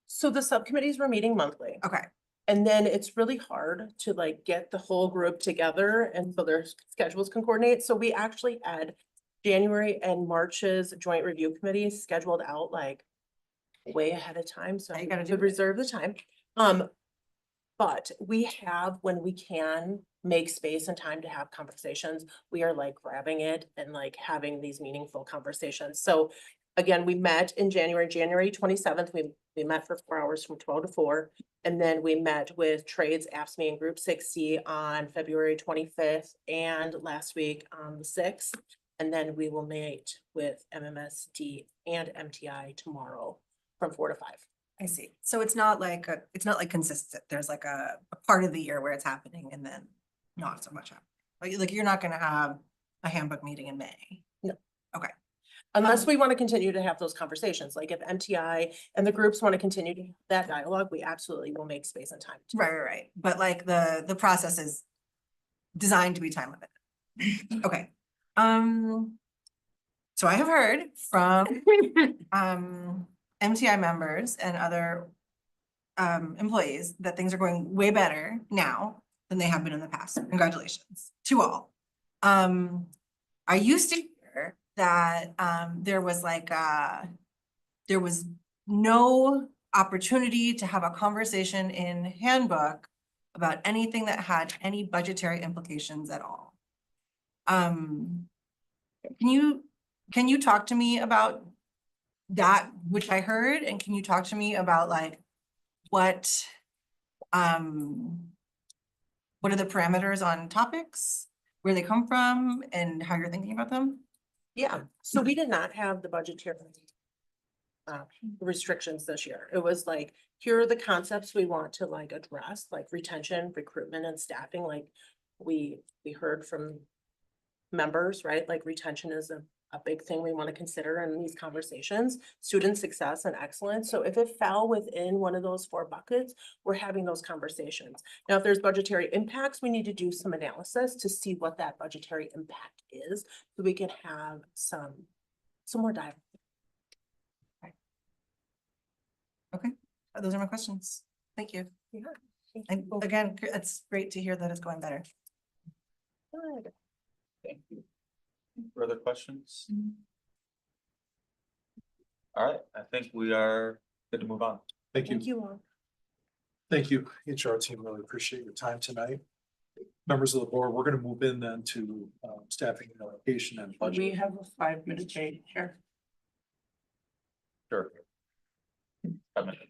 So the subcommittees were meeting monthly. Okay. And then it's really hard to like get the whole group together and so their schedules can coordinate. So we actually had January and March's joint review committees scheduled out like way ahead of time. So You you gotta could do it. reserve the time. But we have, when we can make space and time to have conversations, we are like grabbing it and like having these meaningful conversations. So again, we met in January 27th, we met for 4 hours from 12 to 4. And then we met with trades, AFSCME and Group 60 on February 25th and last week on the 6th. And then we will meet with MMSD and MTI tomorrow from 4 to 5. I see. So it's not like consistent. There's like a part of the year where it's happening and then not so much happening. Like you're not gonna have a handbook meeting in May. No. Okay. Unless we want to continue to have those conversations, like if MTI and the groups want to continue to have that dialogue, we absolutely will make space and time. Right. But like the process is designed to be time limited. Okay. So I have heard from MTI members and other employees that things are going way better now than they have been in the past. Congratulations to all. I used to hear that there was no opportunity to have a conversation in handbook about anything that had any budgetary implications at all. Can you talk to me about that which I heard, and can you talk to me about like what are the parameters on topics, where they come from, and how you're thinking about them? Yeah, so we did not have the budgetary restrictions this year. It was like, here are the concepts we want to like address, like retention, recruitment, and staffing. Like we heard from members, right? Like retention is a big thing we want to consider in these conversations, student success and excellence. So if it fell within one of those 4 buckets, we're having those conversations. Now, if there's budgetary impacts, we need to do some analysis to see what that budgetary impact is, so we can have some more dialogue. Okay, those are my questions. Thank you. Yeah. And again, it's great to hear that it's going better. Good. Thank you. Further questions? All right, I think we are good to move on. Thank you. Thank you all. Thank you, HR team. Really appreciate your time tonight. Members of the board, we're going to move in then to staffing and allocation and budget. We have a 5-minute change here. Sure. 5 minutes.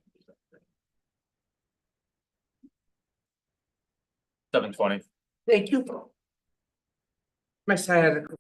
7:20. Thank you. My side of the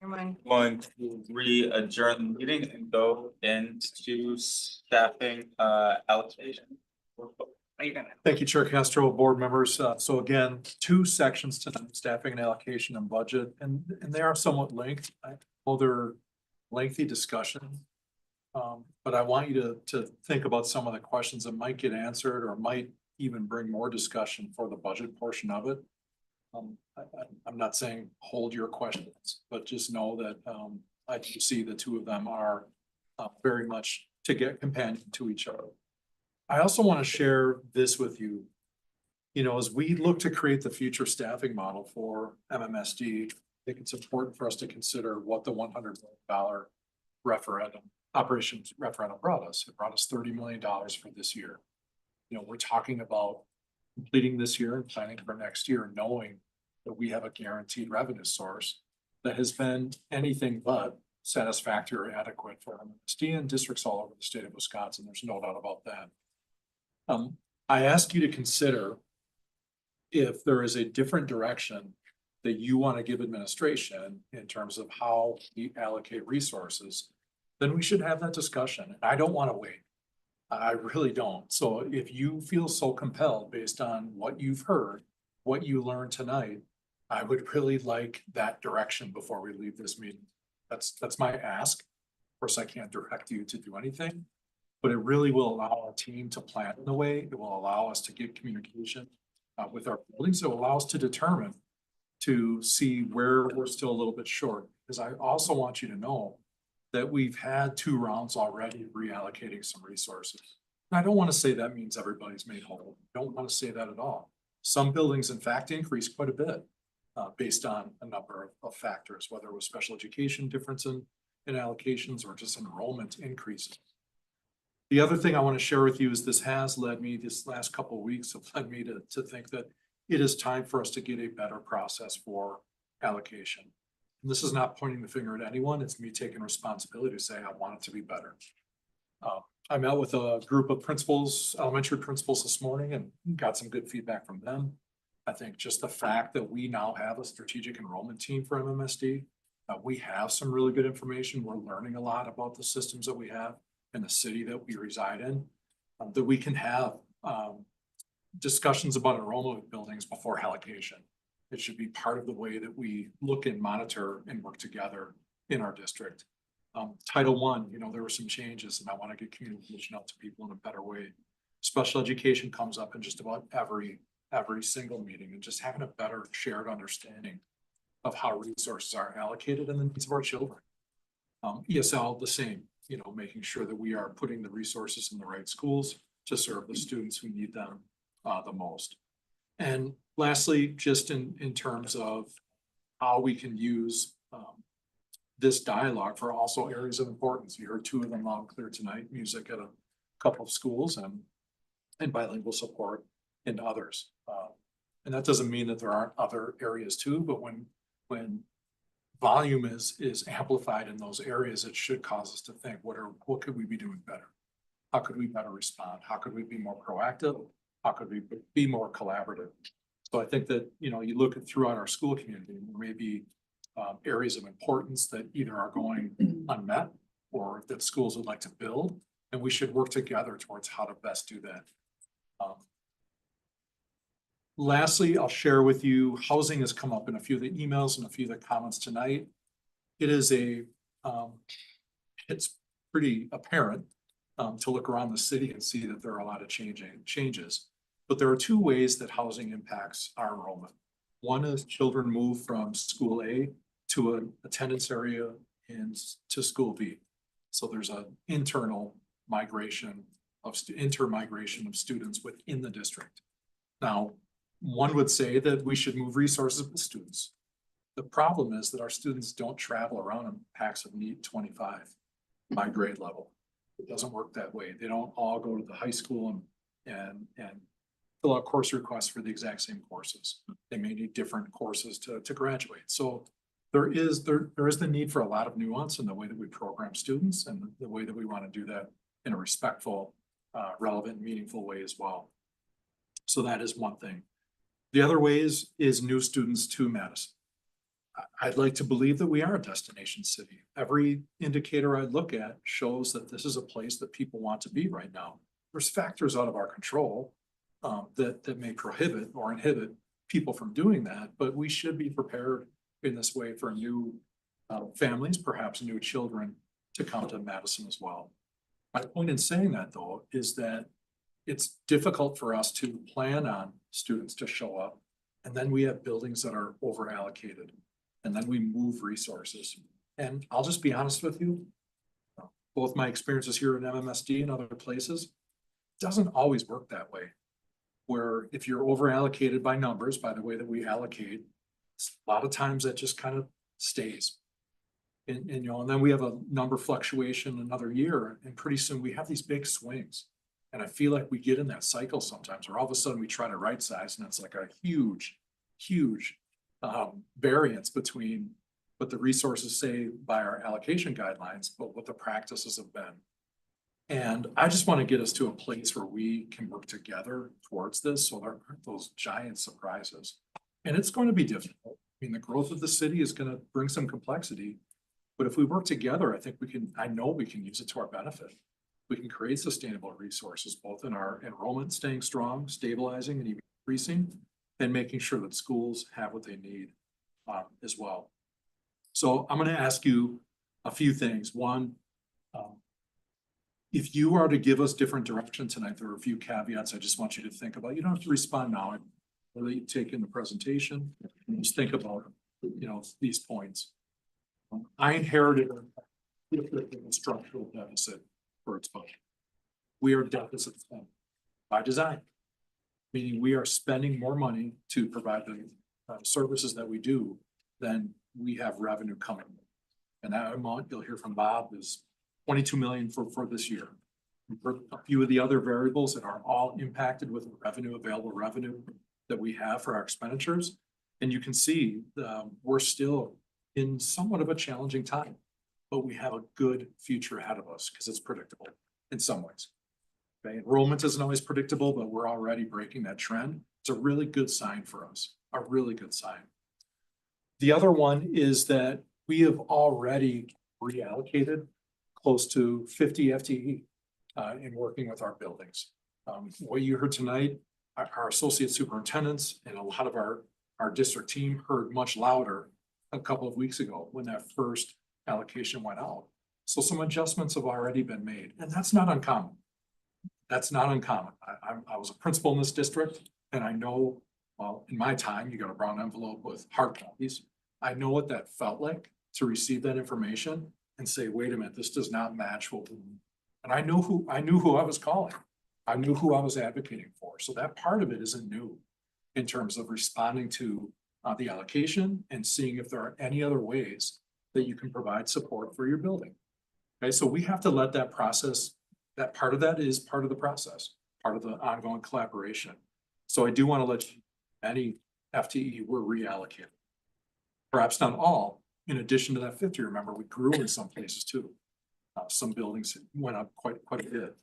Going to adjourn the meeting and go into staffing allocation. Thank you, Chair Castro, board members. So again, two sections tonight, staffing and allocation and budget, and they are somewhat linked. I know they're lengthy discussion. But I want you to think about some of the questions that might get answered or might even bring more discussion for the budget portion of it. I'm not saying hold your questions, but just know that I do see the two of them are very much to get companion to each other. I also want to share this with you. You know, as we look to create the future staffing model for MMSD, I think it's important for us to consider what the $100 million operations referendum brought us. It brought us $30 million for this year. You know, we're talking about completing this year and planning for next year, knowing that we have a guaranteed revenue source that has been anything but satisfactory or adequate for MMSD and districts all over the state of Wisconsin. There's no doubt about that. I ask you to consider if there is a different direction that you want to give administration in terms of how we allocate resources, then we should have that discussion. And I don't want to wait. I really don't. So if you feel so compelled based on what you've heard, what you learned tonight, I would really like that direction before we leave this meeting. That's my ask. Of course, I can't direct you to do anything, but it really will allow our team to plan in a way. It will allow us to get communication with our buildings. It will allow us to determine, to see where we're still a little bit short. Because I also want you to know that we've had 2 rounds already of reallocating some resources. And I don't want to say that means everybody's made whole. I don't want to say that at all. Some buildings, in fact, increased quite a bit based on a number of factors, whether it was special education difference in allocations or just enrollment increases. The other thing I want to share with you is this last couple of weeks have led me to think that it is time for us to get a better process for allocation. And this is not pointing the finger at anyone. It's me taking responsibility to say, I want it to be better. I met with a group of principals, elementary principals this morning, and got some good feedback from them. I think just the fact that we now have a strategic enrollment team for MMSD, we have some really good information. We're learning a lot about the systems that we have in the city that we reside in, that we can have discussions about enrollment of buildings before allocation. It should be part of the way that we look and monitor and work together in our district. Title I, you know, there were some changes and I want to get communication out to people in a better way. Special education comes up in just about every single meeting, and just having a better shared understanding of how resources are allocated and the needs of our children. ESL, the same, you know, making sure that we are putting the resources in the right schools to serve the students who need them the most. And lastly, just in terms of how we can use this dialogue for also areas of importance. You heard 2 of them loud and clear tonight: music at a couple of schools and bilingual support in others. And that doesn't mean that there aren't other areas too, but when volume is amplified in those areas, it should cause us to think, what could we be doing better? How could we better respond? How could we be more proactive? How could we be more collaborative? So I think that, you know, you look at throughout our school community, there may be areas of importance that either are going unmet or that schools would like to build, and we should work together towards how to best do that. Lastly, I'll share with you, housing has come up in a few of the emails and a few of the comments tonight. It is it's pretty apparent to look around the city and see that there are a lot of changes. But there are 2 ways that housing impacts our enrollment. One is children move from school A to an attendance area to school B. So there's an intermigration of students within the district. Now, one would say that we should move resources with students. The problem is that our students don't travel around in packs of neat 25 by grade level. It doesn't work that way. They don't all go to the high school and fill out course requests for the exact same courses. They may need different courses to graduate. So there is the need for a lot of nuance in the way that we program students and the way that we want to do that in a respectful, relevant, meaningful way as well. So that is one thing. The other way is new students to Madison. I'd like to believe that we are a destination city. Every indicator I look at shows that this is a place that people want to be right now. There's factors out of our control that may prohibit or inhibit people from doing that, but we should be prepared in this way for new families, perhaps new children, to come to Madison as well. My point in saying that, though, is that it's difficult for us to plan on students to show up, and then we have buildings that are over allocated, and then we move resources. And I'll just be honest with you, both my experiences here in MMSD and other places, it doesn't always work that way. Where if you're over allocated by numbers, by the way that we allocate, a lot of times that just kind of stays. And you know, and then we have a number fluctuation another year, and pretty soon we have these big swings. And I feel like we get in that cycle sometimes, where all of a sudden we try to right size, and it's like a huge variance between what the resources say by our allocation guidelines, but what the practices have been. And I just want to get us to a place where we can work together towards this, so there aren't those giant surprises. And it's going to be difficult. I mean, the growth of the city is going to bring some complexity, but if we work together, I think we can, I know we can use it to our benefit. We can create sustainable resources, both in our enrollment staying strong, stabilizing and even increasing, and making sure that schools have what they need as well. So I'm going to ask you a few things. One, if you are to give us different direction tonight, there are a few caveats I just want you to think about. You don't have to respond now. I'll let you take in the presentation and just think about, you know, these points. I inherited a structural deficit for its budget. We are deficit spending by design, meaning we are spending more money to provide the services that we do than we have revenue coming. And that amount you'll hear from Bob is 22 million for this year. For a few of the other variables that are all impacted with revenue, available revenue that we have for our expenditures. And you can see we're still in somewhat of a challenging time, but we have a good future ahead of us because it's predictable in some ways. Okay, enrollment isn't always predictable, but we're already breaking that trend. It's a really good sign for us, a really good sign. The other one is that we have already reallocated close to 50 FTE in working with our buildings. What you heard tonight, our associate superintendents and a lot of our district team heard much louder a couple of weeks ago when that first allocation went out. So some adjustments have already been made, and that's not uncommon. That's not uncommon. I was a principal in this district, and I know, well, in my time, you got a brown envelope with hard copies. I know what that felt like to receive that information and say, wait a minute, this does not match what we need. And I knew who I was calling. I knew who I was advocating for. So that part of it isn't new in terms of responding to the allocation and seeing if there are any other ways that you can provide support for your building. Okay, so we have to let that process, that part of that is part of the process, part of the ongoing collaboration. So I do want to let you, any FTE were reallocated. Perhaps not all. In addition to that 50, remember, we grew in some places too. Some buildings went up quite a bit.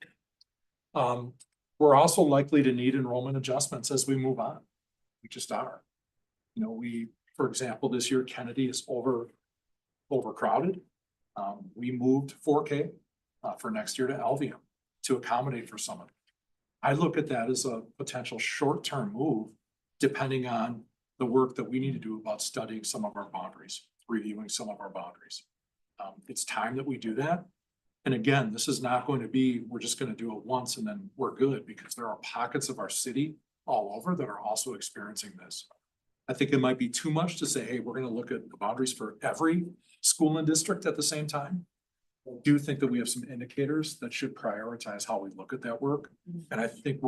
We're also likely to need enrollment adjustments as we move on. We just are. You know, for example, this year Kennedy is overcrowded. We moved 4K for next year to Albion to accommodate for some of it. I look at that as a potential short-term move, depending on the work that we need to do about studying some of our boundaries, reviewing some of our boundaries. It's time that we do that. And again, this is not going to be, we're just going to do it once and then we're good, because there are pockets of our city all over that are also experiencing this. I think it might be too much to say, hey, we're going to look at the boundaries for every school and district at the same time. I do think that we have some indicators that should prioritize how we look at that work. And I think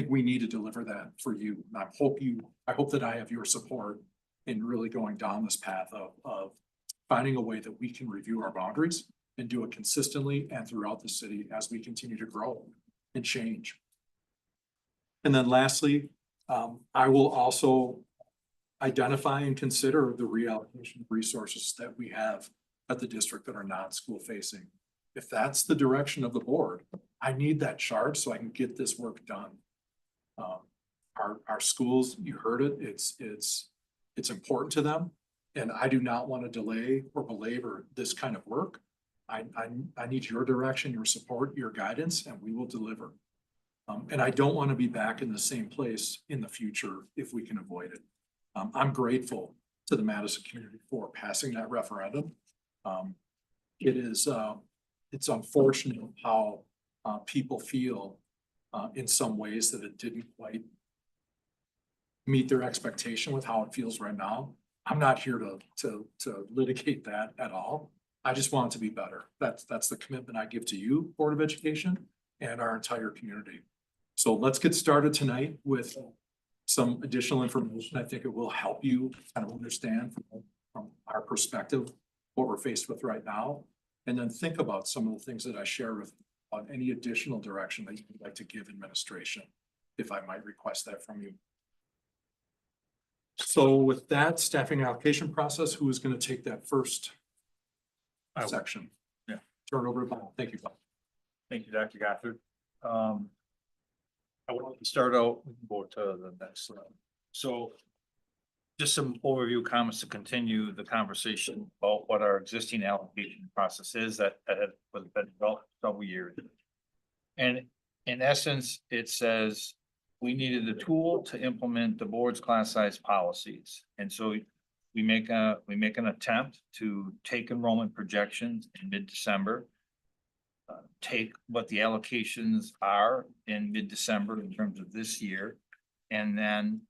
we need to deliver that for you. And I hope that I have your support in really going down this path of finding a way that we can review our boundaries and do it consistently and throughout the city as we continue to grow and change. And then lastly, I will also identify and consider the reallocation of resources that we have at the district that are not school facing. If that's the direction of the board, I need that charge so I can get this work done. Our schools, you heard it, it's important to them. And I do not want to delay or belabor this kind of work. I need your direction, your support, your guidance, and we will deliver. And I don't want to be back in the same place in the future if we can avoid it. I'm grateful to the Madison community for passing that referendum. It's unfortunate how people feel in some ways that it didn't quite meet their expectation with how it feels right now. I'm not here to litigate that at all. I just want it to be better. That's the commitment I give to you, Board of Education, and our entire community. So let's get started tonight with some additional information. I think it will help you kind of understand from our perspective what we're faced with right now. And then think about some of the things that I shared with on any additional direction that you would like to give administration, if I might request that from you. So with that staffing allocation process, who is going to take that first section? Yeah. Turn it over to Bob. Thank you, Bob. Thank you, Dr. Gothard. I want to start out, we can go to the next slide. So just some overview comments to continue the conversation about what our existing allocation process is that has been developed for several years. And in essence, it says we needed a tool to implement the board's class size policies. And so we make an attempt to take enrollment projections in mid-December, take what the allocations are in mid-December in terms of this year, and then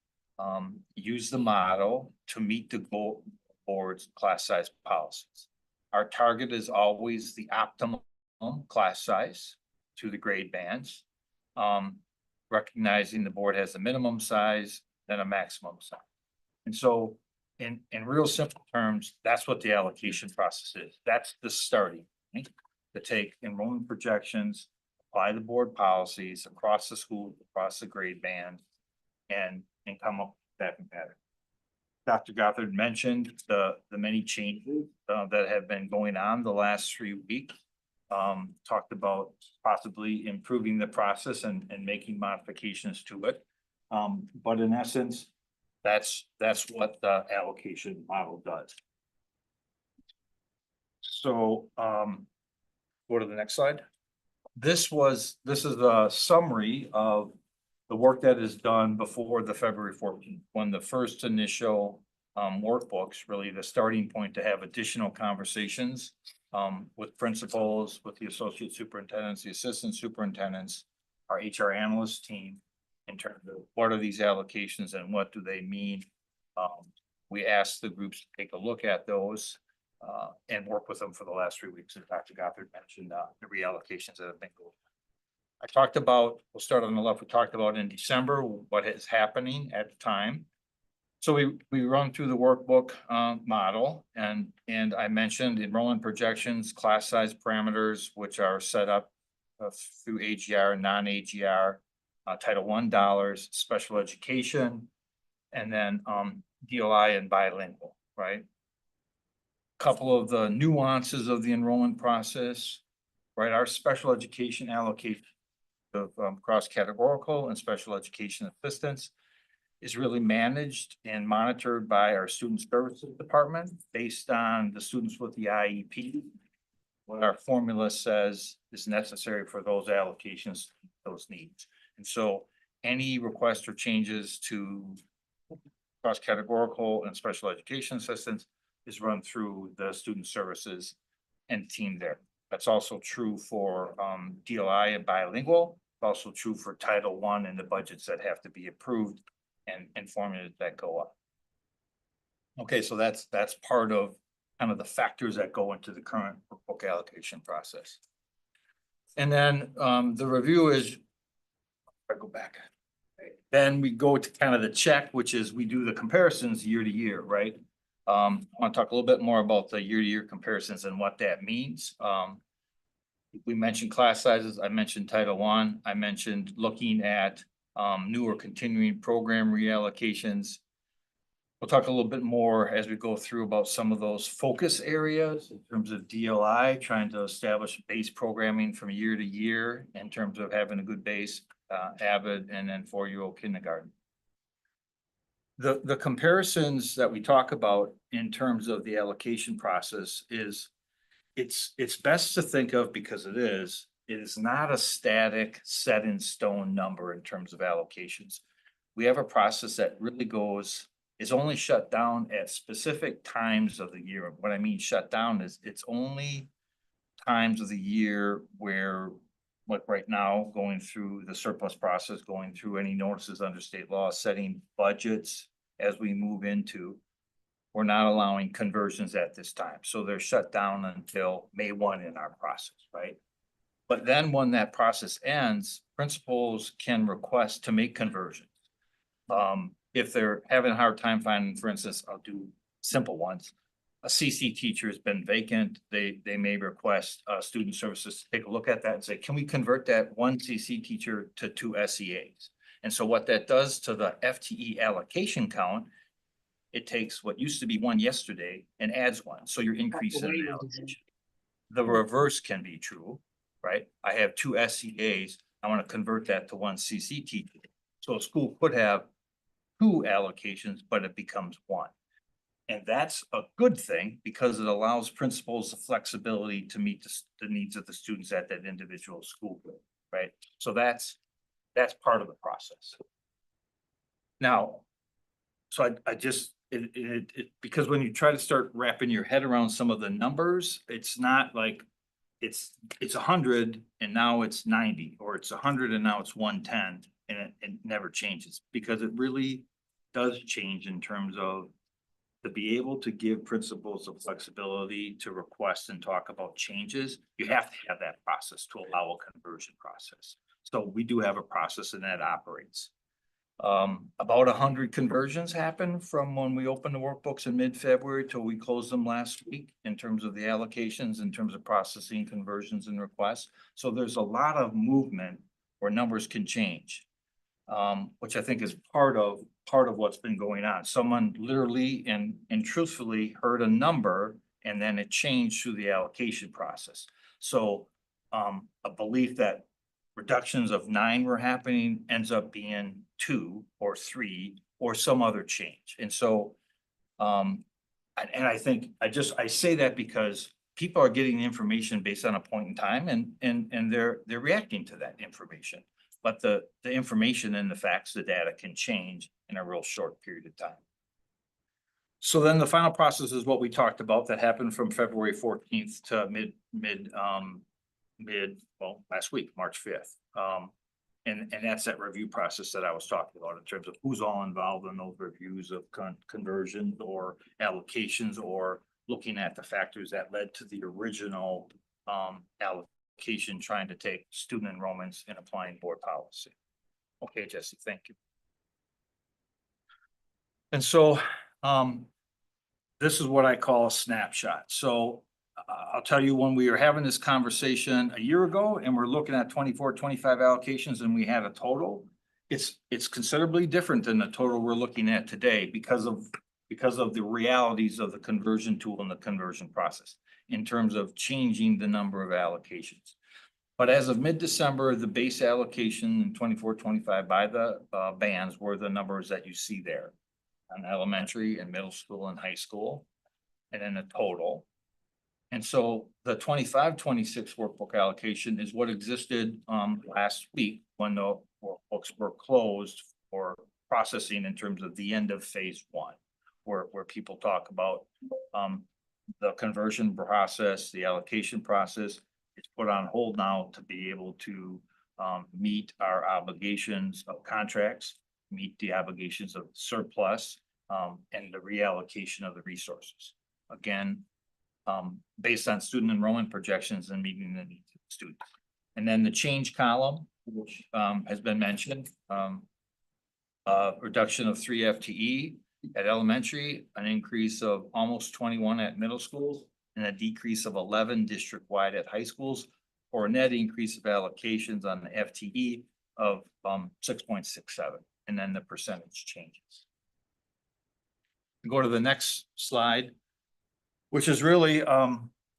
use the model to meet the board's class size policies. Our target is always the optimum class size to the grade bands, recognizing the board has a minimum size, then a maximum size. And so in real simple terms, that's what the allocation process is. That's the starting point, to take enrollment projections, apply the board policies across the school, across the grade band, and come up with that pattern. Dr. Gothard mentioned the many changes that have been going on the last 3 weeks. Talked about possibly improving the process and making modifications to it. But in essence, that's what the allocation model does. So go to the next slide. This is a summary of the work that is done before the February 14th, when the first initial workbooks, really the starting point to have additional conversations with principals, with the associate superintendents, the assistant superintendents, our HR analyst team, in terms of what are these allocations and what do they mean. We asked the groups to take a look at those and work with them for the last 3 weeks. And Dr. Gothard mentioned the reallocations that have been going on. I talked about, we'll start on the left, we talked about in December, what is happening at the time. So we run through the workbook model, and I mentioned enrollment projections, class size parameters, which are set up through AGR and non-AGR, Title I dollars, special education, and then DLI and bilingual, right? Couple of the nuances of the enrollment process, right? Our special education allocation of cross-categorical and special education assistance is really managed and monitored by our student services department based on the students with the IEP. What our formula says is necessary for those allocations, those needs. And so any requests or changes to cross-categorical and special education assistance is run through the student services and team there. That's also true for DLI and bilingual, also true for Title I and the budgets that have to be approved and formulas that go up. Okay, so that's part of kind of the factors that go into the current book allocation process. And then the review is, I go back. Then we go to kind of the check, which is we do the comparisons year to year, right? I want to talk a little bit more about the year-to-year comparisons and what that means. We mentioned class sizes. I mentioned Title I. I mentioned looking at new or continuing program reallocations. We'll talk a little bit more as we go through about some of those focus areas in terms of DLI, trying to establish base programming from year to year in terms of having a good base, AVID, and then 4-year-old kindergarten. the comparisons that we talk about in terms of the allocation process is it's best to think of, because it is not a static, set in stone number in terms of allocations. We have a process that really is only shut down at specific times of the year. What I mean shut down is it's only times of the year where, like right now, going through the surplus process, going through any notices under state law, setting budgets as we move into. We're not allowing conversions at this time, so they're shut down until May 1 in our process, right? But then when that process ends, principals can request to make conversions. If they're having a hard time finding, for instance, I'll do simple ones. A CC teacher has been vacant, they may request student services to take a look at that and say, can we convert that one CC teacher to 2 SEAs? And so what that does to the FTE allocation count, it takes what used to be 1 yesterday and adds 1, so you're increasing the allocation. The reverse can be true, right? I have 2 SEAs, I want to convert that to 1 CC teacher. So a school could have 2 allocations, but it becomes 1. And that's a good thing because it allows principals the flexibility to meet the needs of the students at that individual school group, right? So that's part of the process. Now, so I just, because when you try to start wrapping your head around some of the numbers, it's not like it's 100 and now it's 90, or it's 100 and now it's 110, and it never changes, because it really does change in terms of to be able to give principals the flexibility to request and talk about changes. You have to have that process to allow a conversion process. So we do have a process and that operates. About 100 conversions happen from when we opened the workbooks in mid-February till we closed them last week in terms of the allocations, in terms of processing conversions and requests. So there's a lot of movement where numbers can change, which I think is part of what's been going on. Someone literally and truthfully heard a number and then it changed through the allocation process. So a belief that reductions of 9 were happening ends up being 2 or 3 or some other change. And so, and I think I say that because people are getting the information based on a point in time and they're reacting to that information. But the information and the facts, the data can change in a real short period of time. So then the final process is what we talked about that happened from February 14th to last week, March 5th. And that's that review process that I was talking about in terms of who's all involved in those reviews of conversions or allocations, or looking at the factors that led to the original allocation, trying to take student enrollments and applying board policy. Okay, Jesse, thank you. And so this is what I call a snapshot. So I'll tell you, when we were having this conversation a year ago and we're looking at 24, 25 allocations and we had a total, it's considerably different than the total we're looking at today because of the realities of the conversion tool and the conversion process in terms of changing the number of allocations. But as of mid-December, the base allocation in 24, 25 by the bands were the numbers that you see there on elementary and middle school and high school, and then a total. And so the 25, 26 workbook allocation is what existed last week when the workbooks were closed for processing in terms of the end of phase 1, where people talk about the conversion process, the allocation process. It's put on hold now to be able to meet our obligations of contracts, meet the obligations of surplus, and the reallocation of the resources. Again, based on student enrollment projections and meeting the needs of the students. And then the change column, which has been mentioned, reduction of 3 FTE at elementary, an increase of almost 21 at middle schools, and a decrease of 11 district-wide at high schools, or a net increase of allocations on the FTE of 6.67, and then the percentage changes. Go to the next slide, which is really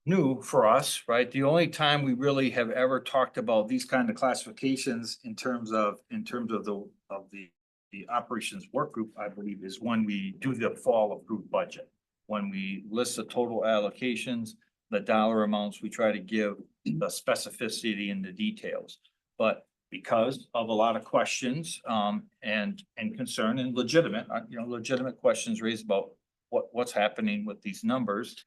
new for us, right? The only time we really have ever talked about these kind of classifications in terms of the the operations work group, I believe, is when we do the fall approved budget. When we list the total allocations, the dollar amounts, we try to give the specificity in the details. But because of a lot of questions, and concern and legitimate, legitimate questions raised about what's happening with these numbers.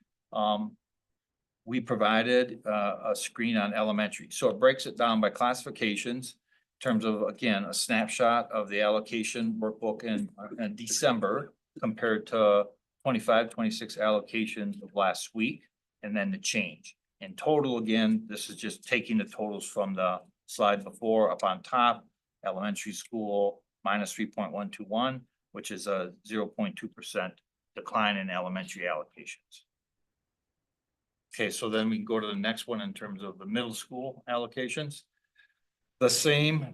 We provided a screen on elementary. So it breaks it down by classifications in terms of, again, a snapshot of the allocation workbook in December compared to 25-26 allocations of last week, and then the change. In total, again, this is just taking the totals from the slide before up on top. Elementary school minus 3.121, which is a 0.2% decline in elementary allocations. Okay, so then we can go to the next one in terms of the middle school allocations. The same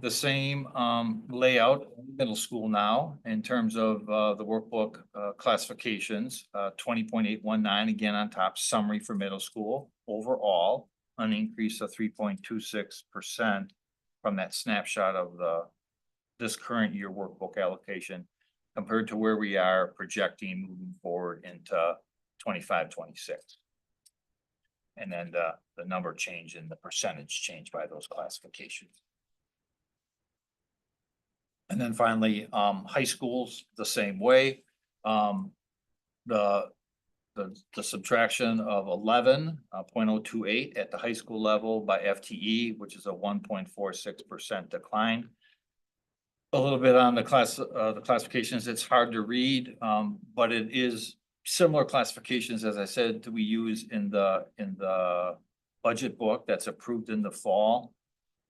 layout, middle school now, in terms of the workbook classifications, 20.819, again on top, summary for middle school. Overall, an increase of 3.26% from that snapshot of this current year workbook allocation compared to where we are projecting moving forward into 25-26. And then the number change and the percentage change by those classifications. And then finally, high schools, the same way. The subtraction of 11.028 at the high school level by FTE, which is a 1.46% decline. A little bit on the classifications, it's hard to read, but it is similar classifications, as I said, that we use in the budget book that's approved in the fall.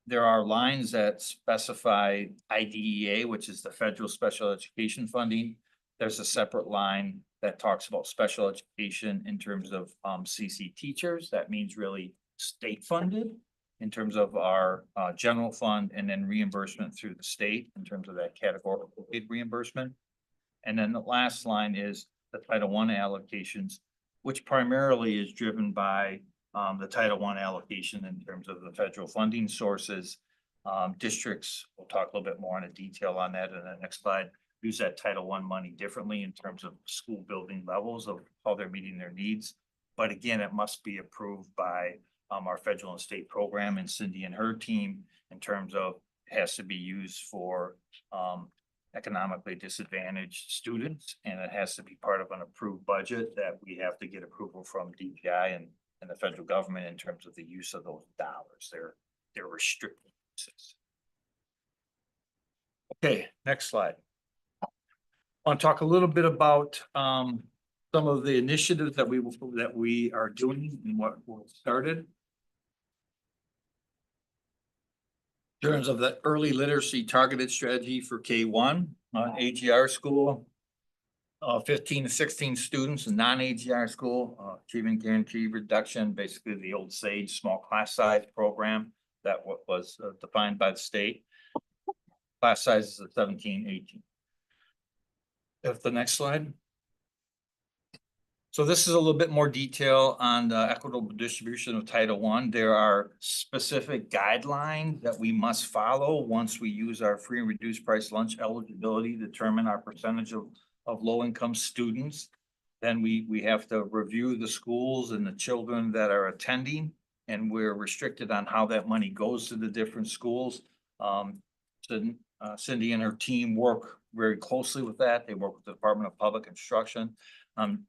There are lines that specify IDEA, which is the federal special education funding. There's a separate line that talks about special education in terms of CC teachers. That means really state funded in terms of our general fund, and then reimbursement through the state in terms of that categorical aid reimbursement. And then the last line is the Title I allocations, which primarily is driven by the Title I allocation in terms of the federal funding sources. Districts, we'll talk a little bit more in detail on that in the next slide, use that Title I money differently in terms of school building levels of how they're meeting their needs. But again, it must be approved by our federal and state program, and Cindy and her team in terms of it has to be used for economically disadvantaged students, and it has to be part of an approved budget that we have to get approval from DPI and the federal government in terms of the use of those dollars. They're restricted uses. Okay, next slide. I want to talk a little bit about some of the initiatives that we are doing and what was started. In terms of the early literacy targeted strategy for K1, AGR school, 15 to 16 students in non-AGR school, achievement guarantee reduction, basically the old SAGE small class size program that was defined by the state. Class sizes of 17, 18. If the next slide. So this is a little bit more detail on the equitable distribution of Title I. There are specific guidelines that we must follow once we use our free and reduced price lunch eligibility to determine our percentage of low-income students. Then we have to review the schools and the children that are attending, and we're restricted on how that money goes to the different schools. Cindy and her team work very closely with that. They work with the Department of Public Instruction.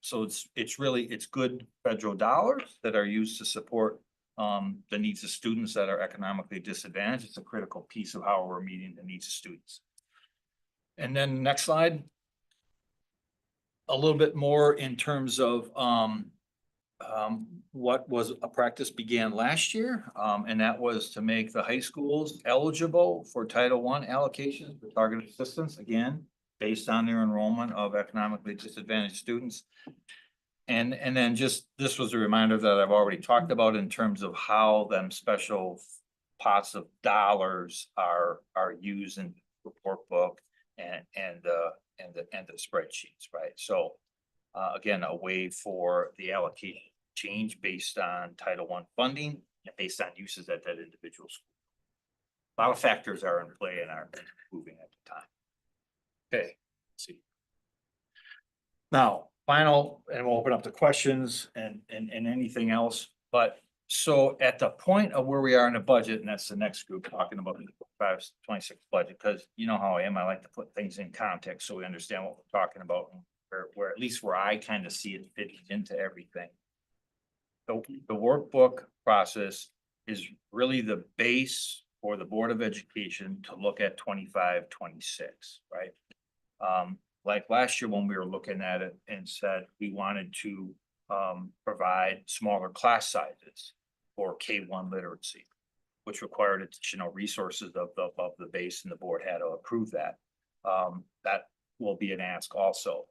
So it's good federal dollars that are used to support the needs of students that are economically disadvantaged. It's a critical piece of how we're meeting the needs of students. And then next slide. A little bit more in terms of what was a practice began last year, and that was to make the high schools eligible for Title I allocations for targeted assistance, again, based on their enrollment of economically disadvantaged students. And then just, this was a reminder that I've already talked about in terms of how them special pots of dollars are used in the workbook and the spreadsheets, right? So again, a way for the allocation change based on Title I funding and based on uses at that individual school. A lot of factors are in play and are moving at the time. Okay, let's see. Now, final, and we'll open up to questions and anything else, but so at the point of where we are in the budget, and that's the next group talking about the 25-26 budget, because you know how I am, I like to put things in context so we understand what we're talking about, where at least where I kind of see it fitting into everything. The workbook process is really the base for the Board of Education to look at 25-26, right? Like last year when we were looking at it and said we wanted to provide smaller class sizes for K-1 literacy, which required additional resources of the base, and the board had to approve that. That will be an ask also.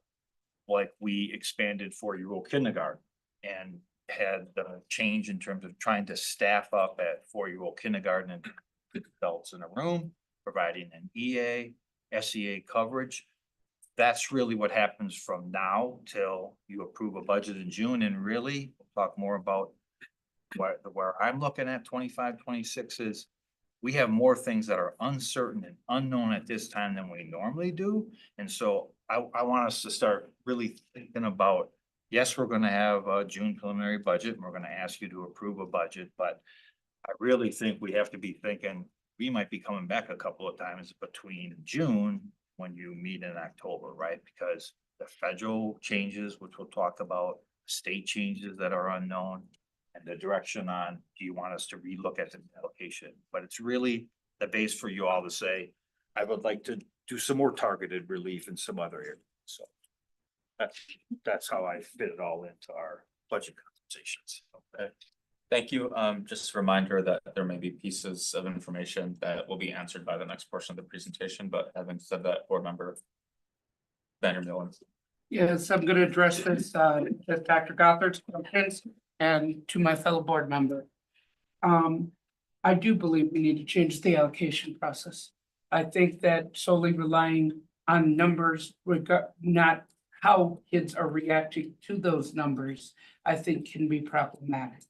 Like we expanded 4-year-old kindergarten and had the change in terms of trying to staff up at 4-year-old kindergarten and adults in a room, providing an EA, SEA coverage. That's really what happens from now till you approve a budget in June, and really we'll talk more about where I'm looking at 25-26 is we have more things that are uncertain and unknown at this time than we normally do. And so I want us to start really thinking about, yes, we're gonna have a June preliminary budget and we're gonna ask you to approve a budget, but I really think we have to be thinking, we might be coming back a couple of times between June when you meet in October, right? Because the federal changes, which we'll talk about, state changes that are unknown, and the direction on, do you want us to relook at the allocation? But it's really the base for you all to say, I would like to do some more targeted relief in some other areas. So that's how I fit it all into our budget conversations. Okay. Thank you. Just a reminder that there may be pieces of information that will be answered by the next portion of the presentation, but having said that, board member Vandermillen. Yes, I'm gonna address this, to Dr. Gothard's questions and to my fellow board member. I do believe we need to change the allocation process. I think that solely relying on numbers, not how kids are reacting to those numbers, I think can be problematic.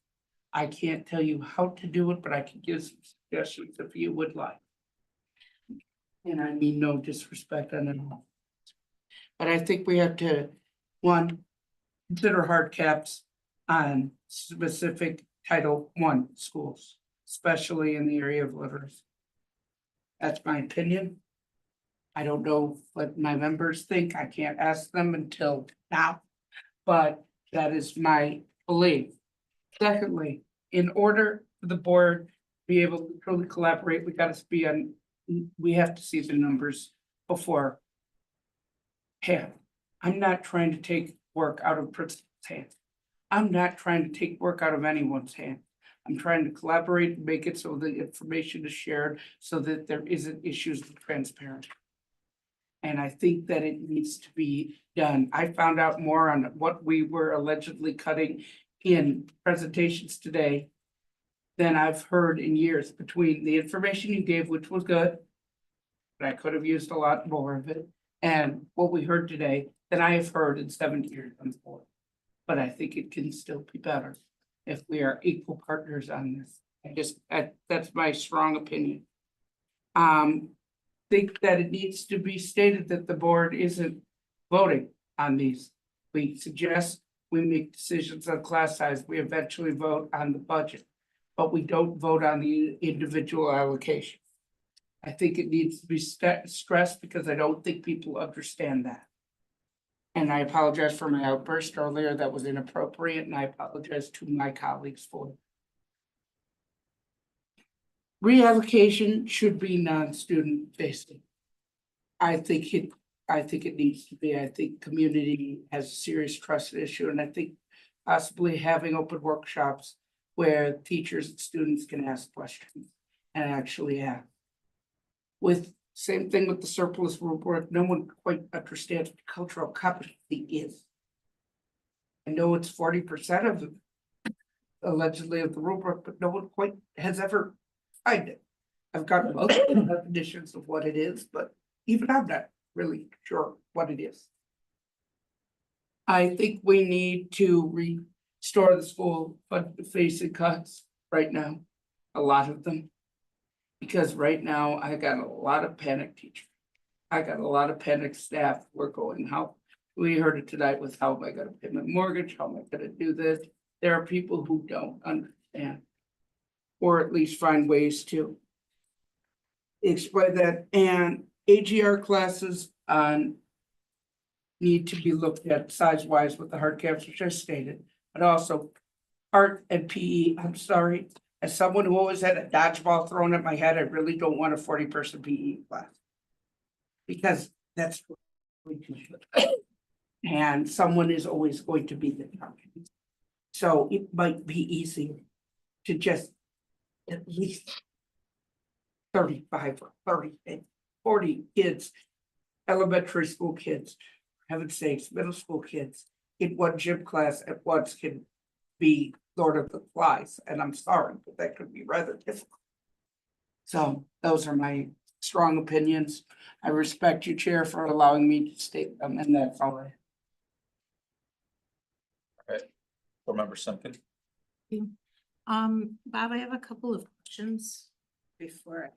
I can't tell you how to do it, but I can give some suggestions if you would like. And I mean no disrespect on it all. But I think we have to, one, consider hard caps on specific Title I schools, especially in the area of literacy. That's my opinion. I don't know what my members think. I can't ask them until now, but that is my belief. Secondly, in order for the board to be able to truly collaborate, we have to see the numbers before. I'm not trying to take work out of principal's hands. I'm not trying to take work out of anyone's hand. I'm trying to collaborate and make it so the information is shared so that there isn't issues with transparency. And I think that it needs to be done. I found out more on what we were allegedly cutting in presentations today than I've heard in years, between the information you gave, which was good, but I could have used a lot more of it, and what we heard today than I have heard in 70 years on the board. But I think it can still be better if we are equal partners on this. That's my strong opinion. Think that it needs to be stated that the board isn't voting on these. We suggest we make decisions on class size. We eventually vote on the budget, but we don't vote on the individual allocation. I think it needs to be stressed because I don't think people understand that. And I apologize for my outburst earlier. That was inappropriate, and I apologize to my colleagues for it. Reallocation should be non-student facing. I think it needs to be. I think community has a serious trust issue, and I think possibly having open workshops where teachers and students can ask questions and actually have. With same thing with the surplus rubric, no one quite understands what cultural competency is. I know it's 40% of allegedly of the rubric, but no one quite has ever tried it. I've got multiple definitions of what it is, but even I'm not really sure what it is. I think we need to restore the school facing cuts right now, a lot of them. Because right now I got a lot of panic teachers. I got a lot of panicked staff. We're going, how, we heard it tonight with how am I gonna pay my mortgage? How am I gonna do this? There are people who don't understand. Or at least find ways to explain that, and AGR classes need to be looked at size-wise with the hard caps, which I stated, but also art and PE, I'm sorry. As someone who always had a dodgeball thrown at my head, I really don't want a 40-person PE class. Because that's what we do. And someone is always going to be the target. So it might be easier to just at least 35 or 30, 40 kids, elementary school kids, for heaven's sakes, middle school kids, in one gym class at once can be Lord of the Flies. And I'm sorry, but that could be rather difficult. So those are my strong opinions. I respect you, Chair, for allowing me to state them, and that's all I have. Board Member Simkin. Bob, I have a couple of questions before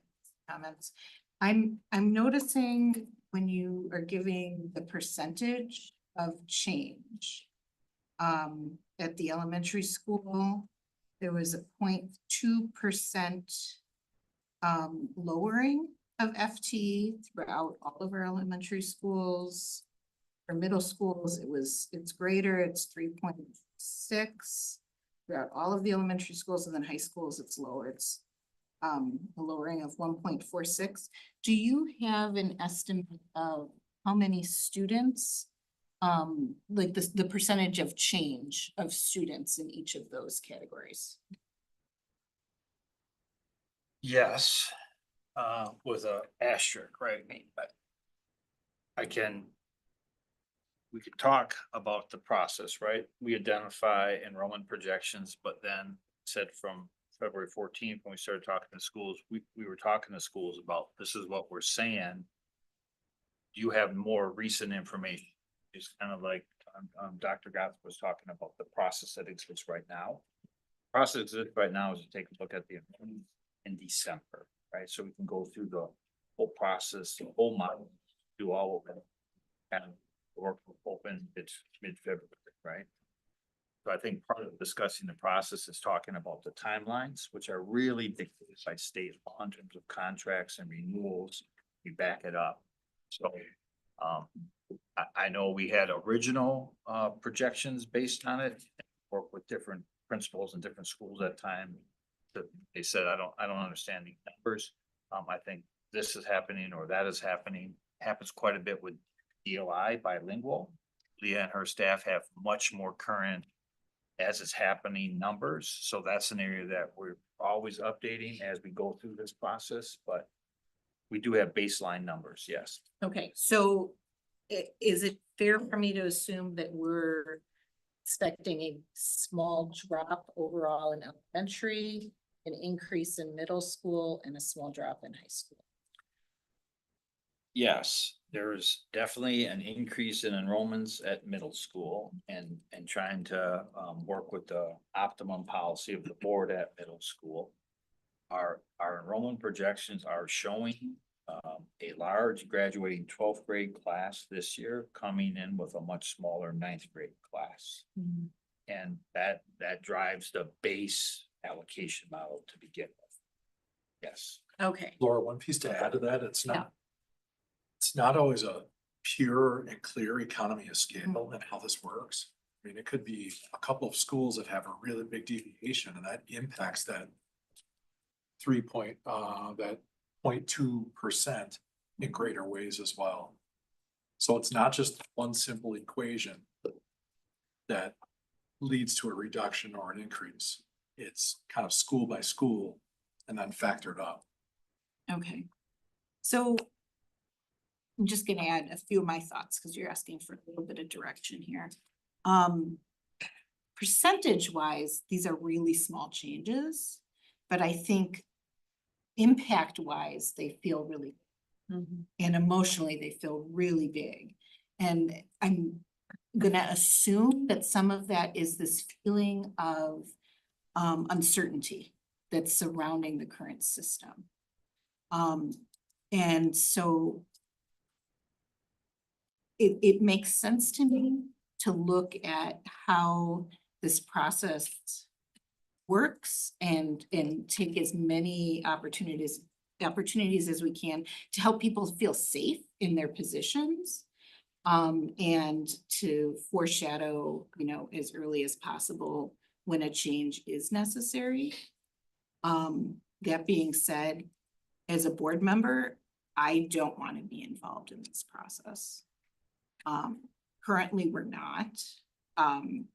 comments. I'm noticing when you are giving the percentage of change. At the elementary school, there was a 0.2% lowering of FTE throughout all of our elementary schools. For middle schools, it's greater, it's 3.6 throughout all of the elementary schools, and then high schools, it's lower, it's a lowering of 1.46. Do you have an estimate of how many students, like the percentage of change of students in each of those categories? Yes, with a asterisk, right? But we could talk about the process, right? We identify enrollment projections, but then said from February 14th, when we started talking to schools, we were talking to schools about, this is what we're saying. Do you have more recent information? It's kind of like, Dr. Goff was talking about the process that exists right now. The process that exists right now is to take a look at the enrollment in December, right? So we can go through the whole process, the whole model, do all of it, kind of work open, it's mid-February, right? So I think part of discussing the process is talking about the timelines, which are really dictated by state law in terms of contracts and renewals. We back it up. So I know we had original projections based on it, work with different principals and different schools at time. They said, I don't understand these numbers. I think this is happening or that is happening. Happens quite a bit with DLI bilingual. Leah and her staff have much more current as it's happening numbers. So that's an area that we're always updating as we go through this process, but we do have baseline numbers, yes. Okay, so is it fair for me to assume that we're expecting a small drop overall in elementary, an increase in middle school, and a small drop in high school? Yes, there's definitely an increase in enrollments at middle school and trying to work with the optimum policy of the board at middle school. Our enrollment projections are showing a large graduating 12th grade class this year coming in with a much smaller 9th grade class. Mm-hmm. And that drives the base allocation model to begin with. Yes. Okay. Laura, one piece to add to that, it's not always a pure and clear economy of scale and how this works. I mean, it could be a couple of schools that have a really big deviation and that impacts that 0.2% in greater ways as well. So it's not just one simple equation that leads to a reduction or an increase. It's kind of school by school and then factored up. Okay. So I'm just gonna add a few of my thoughts because you're asking for a little bit of direction here. Percentage wise, these are really small changes, but I think impact wise, they feel really, and emotionally they feel really big. And I'm gonna assume that some of that is this feeling of uncertainty that's surrounding the current system. And so it makes sense to me to look at how this process works and take as many opportunities as we can to help people feel safe in their positions. And to foreshadow, as early as possible when a change is necessary. That being said, as a board member, I don't want to be involved in this process. Currently, we're not.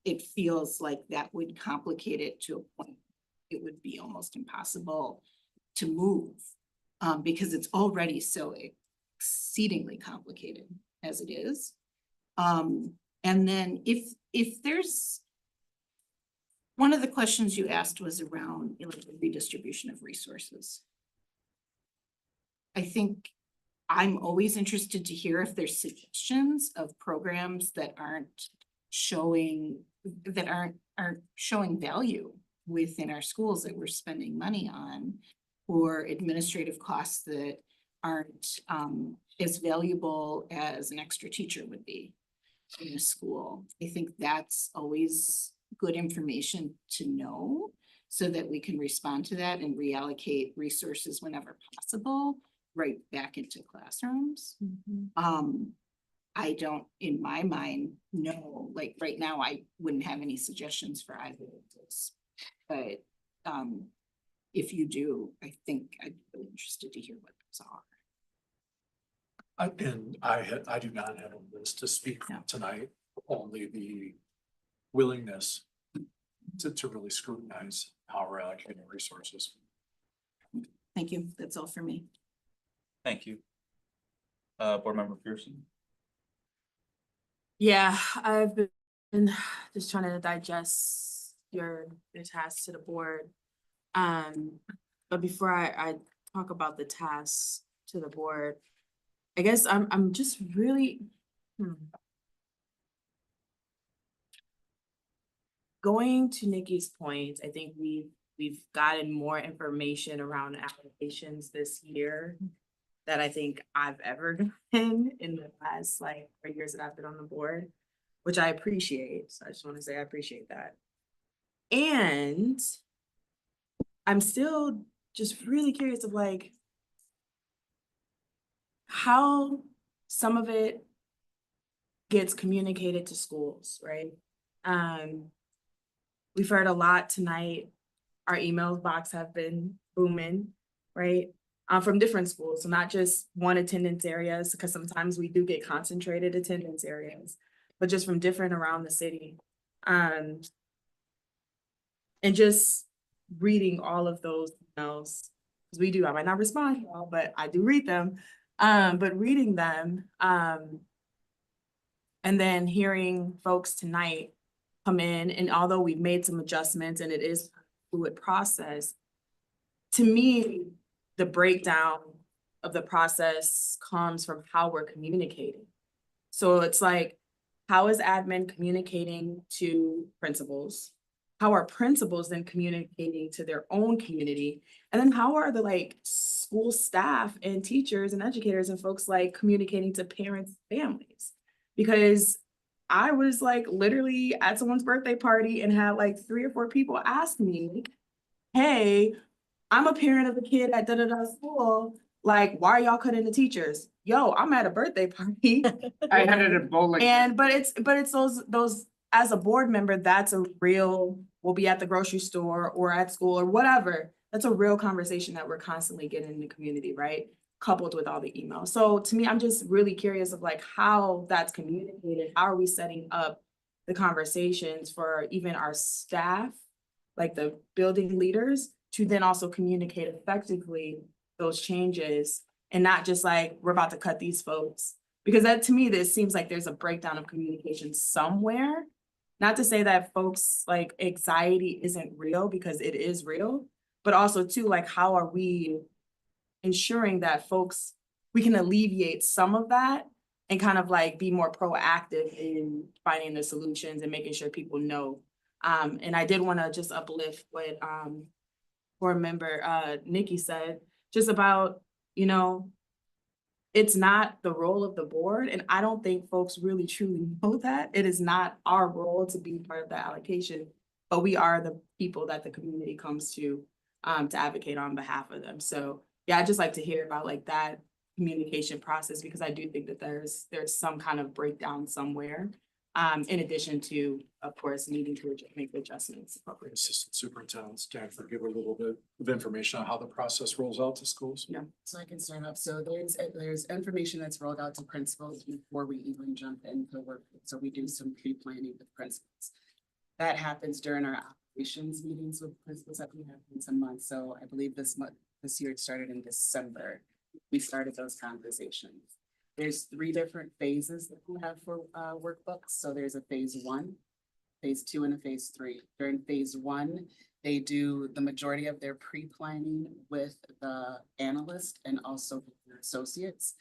It feels like that would complicate it to a point. It would be almost impossible to move, because it's already so exceedingly complicated as it is. And then if there's, one of the questions you asked was around the redistribution of resources. I think I'm always interested to hear if there's suggestions of programs that aren't showing value within our schools that we're spending money on, or administrative costs that aren't as valuable as an extra teacher would be in a school. I think that's always good information to know so that we can respond to that and reallocate resources whenever possible right back into classrooms. I don't, in my mind, know, like right now, I wouldn't have any suggestions for either of those. But if you do, I think I'd be really interested to hear what those are. And I do not have a list to speak from tonight, only the willingness to really scrutinize how we're allocating resources. Thank you. That's all for me. Thank you. Board Member Pearson. Yeah, I've been just trying to digest your tasks to the board. But before I talk about the tasks to the board, I guess I'm just really going to Nikki's point. I think we've gotten more information around applications this year that I think I've ever gotten in the past 4 years that I've been on the board, which I appreciate. So I just want to say I appreciate that. And I'm still just really curious of how some of it gets communicated to schools, right? We've heard a lot tonight. Our email box have been booming, right? From different schools, so not just one attendance areas, because sometimes we do get concentrated attendance areas, but just from different around the city. And just reading all of those emails, because we do, I might not respond to all, but I do read them. But reading them, and then hearing folks tonight come in, and although we've made some adjustments and it is a fluid process, to me, the breakdown of the process comes from how we're communicating. So it's how is admin communicating to principals? How are principals then communicating to their own community? And then how are the school staff and teachers and educators and folks communicating to parents and families? Because I was literally at someone's birthday party and had 3 or 4 people ask me, hey, I'm a parent of a kid at da-da-da school. Why are y'all cutting the teachers? Yo, I'm at a birthday party. I had it at bowling. But it's those as a board member, that's a real, we'll be at the grocery store or at school or whatever. That's a real conversation that we're constantly getting in the community, right? Coupled with all the emails. So to me, I'm just really curious of how that's communicated. How are we setting up the conversations for even our staff, the building leaders, to then also communicate effectively those changes and not just we're about to cut these folks. Because that, to me, this seems like there's a breakdown of communication somewhere. Not to say that folks anxiety isn't real, because it is real, but also too, how are we ensuring that folks, we can alleviate some of that and kind of be more proactive in finding the solutions and making sure people know. And I did want to just uplift what board member Nikki said, just about, it's not the role of the board, and I don't think folks really truly know that. It is not our role to be part of the allocation, but we are the people that the community comes to advocate on behalf of them. So yeah, I'd just like to hear about like that communication process, because I do think that there's some kind of breakdown somewhere. In addition to, of course, needing to make adjustments. Assistant Superintendent Stanford give a little bit of information on how the process rolls out to schools. Yeah. So I can start off. So there's information that's rolled out to principals before we even jump into work. So we do some pre-planning with principals. That happens during our operations meetings with principals that we have once a month. So I believe this year it started in December. We started those conversations. There's 3 different phases that we have for workbooks. So there's a phase 1, phase 2, and a phase 3. During phase 1, they do the majority of their pre-planning with the analyst and also their associates.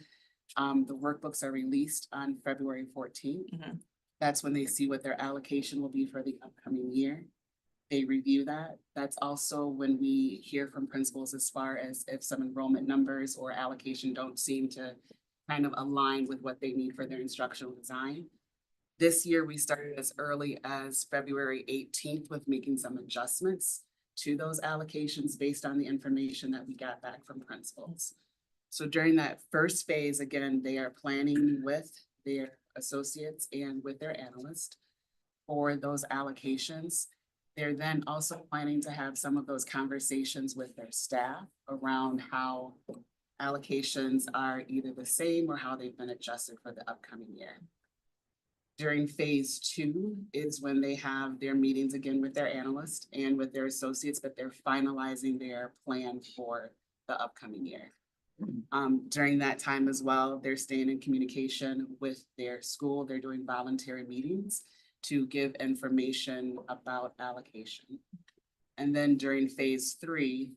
The workbooks are released on February 14th. That's when they see what their allocation will be for the upcoming year. They review that. That's also when we hear from principals as far as if some enrollment numbers or allocation don't seem to kind of align with what they need for their instructional design. This year, we started as early as February 18th with making some adjustments to those allocations based on the information that we got back from principals. So during that first phase, again, they are planning with their associates and with their analyst for those allocations. They're then also planning to have some of those conversations with their staff around how allocations are either the same or how they've been adjusted for the upcoming year. During phase 2 is when they have their meetings again with their analyst and with their associates, but they're finalizing their plan for the upcoming year. During that time as well, they're staying in communication with their school. They're doing voluntary meetings to give information about allocation. And then during phase 3,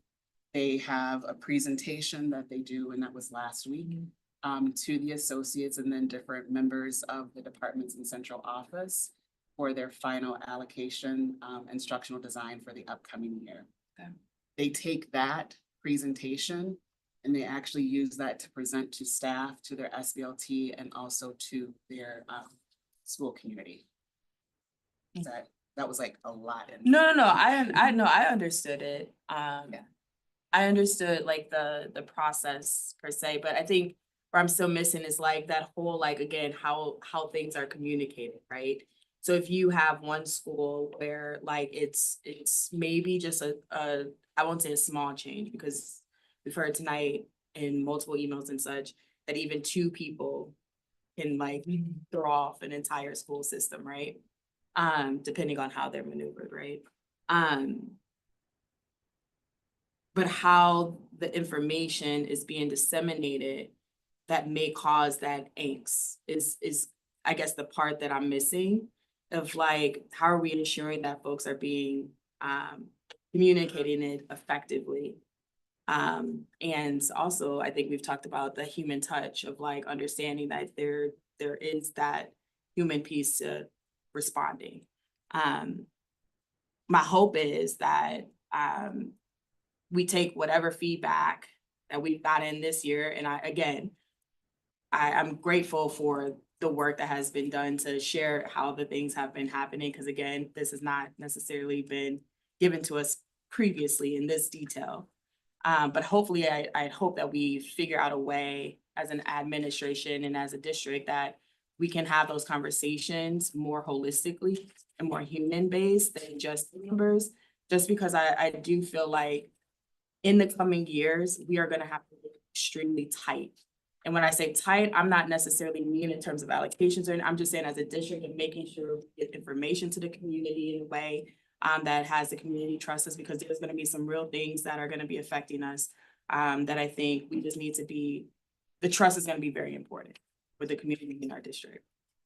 they have a presentation that they do, and that was last week, to the associates and then different members of the departments in central office for their final allocation instructional design for the upcoming year. Okay. They take that presentation and they actually use that to present to staff, to their SBLT, and also to their school community. That was like a lot. No, I understood it. I understood like the process per se, but I think where I'm still missing is like that whole, like, again, how things are communicated, right? So if you have one school where like it's maybe just a I won't say a small change, because we've heard tonight in multiple emails and such that even 2 people can like throw off an entire school system, right? Depending on how they're maneuvered, right? But how the information is being disseminated that may cause that angst is I guess the part that I'm missing of like, how are we ensuring that folks are being communicating it effectively? And also I think we've talked about the human touch of like understanding that there is that human piece to responding. My hope is that we take whatever feedback that we've gotten this year, and I'm grateful for the work that has been done to share how the things have been happening, because again, this has not necessarily been given to us previously in this detail. But hopefully I hope that we figure out a way as an administration and as a district that we can have those conversations more holistically and more human-based than just numbers, just because I do feel like in the coming years, we are gonna have to be extremely tight. And when I say tight, I'm not necessarily mean in terms of allocations, or I'm just saying as a district of making sure we get information to the community in a way that has the community trust us, because there's gonna be some real things that are gonna be affecting us that I think we just need to be, the trust is gonna be very important with the community in our district.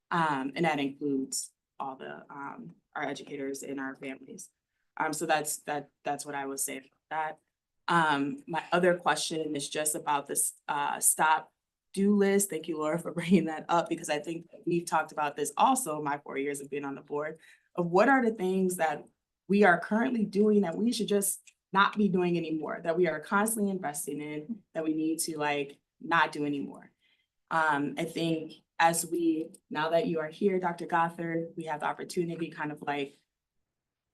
And that includes all the our educators and our families. So that's what I would say about that. My other question is just about this stop do list. Thank you, Laura, for bringing that up, because I think we've talked about this also my 4 years of being on the board, of what are the things that we are currently doing that we should just not be doing anymore, that we are constantly investing in, that we need to like not do anymore. I think now that you are here, Dr. Gothard, we have the opportunity kind of like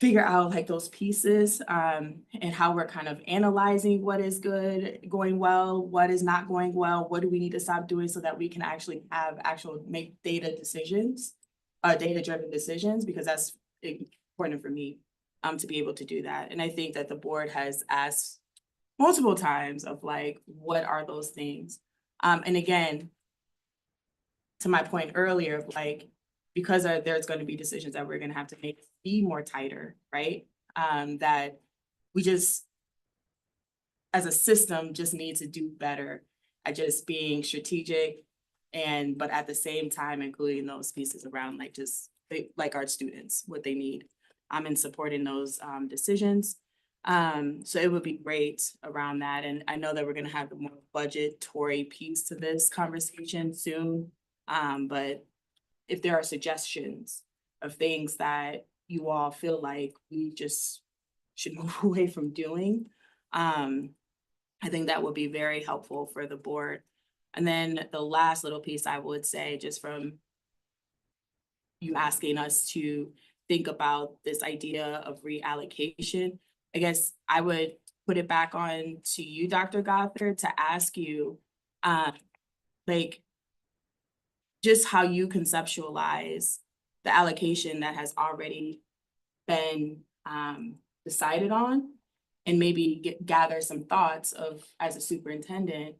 figure out like those pieces and how we're kind of analyzing what is good, going well, what is not going well, what do we need to stop doing so that we can actually make data decisions, data-driven decisions, because that's important for me to be able to do that. And I think that the board has asked multiple times of like, what are those things? And again, to my point earlier, of like, because there's going to be decisions that we're going to have to make be more tighter, right? That we just, as a system, just need to do better at just being strategic but at the same time, including those pieces around like like our students, what they need, in supporting those decisions. So it would be great around that. And I know that we're going to have a more budgetary piece to this conversation soon. But if there are suggestions of things that you all feel like we just should move away from doing, I think that would be very helpful for the board. And then the last little piece I would say, just from you asking us to think about this idea of reallocation, I guess I would put it back on to you, Dr. Gothard, to ask you, like, just how you conceptualize the allocation that has already been decided on, and maybe gather some thoughts of, as a superintendent,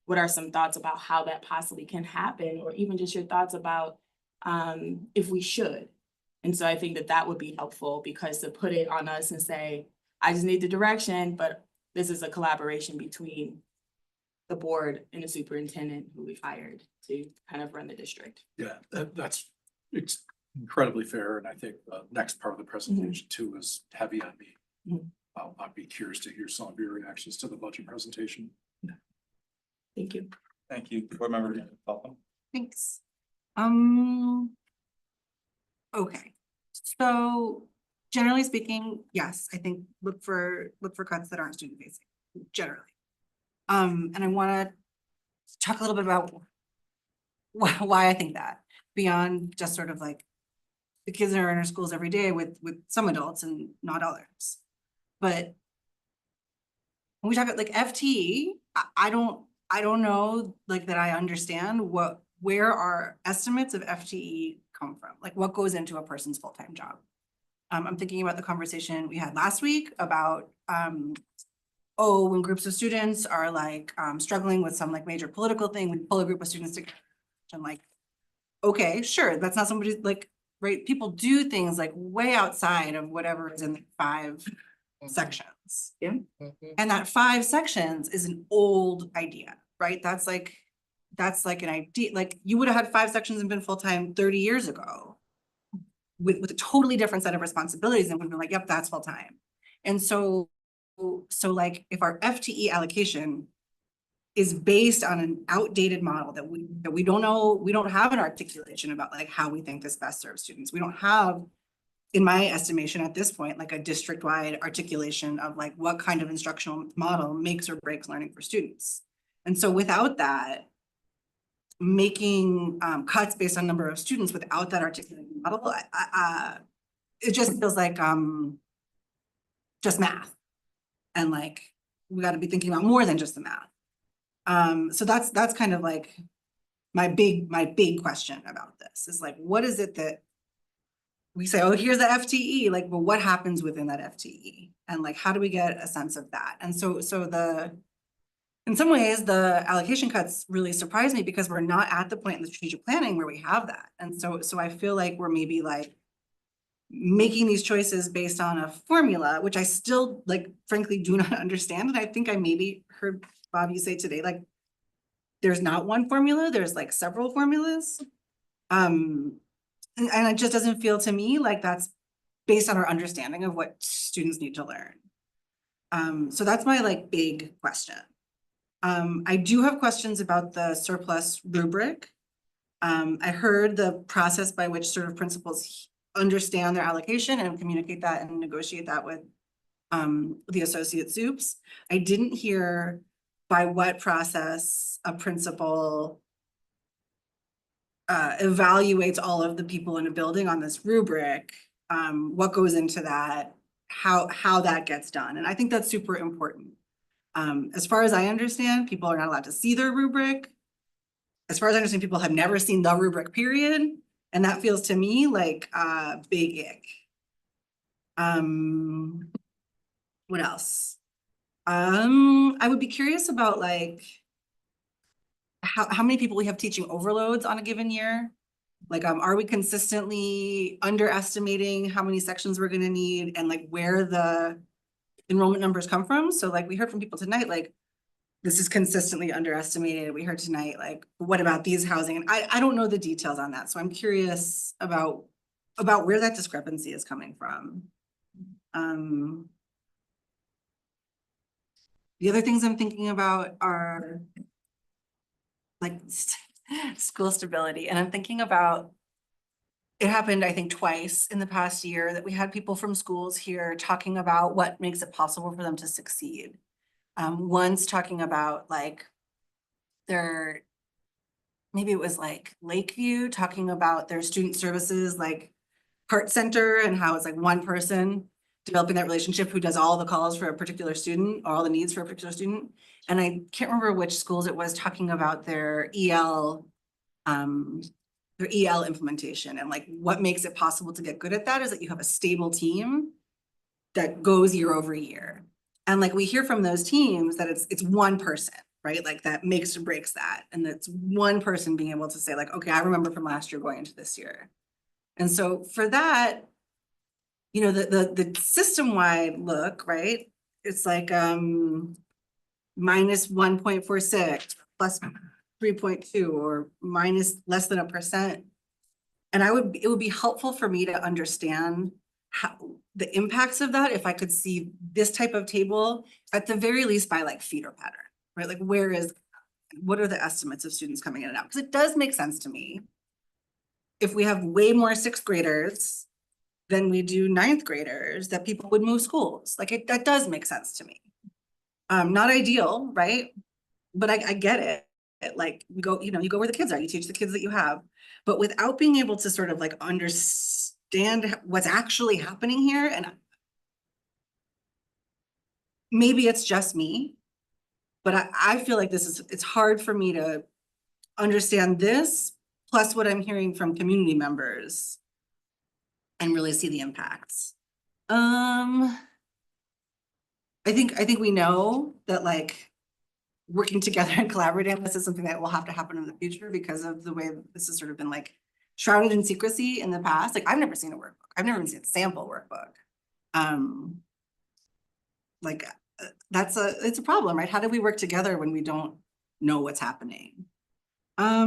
what are some thoughts about how that possibly can happen, or even just your thoughts about if we should. And so I think that that would be helpful, because to put it on us and say, I just need the direction, but this is a collaboration between the board and the superintendent who we've hired to kind of run the district. Yeah, it's incredibly fair, and I think the next part of the presentation too is heavy on me. I'd be curious to hear some of your reactions to the budget presentation. Thank you. Thank you. Board member Falcon. Thanks. Okay, so generally speaking, yes, I think look for cuts that aren't student facing, generally. And I want to talk a little bit about why I think that, beyond just sort of like the kids that are in our schools every day with some adults and not others. But when we talk about like FTE, I don't know like that I understand where our estimates of FTE come from, like what goes into a person's full-time job. I'm thinking about the conversation we had last week about when groups of students are like struggling with some like major political thing, we pull a group of students together and like, okay, sure, that's not somebody's like, right? People do things like way outside of whatever is in the 5 sections. Yeah. And that 5 sections is an old idea, right? That's like an idea, like you would have had 5 sections and been full-time 30 years ago with a totally different set of responsibilities, and we've been like, yep, that's full-time. And so like if our FTE allocation is based on an outdated model that we don't know, we don't have an articulation about like how we think this best serves students. We don't have, in my estimation at this point, like a district-wide articulation of like what kind of instructional model makes or breaks learning for students. And so without that, making cuts based on number of students without that articulated model, it just feels like just math. And like, we got to be thinking about more than just the math. So that's kind of like my big question about this is like, what is it that we say, oh, here's the FTE, like, well, what happens within that FTE? And like, how do we get a sense of that? And so in some ways, the allocation cuts really surprised me because we're not at the point in the strategic planning where we have that. And so I feel like we're maybe like making these choices based on a formula, which I still like, frankly, do not understand. And I think I maybe heard Bob, you say today, like, there's not one formula, there's like several formulas. And it just doesn't feel to me like that's based on our understanding of what students need to learn. So that's my like big question. I do have questions about the surplus rubric. I heard the process by which sort of principals understand their allocation and communicate that and negotiate that with the associate soups. I didn't hear by what process a principal evaluates all of the people in a building on this rubric, what goes into that, how that gets done. And I think that's super important. As far as I understand, people are not allowed to see their rubric. As far as I understand, people have never seen the rubric, period. And that feels to me like a big ick. What else? I would be curious about like how many people we have teaching overloads on a given year. Like, are we consistently underestimating how many sections we're gonna need and like where the enrollment numbers come from? So like we heard from people tonight, like this is consistently underestimated. We heard tonight, like, what about these housing? And I don't know the details on that. So I'm curious about where that discrepancy is coming from. The other things I'm thinking about are like school stability. And I'm thinking about, it happened, I think, twice in the past year that we had people from schools here talking about what makes it possible for them to succeed. Once talking about like maybe it was like Lakeview, talking about their student services, like Heart Center, and how it's like one person developing that relationship who does all the calls for a particular student or all the needs for a particular student. And I can't remember which schools it was, talking about their EL implementation, and like what makes it possible to get good at that is that you have a stable team that goes year over year. And like we hear from those teams that it's one person, right? Like that makes or breaks that. And that's one person being able to say like, okay, I remember from last year going into this year. And so for that, you know, the system-wide look, right? It's like minus 1.46 plus 3.2 or minus less than 1%. And it would be helpful for me to understand how the impacts of that, if I could see this type of table, at the very least by like feeder pattern, right? Like what are the estimates of students coming in and out? Because it does make sense to me. If we have way more 6th graders than we do 9th graders, that people would move schools. Like that does make sense to me. Not ideal, right? But I get it. Like you go where the kids are, you teach the kids that you have, but without being able to sort of like understand what's actually happening here. And maybe it's just me, but I feel like it's hard for me to understand this, plus what I'm hearing from community members and really see the impacts. I think we know that like working together and collaborating, this is something that will have to happen in the future because of the way this has sort of been like shrouded in secrecy in the past. Like I've never seen a workbook. I've never even seen a sample workbook. It's a problem, right? How do we work together when we don't know what's happening? Yeah,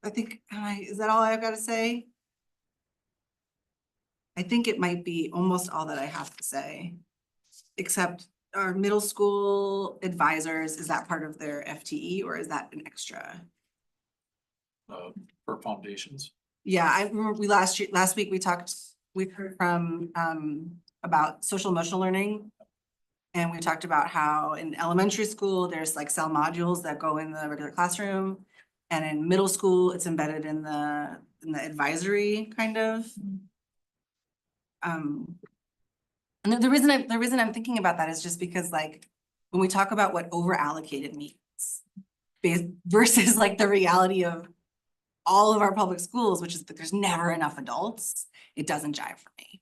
I think, is that all I've got to say? I think it might be almost all that I have to say, except our middle school advisors, is that part of their FTE or is that an extra? For foundations. Yeah, I remember last week we heard from about social emotional learning. And we talked about how in elementary school, there's like cell modules that go in the regular classroom. And in middle school, it's embedded in the advisory kind of. And the reason I'm thinking about that is just because like when we talk about what over allocated means versus like the reality of all of our public schools, which is that there's never enough adults, it doesn't jive for me.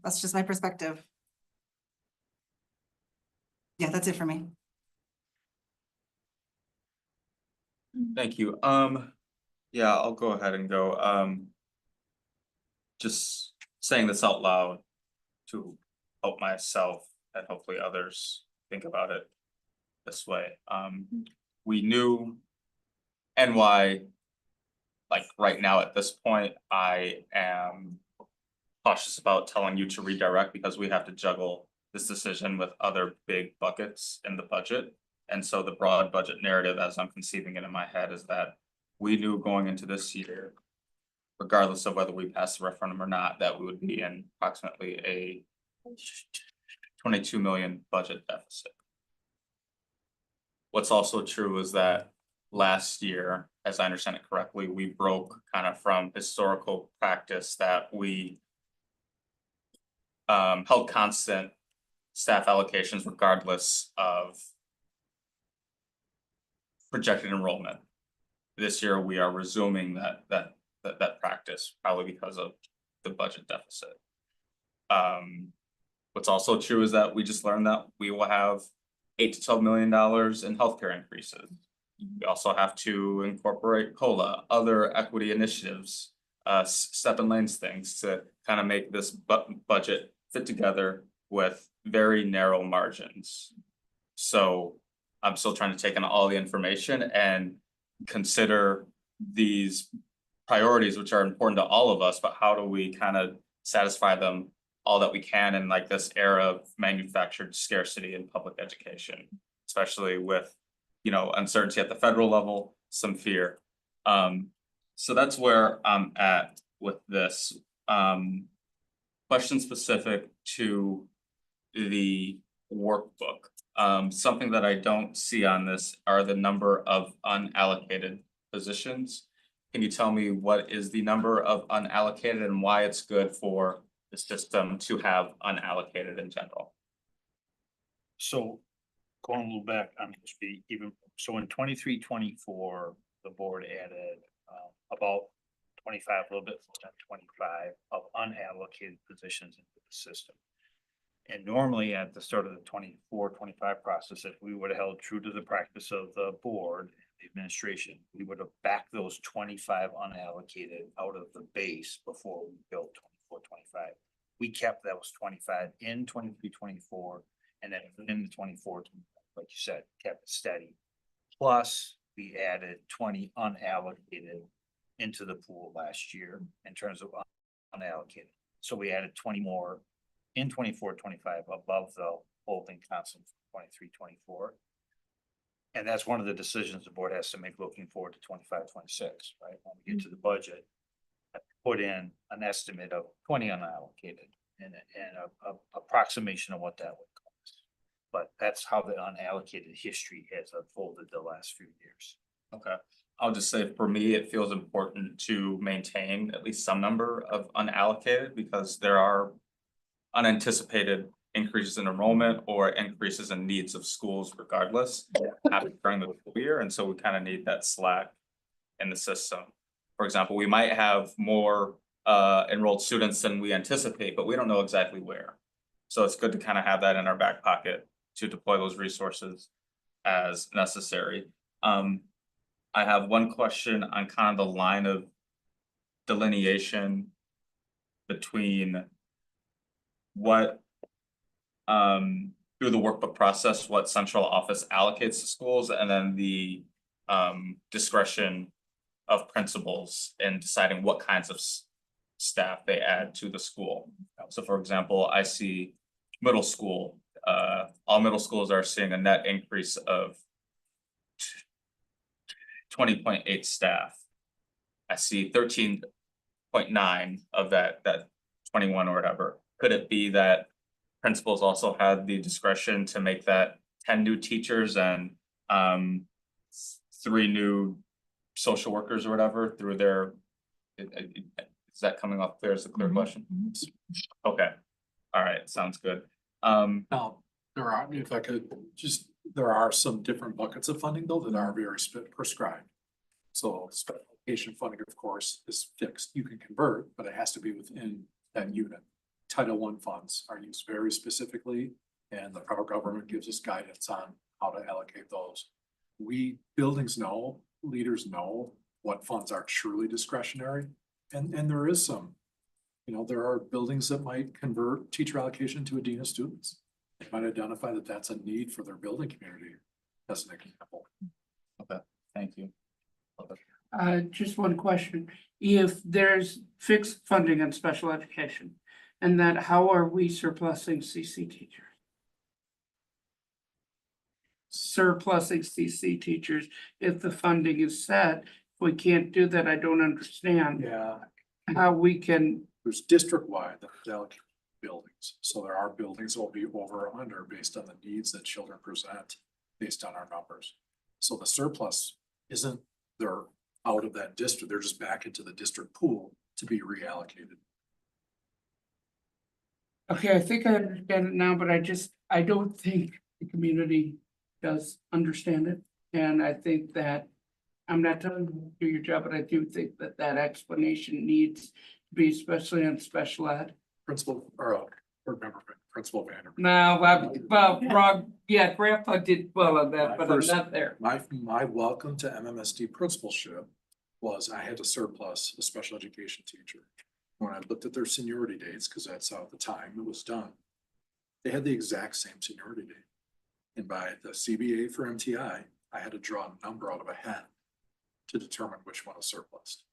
That's just my perspective. Yeah, that's it for me. Thank you. Yeah, I'll go ahead and go. Just saying this out loud to help myself and hopefully others think about it this way. We knew NY, like right now at this point, I am cautious about telling you to redirect because we have to juggle this decision with other big buckets in the budget. And so the broad budget narrative, as I'm conceiving it in my head, is that we knew going into this year, regardless of whether we pass the referendum or not, that we would be in approximately a 22 million budget deficit. What's also true is that last year, as I understand it correctly, we broke kind of from historical practice that we held constant staff allocations regardless of projected enrollment. This year, we are resuming that practice, probably because of the budget deficit. What's also true is that we just learned that we will have $8 to $12 million in healthcare increases. We also have to incorporate COLA, other equity initiatives, step and lanes things to kind of make this budget fit together with very narrow margins. So I'm still trying to take in all the information and consider these priorities, which are important to all of us, but how do we kind of satisfy them all that we can in like this era of manufactured scarcity in public education, especially with, you know, uncertainty at the federal level, some fear. So that's where I'm at with this. Question specific to the workbook. Something that I don't see on this are the number of unallocated positions. Can you tell me what is the number of unallocated and why it's good for the system to have unallocated in general? So going a little back on history, so in 23-24, the board added about 25, a little bit more than 25 of unallocated positions into the system. And normally at the start of the 24-25 process, if we would have held true to the practice of the board, the administration, we would have backed those 25 unallocated out of the base before we built 24-25. We kept those 25 in 23-24, and then in the 24, like you said, kept it steady. Plus, we added 20 unallocated into the pool last year in terms of unallocated. So we added 20 more in 24-25 above the holding constant for 23-24. And that's one of the decisions the board has to make looking forward to 25-26, right? When we get to the budget, put in an estimate of 20 unallocated and a approximation of what that would cost. But that's how the unallocated history has unfolded the last few years. Okay. I'll just say for me, it feels important to maintain at least some number of unallocated because there are unanticipated increases in enrollment or increases in needs of schools regardless happen during the school year. And so we kind of need that slack in the system. For example, we might have more enrolled students than we anticipate, but we don't know exactly where. So it's good to kind of have that in our back pocket to deploy those resources as necessary. I have one question on kind of the line of delineation between what through the workbook process, what central office allocates to schools, and then the discretion of principals in deciding what kinds of staff they add to the school. So for example, I see middle school, all middle schools are seeing a net increase of 20.8 staff. I see 13.9 of that 21 or whatever. Could it be that principals also had the discretion to make that 10 new teachers and 3 new social workers or whatever through their, is that coming off clear as a clear question? Okay, all right, sounds good. Now, there are, if I could just, there are some different buckets of funding though that are very prescribed. So special education funding, of course, is fixed. You can convert, but it has to be within that unit. Title I funds are used very specifically, and the federal government gives us guidance on how to allocate those. We, buildings know, leaders know what funds are truly discretionary, and there is some, you know, there are buildings that might convert teacher allocation to a dean of students. They might identify that that's a need for their building community, as an example. Okay, thank you. Just one question. If there's fixed funding on special education, and that how are we surplusing CC teachers? Surplusing CC teachers if the funding is set. If we can't do that, I don't understand. Yeah. How we can. There's district-wide that buildings. So there are buildings that will be over or under based on the needs that children present based on our numbers. So the surplus isn't, they're out of that district, they're just back into the district pool to be reallocated. Okay, I think I understand it now, but I don't think the community does understand it. And I think that, I'm not telling you to do your job, but I do think that that explanation needs to be, especially on special ed. Principal, or board member, Principal Vanderbilt. No, well, wrong, yeah, Grandpa did well on that, but I'm not there. My welcome to MMSD principalship was I had to surplus a special education teacher. When I looked at their seniority dates, because that's how at the time it was done, they had the exact same seniority date. And by the CBA for MTI, I had to draw a number out of a hat to determine which one was surplus.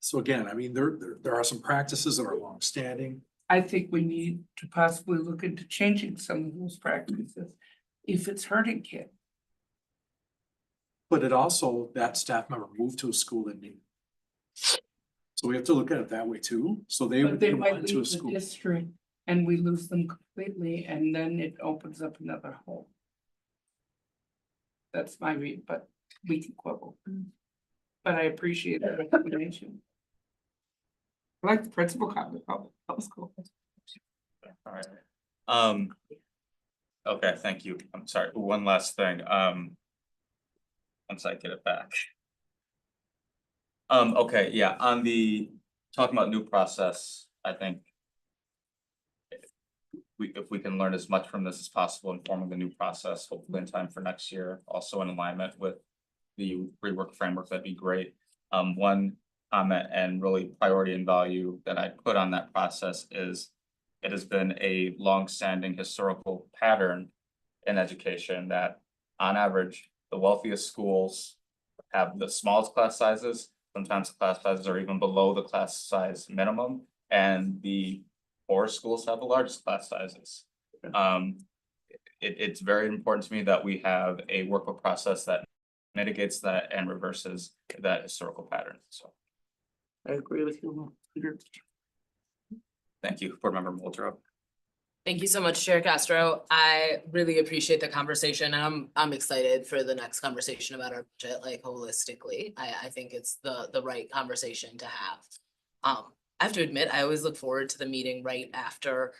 So again, I mean, there are some practices that are longstanding. I think we need to possibly look into changing some of those practices if it's hurting kids. But it also, that staff member moved to a school that needed. So we have to look at it that way too. So they But they might went to a leave the school. district and we lose them completely, and then it opens up another hole. That's my read, but we can quibble. But I appreciate that explanation. I like the principal comment, that was cool. All right. Okay, thank you. I'm sorry, one last thing, once I get it back. Okay, yeah, on the, talking about new process, I think if we can learn as much from this as possible, informing the new process, hopefully in time for next year, also in alignment with the rework framework, that'd be great. One comment and really priority and value that I put on that process is it has been a long-standing historical pattern in education that on average, the wealthiest schools have the smallest class sizes. Sometimes class sizes are even below the class size minimum, and the poor schools have the largest class sizes. It's very important to me that we have a workbook process that mitigates that and reverses that historical pattern, so. I agree with you. Thank you, Board Member Muldrow. Thank you so much, Chair Castro. I really appreciate the conversation. I'm excited for the next conversation about our budget, like holistically. I think it's the right conversation to have. I have to admit, I always look forward to the meeting right after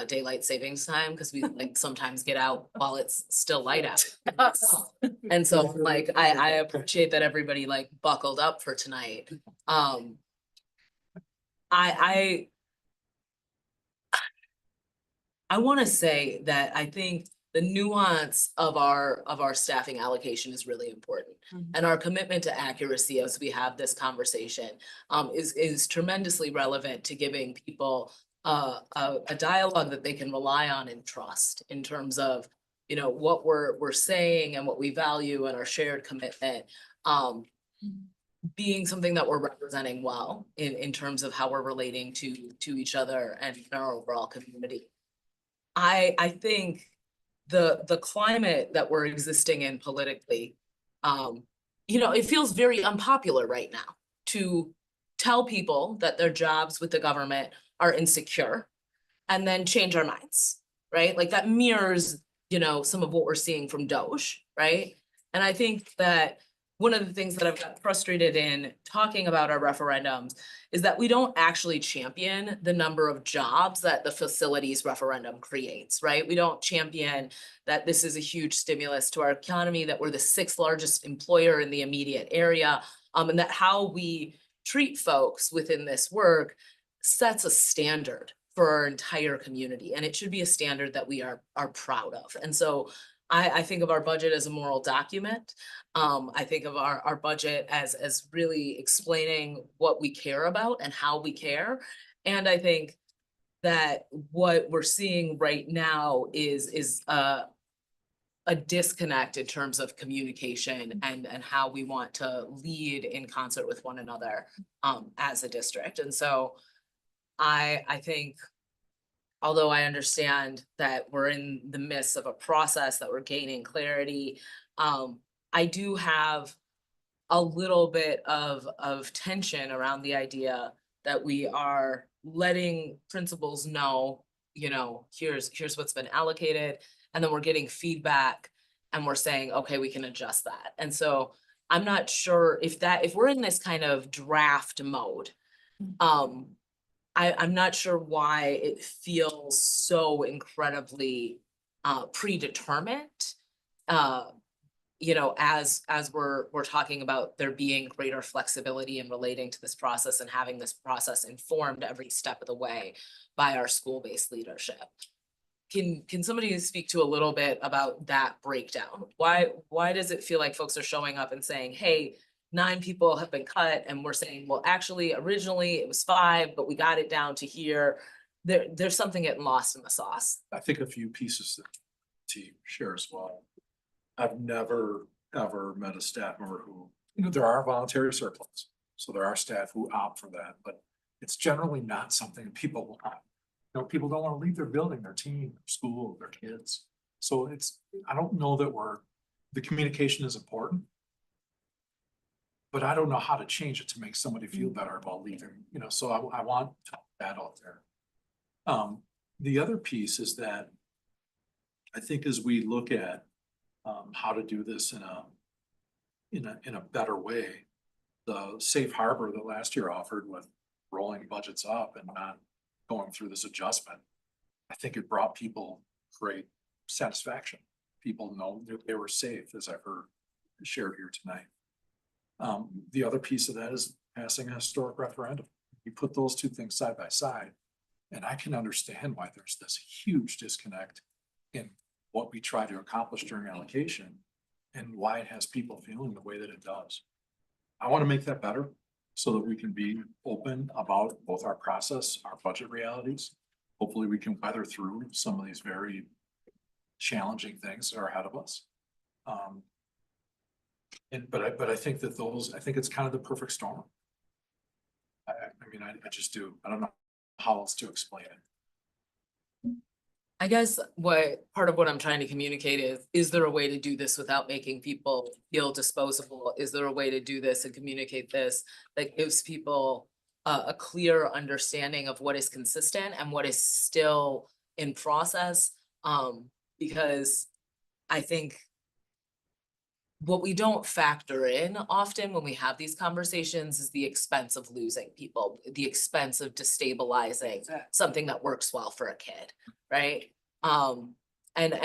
daylight savings time, because we like sometimes get out while it's still light out. And so like I appreciate that everybody like buckled up for tonight. I want to say that I think the nuance of our staffing allocation is really important. And our commitment to accuracy as we have this conversation is tremendously relevant to giving people a dialogue that they can rely on and trust in terms of, you know, what we're saying and what we value and our shared commitment being something that we're representing well in terms of how we're relating to each other and our overall community. I think the climate that we're existing in politically, you know, it feels very unpopular right now to tell people that their jobs with the government are insecure and then change our minds, right? Like that mirrors, you know, some of what we're seeing from Doge, right? And I think that one of the things that I've got frustrated in talking about our referendums is that we don't actually champion the number of jobs that the facilities referendum creates, right? We don't champion that this is a huge stimulus to our economy, that we're the 6th largest employer in the immediate area, and that how we treat folks within this work sets a standard for our entire community. And it should be a standard that we are proud of. And so I think of our budget as a moral document. I think of our budget as really explaining what we care about and how we care. And I think that what we're seeing right now is a disconnect in terms of communication and how we want to lead in concert with one another as a district. And so I think, although I understand that we're in the midst of a process that we're gaining clarity, I do have a little bit of tension around the idea that we are letting principals know, here's what's been allocated, and then we're getting feedback and we're saying, okay, we can adjust that. And so I'm not sure if we're in this kind of draft mode, I'm not sure why it feels so incredibly predetermined. As we're talking about there being greater flexibility in relating to this process and having this process informed every step of the way by our school-based leadership. Can somebody speak to a little bit about that breakdown? Why does it feel like folks are showing up and saying, hey, 9 people have been cut, and we're saying, well, actually, originally it was 5, but we got it down to here. There's something getting lost in the sauce. I think a few pieces that the team share as well. I've never, ever met a staff member who, there are voluntary surplus. So there are staff who opt for that, but it's generally not something people want. People don't want to leave their building, their team, their school, their kids. So I don't know that the communication is important. But I don't know how to change it to make somebody feel better about leaving, so I want that out there. The other piece is that I think as we look at how to do this in a better way, the safe harbor that last year offered with rolling budgets up and not going through this adjustment, I think it brought people great satisfaction. People know that they were safe, as I've heard shared here tonight. The other piece of that is passing a historic referendum. You put those two things side by side, and I can understand why there's this huge disconnect in what we try to accomplish during allocation and why it has people feeling the way that it does. I want to make that better so that we can be open about both our process, our budget realities. Hopefully we can weather through some of these very challenging things that are ahead of us. But I think that I think it's kind of the perfect storm. I just do. I don't know how else to explain it. I guess part of what I'm trying to communicate is there a way to do this without making people feel disposable? Is there a way to do this and communicate this that gives people a clear understanding of what is consistent and what is still in process? Because I think what we don't factor in often when we have these conversations is the expense of losing people, the expense of destabilizing something that works well for a kid, right? And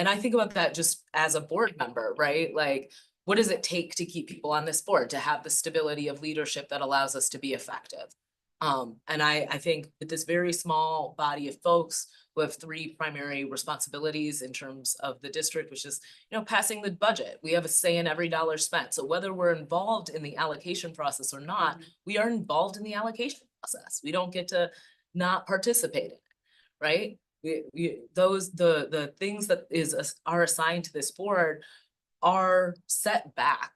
I think about that just as a board member, right? Like, what does it take to keep people on this board, to have the stability of leadership that allows us to be effective? And I think with this very small body of folks who have 3 primary responsibilities in terms of the district, which is, passing the budget. We have a say in every dollar spent. So whether we're involved in the allocation process or not, we are involved in the allocation process. We don't get to not participate in it, right? The things that are assigned to this board are set back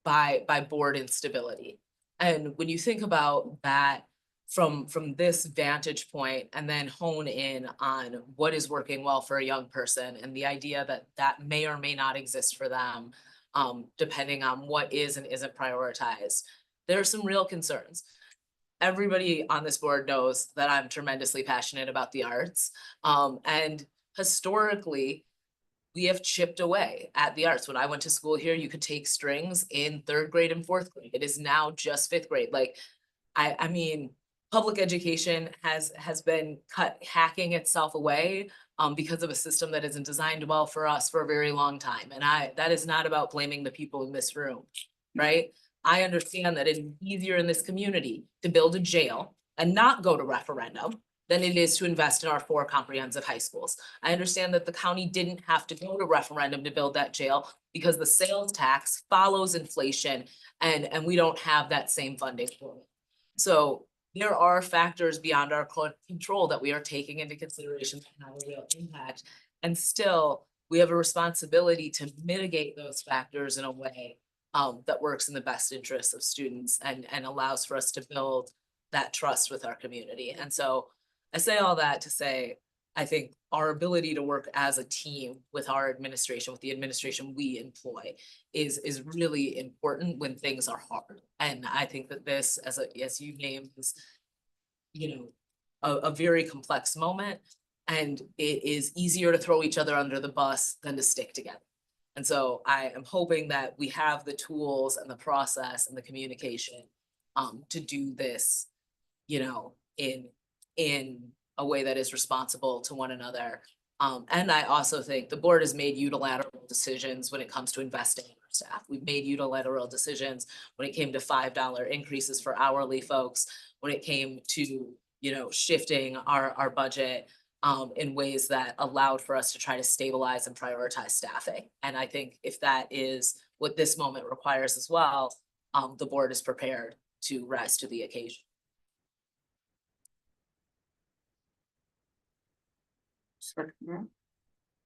by board instability. And when you think about that from this vantage point and then hone in on what is working well for a young person and the idea that may or may not exist for them, depending on what is and isn't prioritized, there are some real concerns. Everybody on this board knows that I'm tremendously passionate about the arts. And historically, we have chipped away at the arts. When I went to school here, you could take strings in 3rd grade and 4th grade. It is now just 5th grade. Like, I mean, public education has been hacking itself away because of a system that isn't designed well for us for a very long time. And that is not about blaming the people in this room, right? I understand that it's easier in this community to build a jail and not go to referendum than it is to invest in our 4 comprehensive high schools. I understand that the county didn't have to go to referendum to build that jail because the sales tax follows inflation and we don't have that same funding for it. So there are factors beyond our control that we are taking into consideration that have a real impact. And still, we have a responsibility to mitigate those factors in a way that works in the best interest of students and allows for us to build that trust with our community. And so I say all that to say, I think our ability to work as a team with our administration, with the administration we employ, is really important when things are hard. And I think that this, as you named, is, a very complex moment. And it is easier to throw each other under the bus than to stick together. And so I am hoping that we have the tools and the process and the communication to do this, you know, in a way that is responsible to one another. And I also think the board has made unilateral decisions when it comes to investing in our staff. We've made unilateral decisions when it came to $5 increases for hourly folks, when it came to, you know, shifting our budget in ways that allowed for us to try to stabilize and prioritize staffing. And I think if that is what this moment requires as well, the board is prepared to rise to the occasion.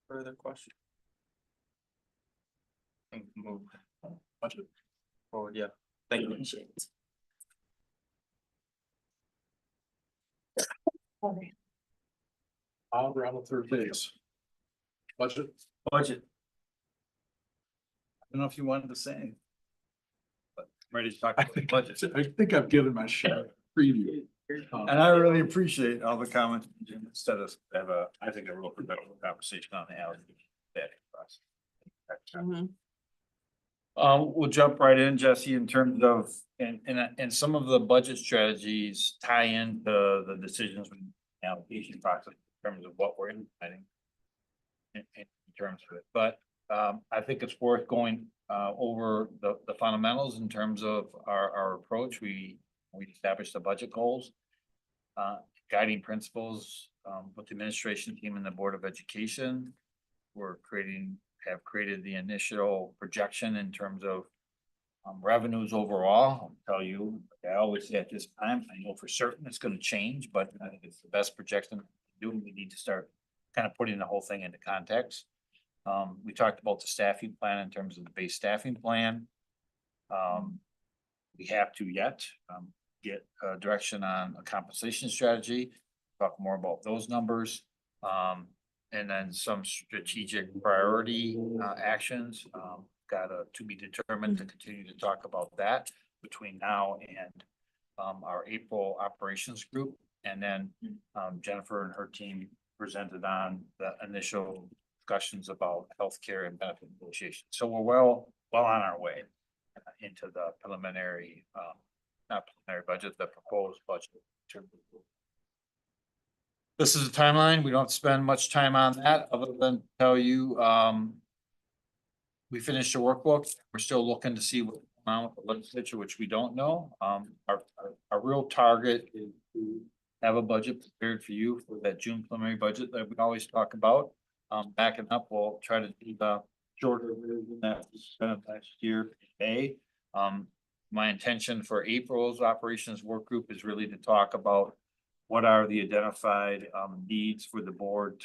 Further question? Move budget forward, yeah. Thank you. We're on the third phase. Budget. Budget. I don't know if you wanted to say anything. But I'm ready to talk about the budget. I think I've given my share preview. And I really appreciate all the comments, instead of have I think a real productive conversation on the allocation process. We'll jump right in, Jesse, in terms of, and some of the budget strategies tie into the decisions with allocation process in terms of what we're implementing in terms of it. But I think it's worth going over the fundamentals in terms of our approach. We established the budget goals, guiding principles with the administration team and the Board of Education. Have created the initial projection in terms of revenues overall. I'll tell you, I always say at this time, I know for certain it's going to change, but I think it's the best projection to do. We need to start kind of putting the whole thing into context. We talked about the staffing plan in terms of the base staffing plan. We have to yet get direction on a compensation strategy, talk more about those numbers. And then some strategic priority actions, to be determined to continue to talk about that between now and our April operations group. And then Jennifer and her team presented on the initial discussions about healthcare and benefit negotiations. So we're well on our way into the preliminary, not preliminary budget, the proposed budget. This is a timeline. We don't spend much time on that other than tell you, we finished the workbook. We're still looking to see what amount of legislature, which we don't know. Our real target is to have a budget prepared for you for that June preliminary budget that we always talk about. Backing up, we'll try to do the shorter version that we spent last year today. My intention for April's operations work group is really to talk about what are the identified needs for the board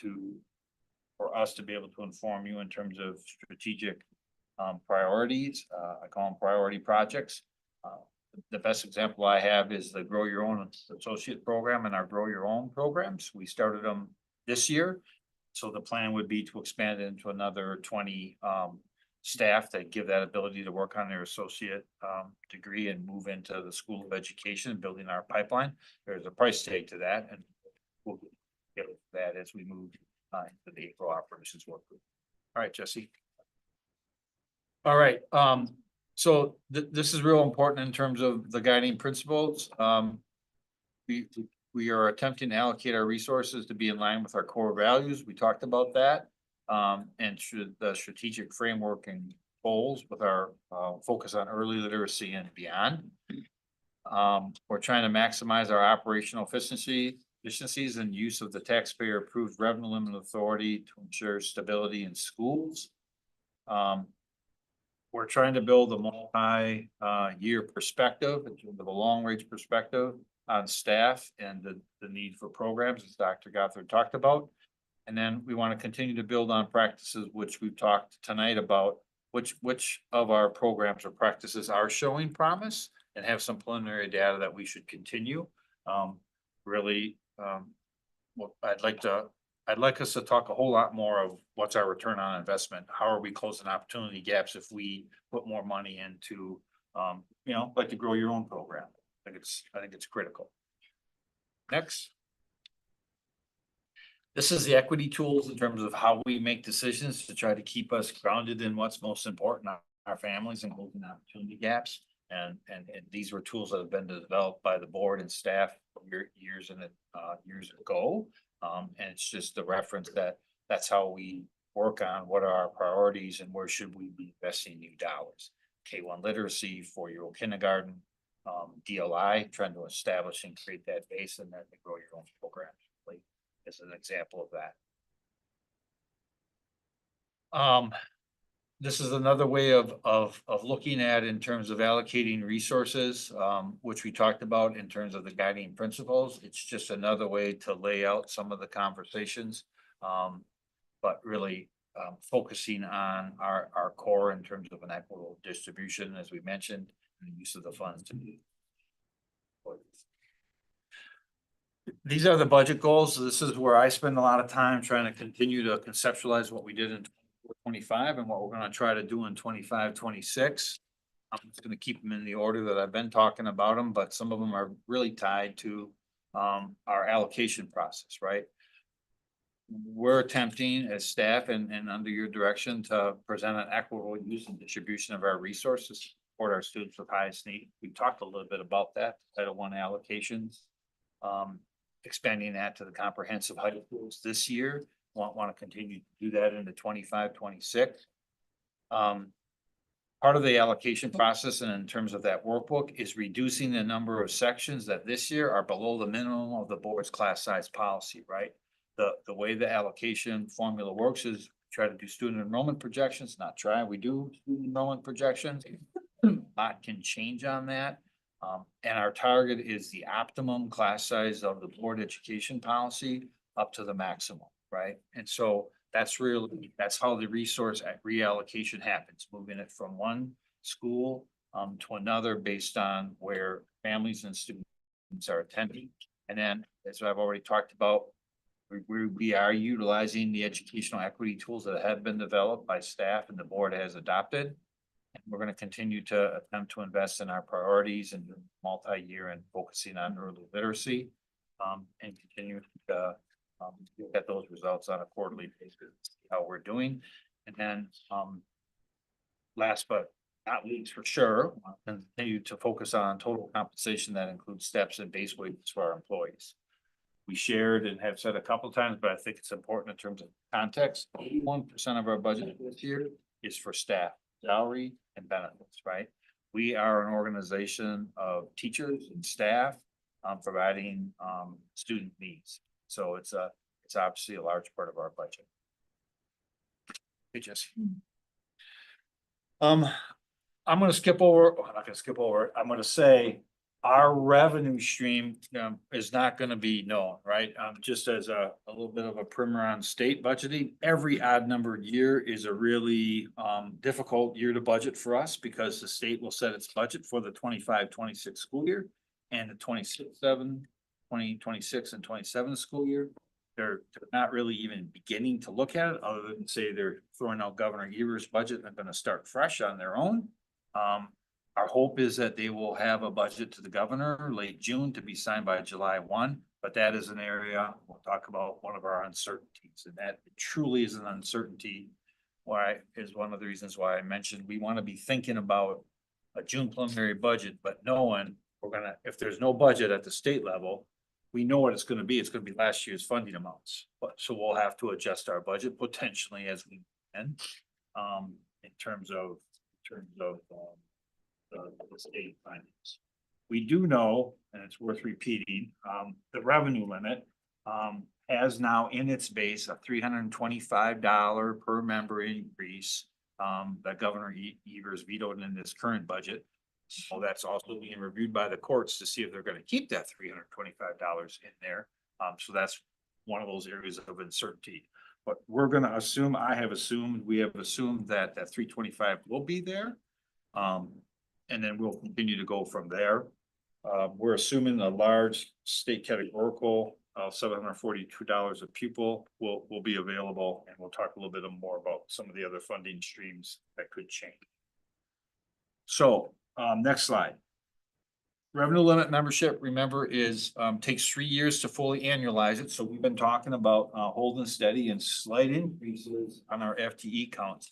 for us to be able to inform you in terms of strategic priorities. I call them priority projects. The best example I have is the Grow Your Own Associate Program and our Grow Your Own programs. We started them this year. So the plan would be to expand it into another 20 staff that give that ability to work on their associate degree and move into the School of Education, building our pipeline. There's a price tag to that, and we'll get that as we move into the April operations work group. All right, Jesse. All right, so this is real important in terms of the guiding principles. We are attempting to allocate our resources to be in line with our core values. We talked about that. And the strategic framework and goals with our focus on early literacy and beyond. We're trying to maximize our operational efficiencies and use of the taxpayer approved revenue limit authority to ensure stability in schools. We're trying to build a multi-year perspective in terms of a long range perspective on staff and the need for programs, as Dr. Gothard talked about. And then we want to continue to build on practices, which we've talked tonight about, which of our programs or practices are showing promise and have some preliminary data that we should continue. I'd like us to talk a whole lot more of what's our return on investment. How are we closing opportunity gaps if we put more money into, like the Grow Your Own program? I think it's critical. Next. This is the equity tools in terms of how we make decisions to try to keep us grounded in what's most important, our families and closing opportunity gaps. And these were tools that have been developed by the board and staff years ago. And it's just the reference that that's how we work on what are our priorities and where should we be investing new dollars. K-1 literacy, 4-year-old kindergarten, DLI, trying to establish and create that base and then grow your own programs. As an example of that. This is another way of looking at in terms of allocating resources, which we talked about in terms of the guiding principles. It's just another way to lay out some of the conversations. But really focusing on our core in terms of an equitable distribution, as we mentioned, and the use of the funds to do. These are the budget goals. This is where I spend a lot of time trying to continue to conceptualize what we did in 25 and what we're going to try to do in 25, 26. I'm just going to keep them in the order that I've been talking about them, but some of them are really tied to our allocation process, right? We're attempting as staff and under your direction to present an equitable use and distribution of our resources to support our students with highest need. We talked a little bit about that, Title I allocations. Expanding that to the comprehensive high schools this year. Want to continue to do that into 25, 26. Part of the allocation process and in terms of that workbook is reducing the number of sections that this year are below the minimum of the board's class size policy, right? The way the allocation formula works is try to do student enrollment projections, not try, we do student enrollment projections. A lot can change on that. And our target is the optimum class size of the board education policy up to the maximum, right? And so that's how the resource reallocation happens, moving it from one school to another based on where families and students are attending. And then, as I've already talked about, we are utilizing the educational equity tools that have been developed by staff and the board has adopted. And we're going to continue to attempt to invest in our priorities and multi-year and focusing on early literacy and continue to get those results on a quarterly basis, see how we're doing. And then last but not least, for sure, we'll continue to focus on total compensation that includes steps and base wages for our employees. We shared and have said a couple of times, but I think it's important in terms of context. 81% of our budget this year is for staff salary and benefits, right? We are an organization of teachers and staff providing student needs. So it's obviously a large part of our budget. Hey, Jesse. I'm going to skip over, I'm not going to skip over it. I'm going to say our revenue stream is not going to be known, right? Just as a little bit of a primer on state budgeting, every odd numbered year is a really difficult year to budget for us because the state will set its budget for the 25-26 school year and the 2026 and 27 school year. They're not really even beginning to look at it other than say they're throwing out Governor Evers' budget and going to start fresh on their own. Our hope is that they will have a budget to the governor late June to be signed by July 1, but that is an area we'll talk about one of our uncertainties, and that truly is an uncertainty. Why is one of the reasons why I mentioned we want to be thinking about a June preliminary budget, but knowing if there's no budget at the state level, we know what it's going to be. It's going to be last year's funding amounts, so we'll have to adjust our budget potentially as we can in terms of the state finance. We do know, and it's worth repeating, the revenue limit has now in its base a $325 per member increase that Governor Evers vetoed in this current budget. So that's also being reviewed by the courts to see if they're going to keep that $325 in there. So that's one of those areas of uncertainty. But we're going to assume, we have assumed that that 325 will be there. And then we'll continue to go from there. We're assuming a large state categorical of $742 a pupil will be available, and we'll talk a little bit more about some of the other funding streams that could change. So next slide. revenue limit membership, remember, is, takes 3 years to fully annualize it, so we've been talking about, holding steady and slight increases on our FTE counts.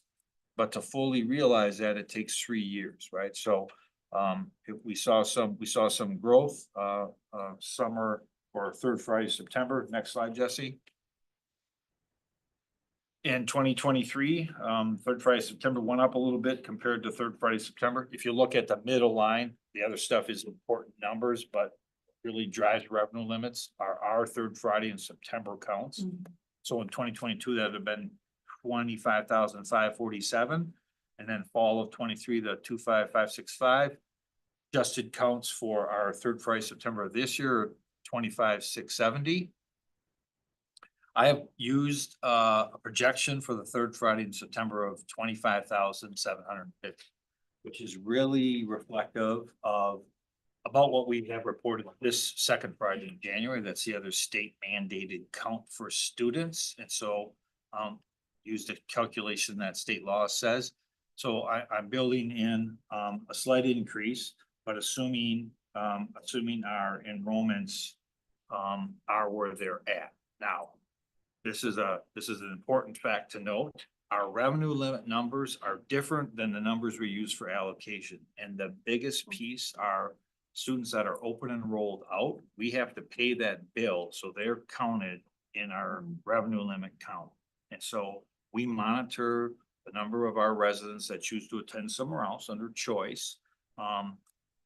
But to fully realize that, it takes 3 years, right? So, if we saw some growth, summer or third Friday, September. Next slide, Jesse. In 2023, third Friday, September went up a little bit compared to third Friday, September. If you look at the middle line, the other stuff is important numbers, but really drives revenue limits are our third Friday in September counts. So in 2022, that'd have been 25,547, and then fall of 23, the 25,565. Adjusted counts for our third Friday, September of this year, 25,670. I have used a projection for the third Friday in September of 25,750, which is really reflective of about what we have reported this second Friday in January. That's the other state mandated count for students. And so used a calculation that state law says. So I'm building in a slight increase, but assuming our enrollments are where they're at now. This is an important fact to note. Our revenue limit numbers are different than the numbers we use for allocation. And the biggest piece are students that are open enrolled out. We have to pay that bill, so they're counted in our revenue limit count. And so we monitor the number of our residents that choose to attend somewhere else under choice,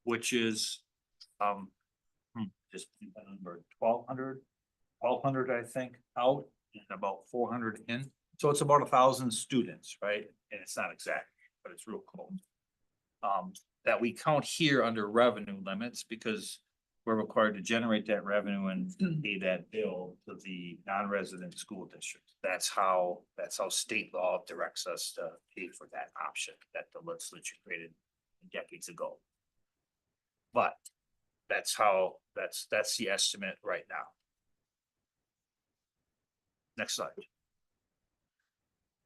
which is just a number 1,200, I think, out and about 400 in. So it's about 1,000 students, right? And it's not exact, but it's real close. That we count here under revenue limits because we're required to generate that revenue and pay that bill to the non-resident school district. That's how state law directs us to pay for that option that the legislature created decades ago. But that's the estimate right now. Next slide.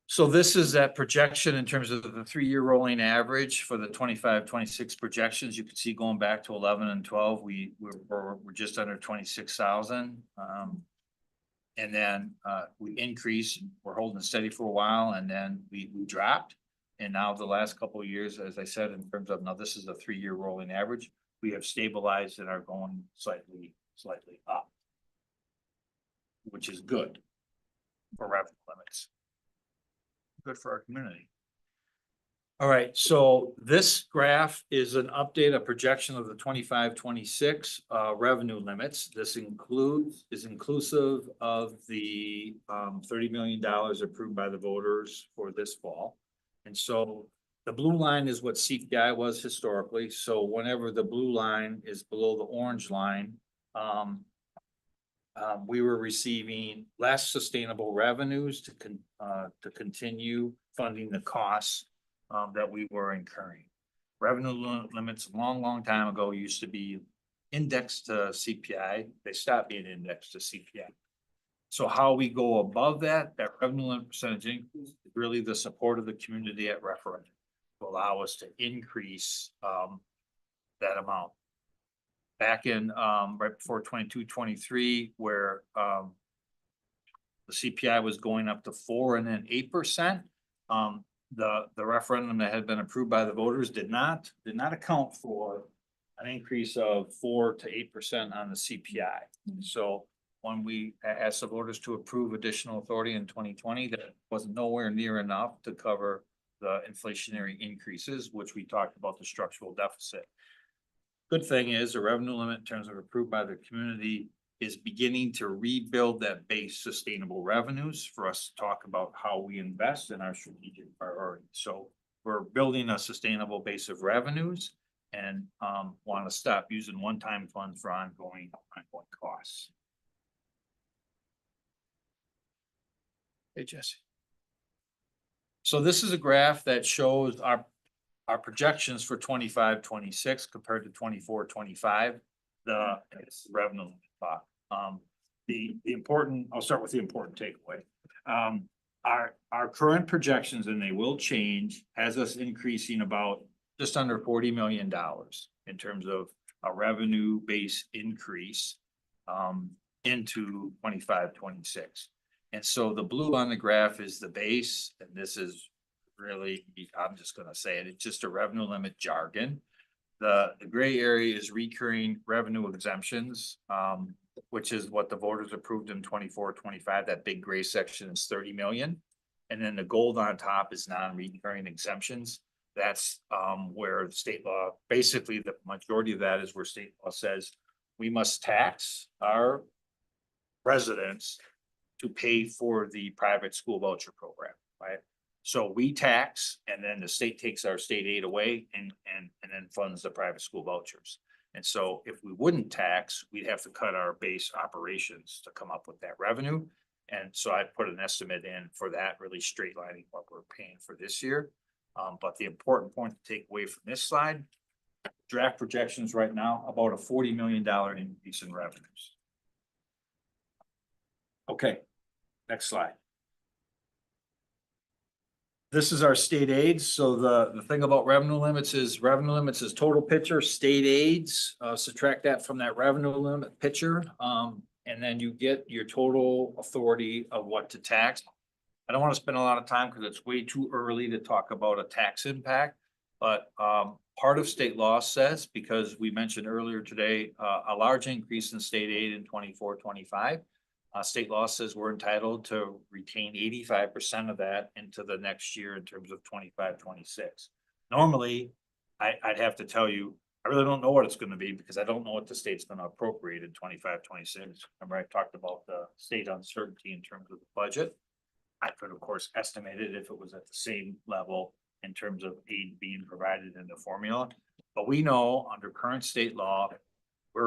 So this is that projection in terms of the 3-year rolling average for the 25-26 projections. You can see going back to 11 and 12, we're just under 26,000. And then we increase, we're holding steady for a while, and then we dropped. And now the last couple of years, as I said, in terms of now this is a 3-year rolling average, we have stabilized and are going slightly up, which is good for revenue limits. Good for our community. All right, so this graph is an update, a projection of the 25-26 revenue limits. This is inclusive of the $30 million approved by the voters for this fall. And so the blue line is what CPI was historically. So whenever the blue line is below the orange line, we were receiving less sustainable revenues to continue funding the costs that we were incurring. Revenue limits a long time ago used to be indexed to CPI. They stopped being indexed to CPI. So how we go above that revenue limit percentage increase is really the support of the community at Referendum to allow us to increase that amount. Back in right before 22-23, where the CPI was going up to 4% and then 8%. The referendum that had been approved by the voters did not account for an increase of 4 to 8% on the CPI. So when we asked the voters to approve additional authority in 2020, that was nowhere near enough to cover the inflationary increases, which we talked about the structural deficit. Good thing is the revenue limit in terms of approved by the community is beginning to rebuild that base sustainable revenues for us to talk about how we invest in our strategic priorities. So we're building a sustainable base of revenues and want to stop using one-time funds for ongoing costs. Hey, Jesse. So this is a graph that shows our projections for 25-26 compared to 24-25, the revenue thought. The important, I'll start with the important takeaway. Our current projections, and they will change, has us increasing about just under $40 million in terms of a revenue base increase into 25-26. And so the blue on the graph is the base, and this is really, I'm just gonna say it, it's just a revenue limit jargon. The gray area is recurring revenue exemptions, which is what the voters approved in 24-25. That big gray section is 30 million. And then the gold on top is non-recurring exemptions. That's where state law, basically the majority of that is where state law says we must tax our residents to pay for the private school voucher program, right? So we tax, and then the state takes our state aid away and then funds the private school vouchers. And so if we wouldn't tax, we'd have to cut our base operations to come up with that revenue. And so I put an estimate in for that, really straightlining what we're paying for this year. But the important point to take away from this slide, draft projections right now, about a $40 million increase in revenues. Okay, next slide. This is our state aids. So the thing about revenue limits is total picture, state aids, subtract that from that revenue limit picture. And then you get your total authority of what to tax. I don't want to spend a lot of time because it's way too early to talk about a tax impact. But part of state law says, because we mentioned earlier today, a large increase in state aid in 24-25. State law says we're entitled to retain 85% of that into the next year in terms of 25-26. Normally, I'd have to tell you, I really don't know what it's going to be because I don't know what the state's going to appropriate in 25-26. Remember, I talked about the state uncertainty in terms of the budget. I could, of course, estimate it if it was at the same level in terms of aid being provided in the formula. But we know under current state law, we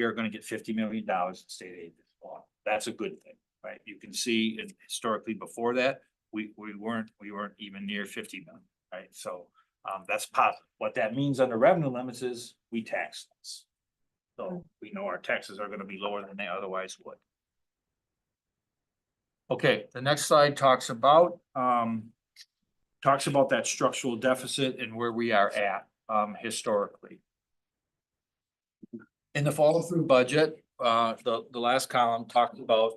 are going to get $50 million in state aid this fall. That's a good thing, right? You can see historically before that, we weren't even near 50 million, right? So that's positive. What that means under revenue limits is we tax less. So we know our taxes are going to be lower than they otherwise would. Okay, the next slide talks about that structural deficit and where we are at historically. In the follow through budget, the last column talked about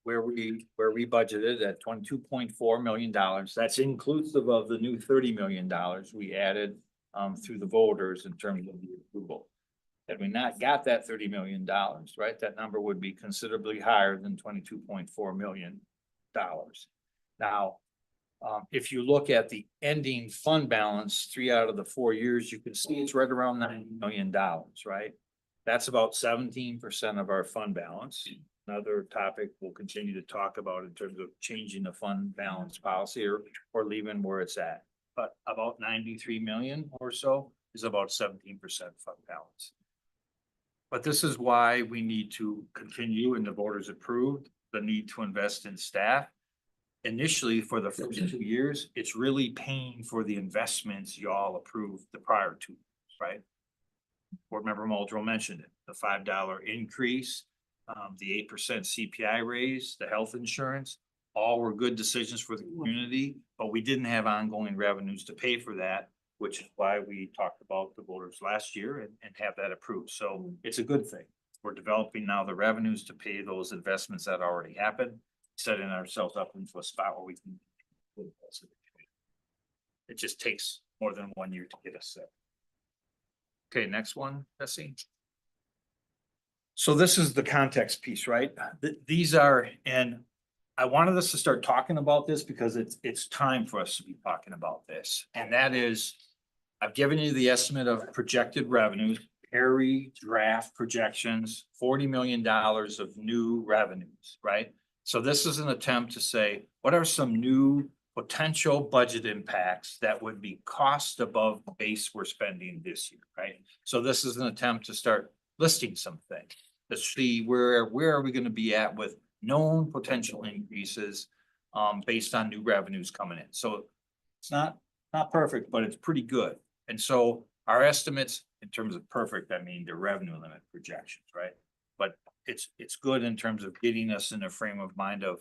where we budgeted at $22.4 million. That's inclusive of the new $30 million we added through the voters in terms of the approval. Had we not got that $30 million, right, that number would be considerably higher than $22.4 million. Now, if you look at the ending fund balance 3 out of the 4 years, you can see it's right around $90 million, right? That's about 17% of our fund balance. Another topic we'll continue to talk about in terms of changing the fund balance policy or leaving where it's at. But about 93 million or so is about 17% fund balance. But this is why we need to continue, and the voters approved the need to invest in staff. Initially, for the first 2 years, it's really paying for the investments y'all approved the prior 2 years, right? Board Member Muldrow mentioned it, the $5 increase, the 8% CPI raise, the health insurance, all were good decisions for the community, but we didn't have ongoing revenues to pay for that, which is why we talked about the voters last year and have that approved. So it's a good thing. We're developing now the revenues to pay those investments that already happened, setting ourselves up into a spot where we can. It just takes more than 1 year to get us there. Okay, next one, Bessie. So this is the context piece, right? These are, and I wanted us to start talking about this because it's time for us to be talking about this. And that is, I've given you the estimate of projected revenues, Perry draft projections, $40 million of new revenues, right? So this is an attempt to say, what are some new potential budget impacts that would be cost above the base we're spending this year, right? So this is an attempt to start listing some things to see where are we going to be at with known potential increases based on new revenues coming in. So it's not perfect, but it's pretty good. And so our estimates in terms of perfect, I mean the revenue limit projections, right? But it's good in terms of getting us in a frame of mind of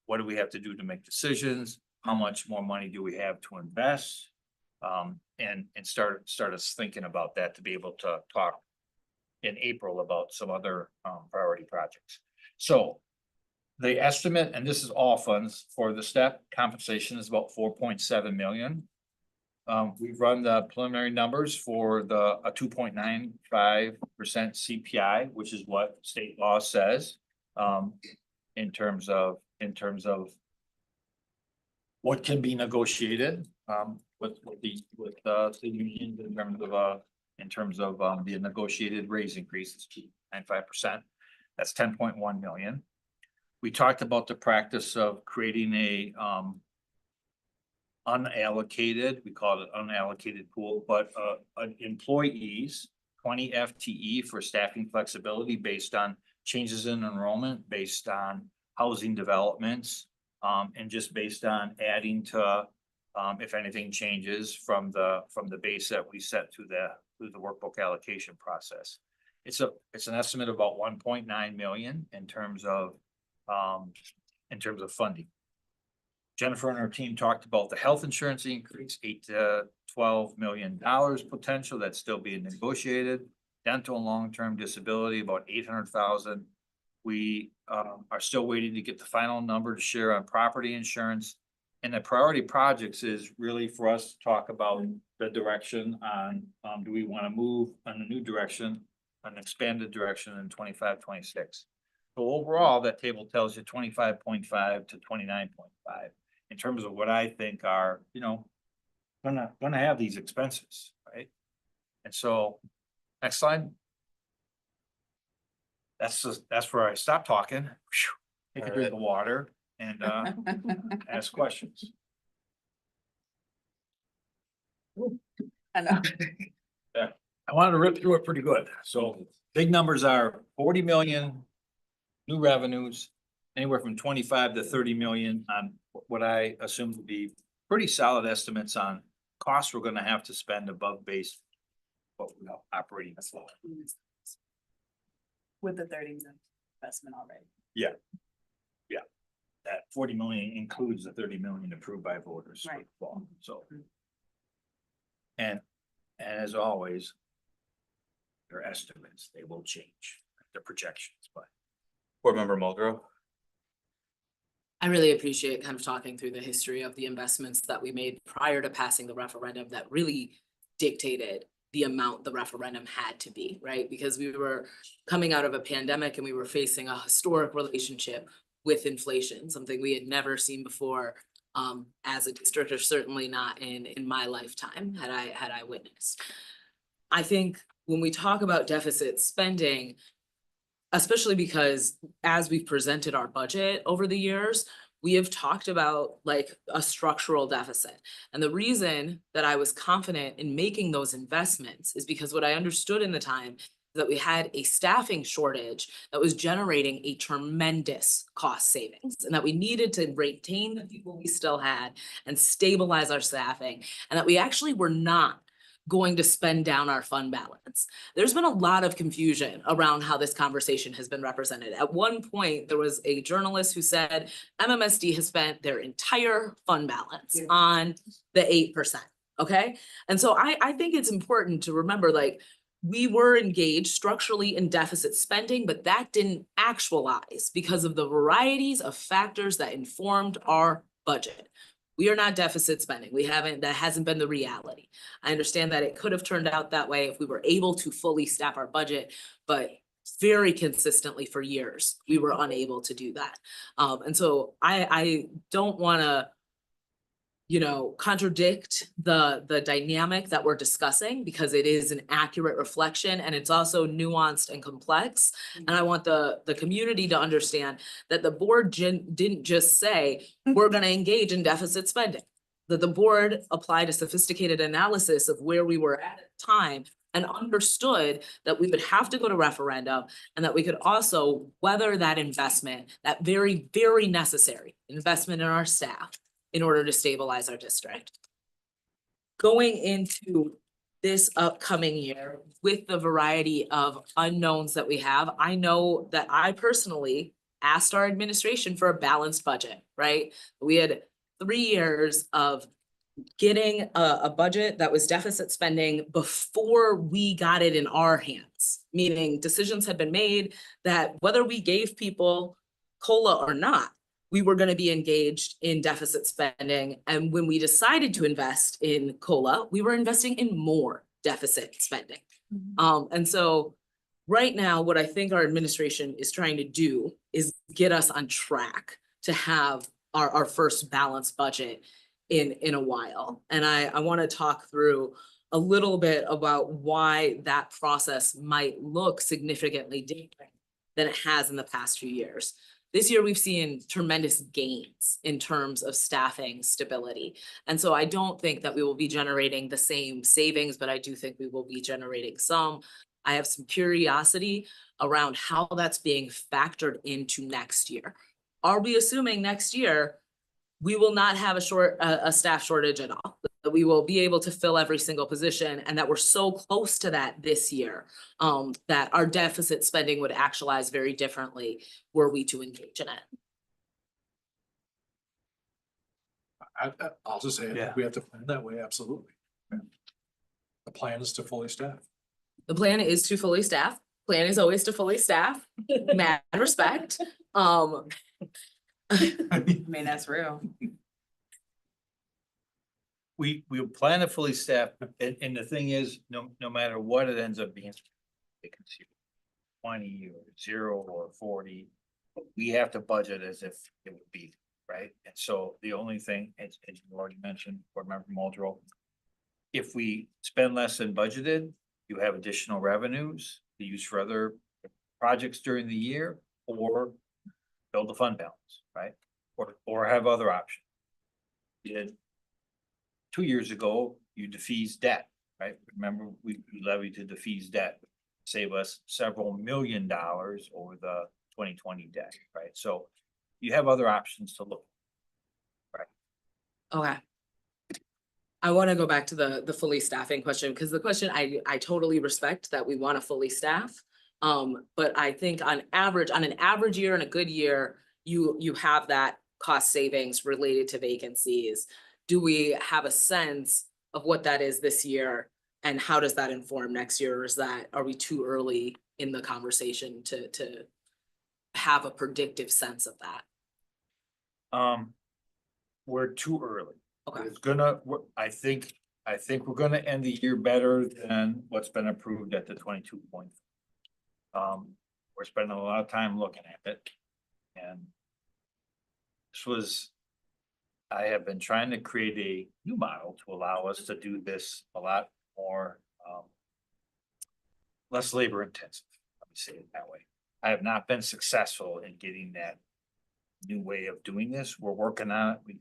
what do we have to do to make decisions? How much more money do we have to invest? And start us thinking about that to be able to talk in April about some other priority projects. So the estimate, and this is all funds for the step compensation, is about 4.7 million. We've run the preliminary numbers for a 2.95% CPI, which is what state law says. In terms of what can be negotiated, with the union in terms of the negotiated raise increases, 2.95%. That's 10.1 million. We talked about the practice of creating a unallocated, we call it unallocated pool, but employees, 20 FTE for staffing flexibility based on changes in enrollment, based on housing developments, and just based on adding to, if anything changes from the base that we set through the workbook allocation process. It's an estimate of about 1.9 million in terms of funding. Jennifer and her team talked about the health insurance increase, $8 to $12 million potential that's still being negotiated. Dental and long-term disability, about 800,000. We are still waiting to get the final number to share on property insurance. And the priority projects is really for us to talk about the direction on, do we want to move on a new direction, an expanded direction in 25-26. So overall, that table tells you 25.5 to 29.5 in terms of what I think are, gonna have these expenses, right? And so, next slide. That's where I stop talking. Take a drink of water and ask questions. I know. Yeah, I wanted to rip through it pretty good. So big numbers are 40 million new revenues, anywhere from 25 to 30 million on what I assume to be pretty solid estimates on costs we're gonna have to spend above base what we are operating flow. With the 30 million investment already. Yeah. Yeah. That 40 million includes the 30 million approved by voters. for Right. fall. So. And as always, their estimates, they will change, the projections, but. Board Member Muldrow. I really appreciate kind of talking through the history of the investments that we made prior to passing the referendum that really dictated the amount the referendum had to be, right? Because we were coming out of a pandemic and we were facing a historic relationship with inflation, something we had never seen before as a district, or certainly not in my lifetime had I witnessed. I think when we talk about deficit spending, especially because as we've presented our budget over the years, we have talked about like a structural deficit. And the reason that I was confident in making those investments is because what I understood in the time is that we had a staffing shortage that was generating a tremendous cost savings, and that we needed to retain the people we still had and stabilize our staffing, and that we actually were not going to spend down our fund balance. There's been a lot of confusion around how this conversation has been represented. At one point, there was a journalist who said MMSD has spent their entire fund balance on the 8%, okay? And so I think it's important to remember, like, we were engaged structurally in deficit spending, but that didn't actualize because of the varieties of factors that informed our budget. We are not deficit spending. That hasn't been the reality. I understand that it could have turned out that way if we were able to fully staff our budget, but very consistently for years, we were unable to do that. And so I don't wanna, contradict the dynamic that we're discussing, because it is an accurate reflection and it's also nuanced and complex. And I want the community to understand that the board didn't just say, we're gonna engage in deficit spending. That the board applied a sophisticated analysis of where we were at the time and understood that we would have to go to referendum, and that we could also weather that investment, that very, very necessary investment in our staff, in order to stabilize our district. Going into this upcoming year with the variety of unknowns that we have, I know that I personally asked our administration for a balanced budget, right? We had 3 years of getting a budget that was deficit spending before we got it in our hands. Meaning decisions had been made that whether we gave people COLA or not, we were gonna be engaged in deficit spending. And when we decided to invest in COLA, we were investing in more deficit spending. And so right now, what I think our administration is trying to do is get us on track to have our first balanced budget in a while. And I want to talk through a little bit about why that process might look significantly different than it has in the past few years. This year, we've seen tremendous gains in terms of staffing stability. And so I don't think that we will be generating the same savings, but I do think we will be generating some. I have some curiosity around how that's being factored into next year. Are we assuming next year we will not have a staff shortage at all? That we will be able to fill every single position, and that we're so close to that this year, that our deficit spending would actualize very differently were we to engage in it. I'll just say, I think we have to plan that way, absolutely. The plan is to fully staff. The plan is to fully staff. Plan is always to fully staff. Mad respect. I mean, that's real. We plan to fully staff, and the thing is, no matter what it ends up being, it can see 20 or 0 or 40, we have to budget as if it would be, right? And so the only thing, as you already mentioned, Board Member Muldrow, if we spend less than budgeted, you have additional revenues to use for other projects during the year, or build a fund balance, right? Or have other options. Did 2 years ago, you defeased debt, right? Remember, we levied to defease debt, save us several $1 million over the 2020 debt, right? So you have other options to look, right? Okay. I want to go back to the fully staffing question, because the question I totally respect that we want to fully staff. But I think on an average year and a good year, you have that cost savings related to vacancies. Do we have a sense of what that is this year, and how does that inform next year? Or are we too early in the conversation to have a predictive sense of that? We're too early. Okay. I think we're gonna end the year better than what's been approved at the 22 point. We're spending a lot of time looking at it, and I have been trying to create a new model to allow us to do this a lot more, less labor intensive. Let me say it that way. I have not been successful in getting that new way of doing this. We're working on it. We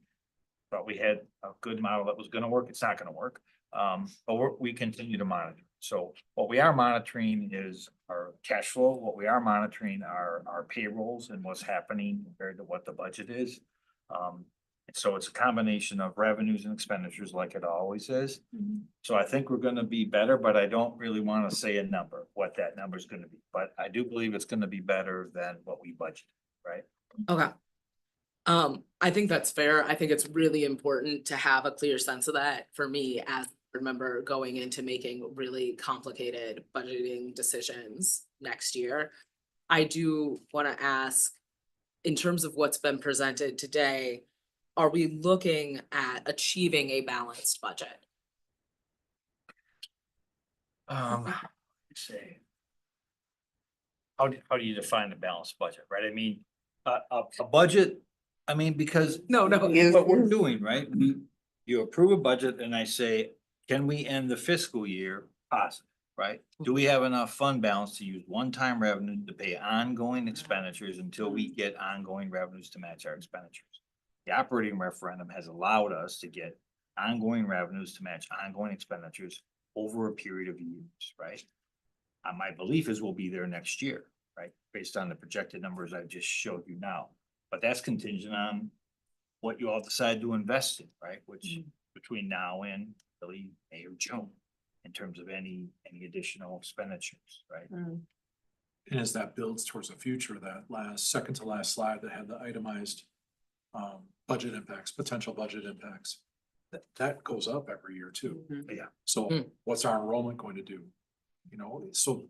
thought we had a good model that was gonna work. It's not gonna work. But we continue to monitor. So what we are monitoring is our cash flow. What we are monitoring are our payrolls and what's happening compared to what the budget is. And so it's a combination of revenues and expenditures like it always is. So I think we're gonna be better, but I don't really wanna say a number, what that number is gonna be. But I do believe it's gonna be better than what we budgeted, right? Okay. I think that's fair. I think it's really important to have a clear sense of that for me as a board member going into making really complicated budgeting decisions next year. I do want to ask, in terms of what's been presented today, are we looking at achieving a balanced budget? Let's see. How do you define a balanced budget, right? I mean, a budget, I mean, because. No. What we're doing, right? You approve a budget and I say, can we end the fiscal year positive, right? Do we have enough fund balance to use one-time revenue to pay ongoing expenditures until we get ongoing revenues to match our expenditures? The operating referendum has allowed us to get ongoing revenues to match ongoing expenditures over a period of years, right? My belief is we'll be there next year, right? Based on the projected numbers I just showed you now. But that's contingent on what you all decide to invest in, right? Which between now and really May or June, in terms of any additional expenditures, right? And as that builds towards the future, that second to last slide that had the itemized budget impacts, potential budget impacts. that goes up every year too. Yeah. So what's our enrollment going to do? You know, so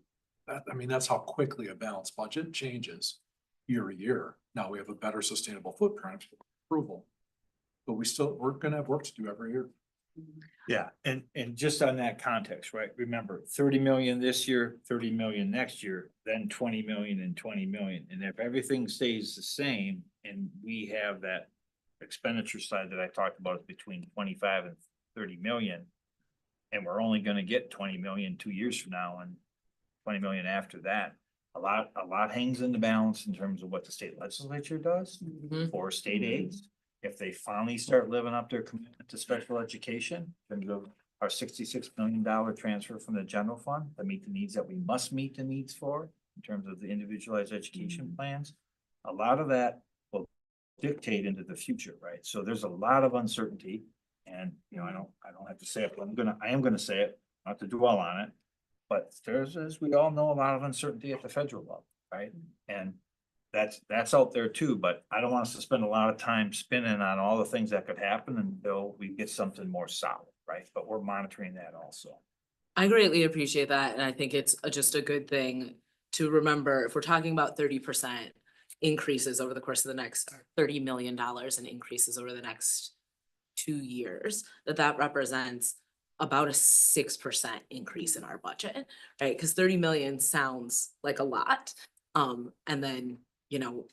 that, I mean, that's how quickly a balanced budget changes year to year. Now we have a better sustainable footprint approval. But we're gonna have work to do every year. Yeah, and just on that context, right, remember 30 million this year, 30 million next year, then 20 million and 20 million. And if everything stays the same and we have that expenditure side that I talked about between 25 and 30 million. And we're only gonna get 20 million 2 years from now and 20 million after that. A lot hangs in the balance in terms of what the state legislature does for state aids. If they finally start living up their commitment to special education, in terms of our $66 million transfer from the general fund to meet the needs that we must meet the needs for in terms of the individualized education plans. A lot of that will dictate into the future, right? So there's a lot of uncertainty, and you know, I don't have to say it, but I am gonna say it, not to dwell on it. But there's, as we all know, a lot of uncertainty at the federal level, right? And that's out there too, but I don't want us to spend a lot of time spinning on all the things that could happen until we get something more solid, right? But we're monitoring that also. I greatly appreciate that, and I think it's just a good thing to remember, if we're talking about 30% increases over the course of the next $30 million in increases over the next 2 years, that represents about a 6% increase in our budget, right? Because 30 million sounds like a lot. And then, you know,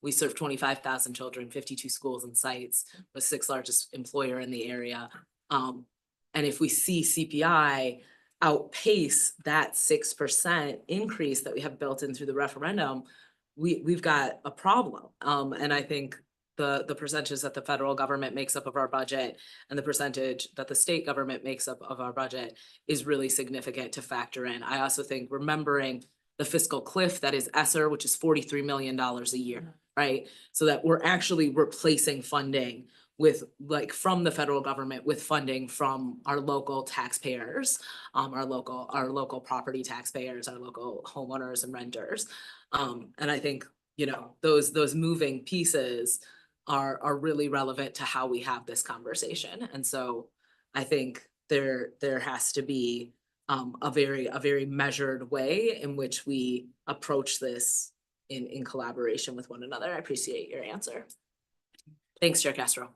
we serve 25,000 children, 52 schools and sites, the 6th largest employer in the area. And if we see CPI outpace that 6% increase that we have built in through the referendum, we've got a problem. And I think the percentages that the federal government makes up of our budget and the percentage that the state government makes up of our budget is really significant to factor in. I also think remembering the fiscal cliff that is ESSER, which is $43 million a year, right? So that we're actually replacing funding with from the federal government with funding from our local taxpayers, our local property taxpayers, our local homeowners and renters. And I think, you know, those moving pieces are really relevant to how we have this conversation. And so I think there has to be a very measured way in which we approach this in collaboration with one another. I appreciate your answer. Thanks, Chair Castro.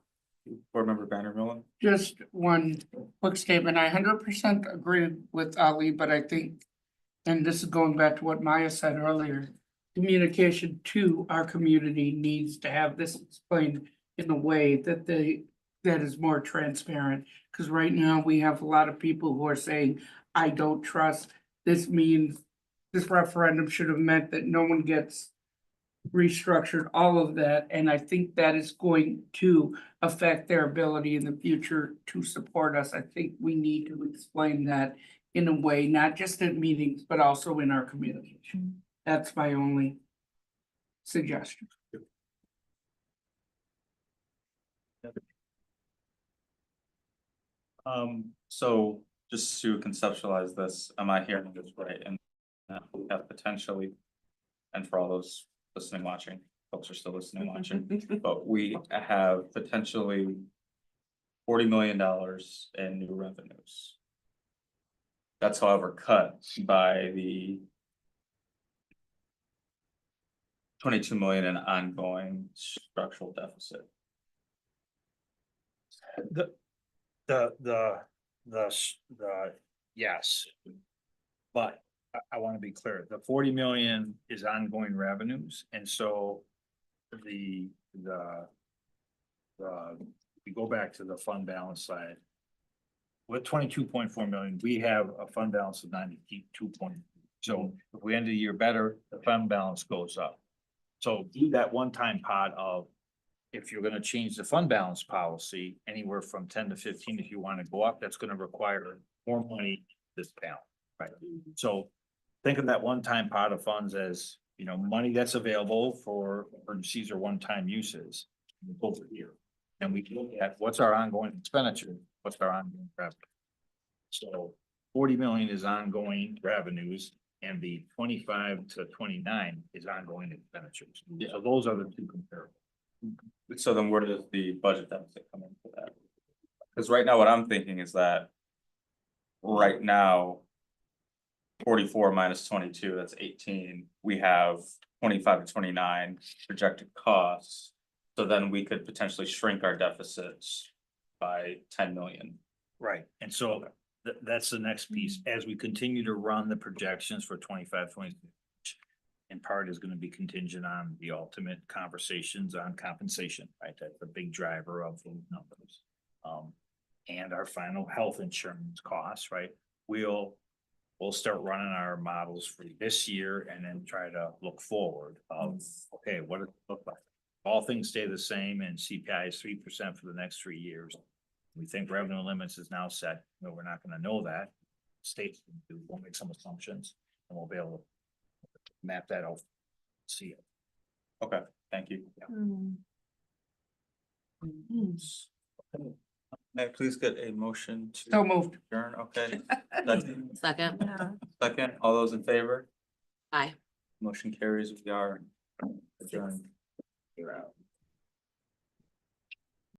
Board Member Vandermillen. Just one quick statement. I 100% agree with Ali, but I think, and this is going back to what Maya said earlier, communication to our community needs to have this explained in a way that is more transparent. Because right now we have a lot of people who are saying, I don't trust. This means this referendum should have meant that no one gets restructured, all of that. And I think that is going to affect their ability in the future to support us. I think we need to explain that in a way, not just at meetings, but also in our communication. That's my only suggestion. So just to conceptualize this, am I hearing this right? And we have potentially, and for all those listening, watching, folks are still listening, watching, but we have potentially $40 million in new revenues. That's however cut by the 22 million in ongoing structural deficit. Yes. But I want to be clear, the 40 million is ongoing revenues, and so we go back to the fund balance side. With 22.4 million, we have a fund balance of 92 point. So if we end the year better, the fund balance goes up. So do that one-time pot of, if you're gonna change the fund balance policy anywhere from 10 to 15, if you want to go up, that's gonna require more money this balance, right? So think of that one-time pot of funds as, you know, money that's available for emergencies or one-time uses over here. And we look at what's our ongoing expenditure, what's our ongoing revenue. So 40 million is ongoing revenues, and the 25 to 29 is ongoing expenditures. So those are the two comparables. So then where does the budget deficit come into that? Cause right now what I'm thinking is that. Right now. 44 minus 22, that's 18. We have 25 to 29 projected costs. So then we could potentially shrink our deficits by 10 million. Right, and so that's the next piece, as we continue to run the projections for 25, 26. In part is gonna be contingent on the ultimate conversations on compensation, right? That's a big driver of those numbers. And our final health insurance costs, right? We'll start running our models for this year and then try to look forward of, okay, what does it look like? All things stay the same and CPI is 3% for the next 3 years. We think revenue limits is now set, but we're not gonna know that. States will make some assumptions and we'll be able to map that out. See it. Okay, thank you. May I please get a motion to So moved. adjourn? Okay. Second. Second, all those in favor? Aye. Motion carries. We are adjourned. You're out.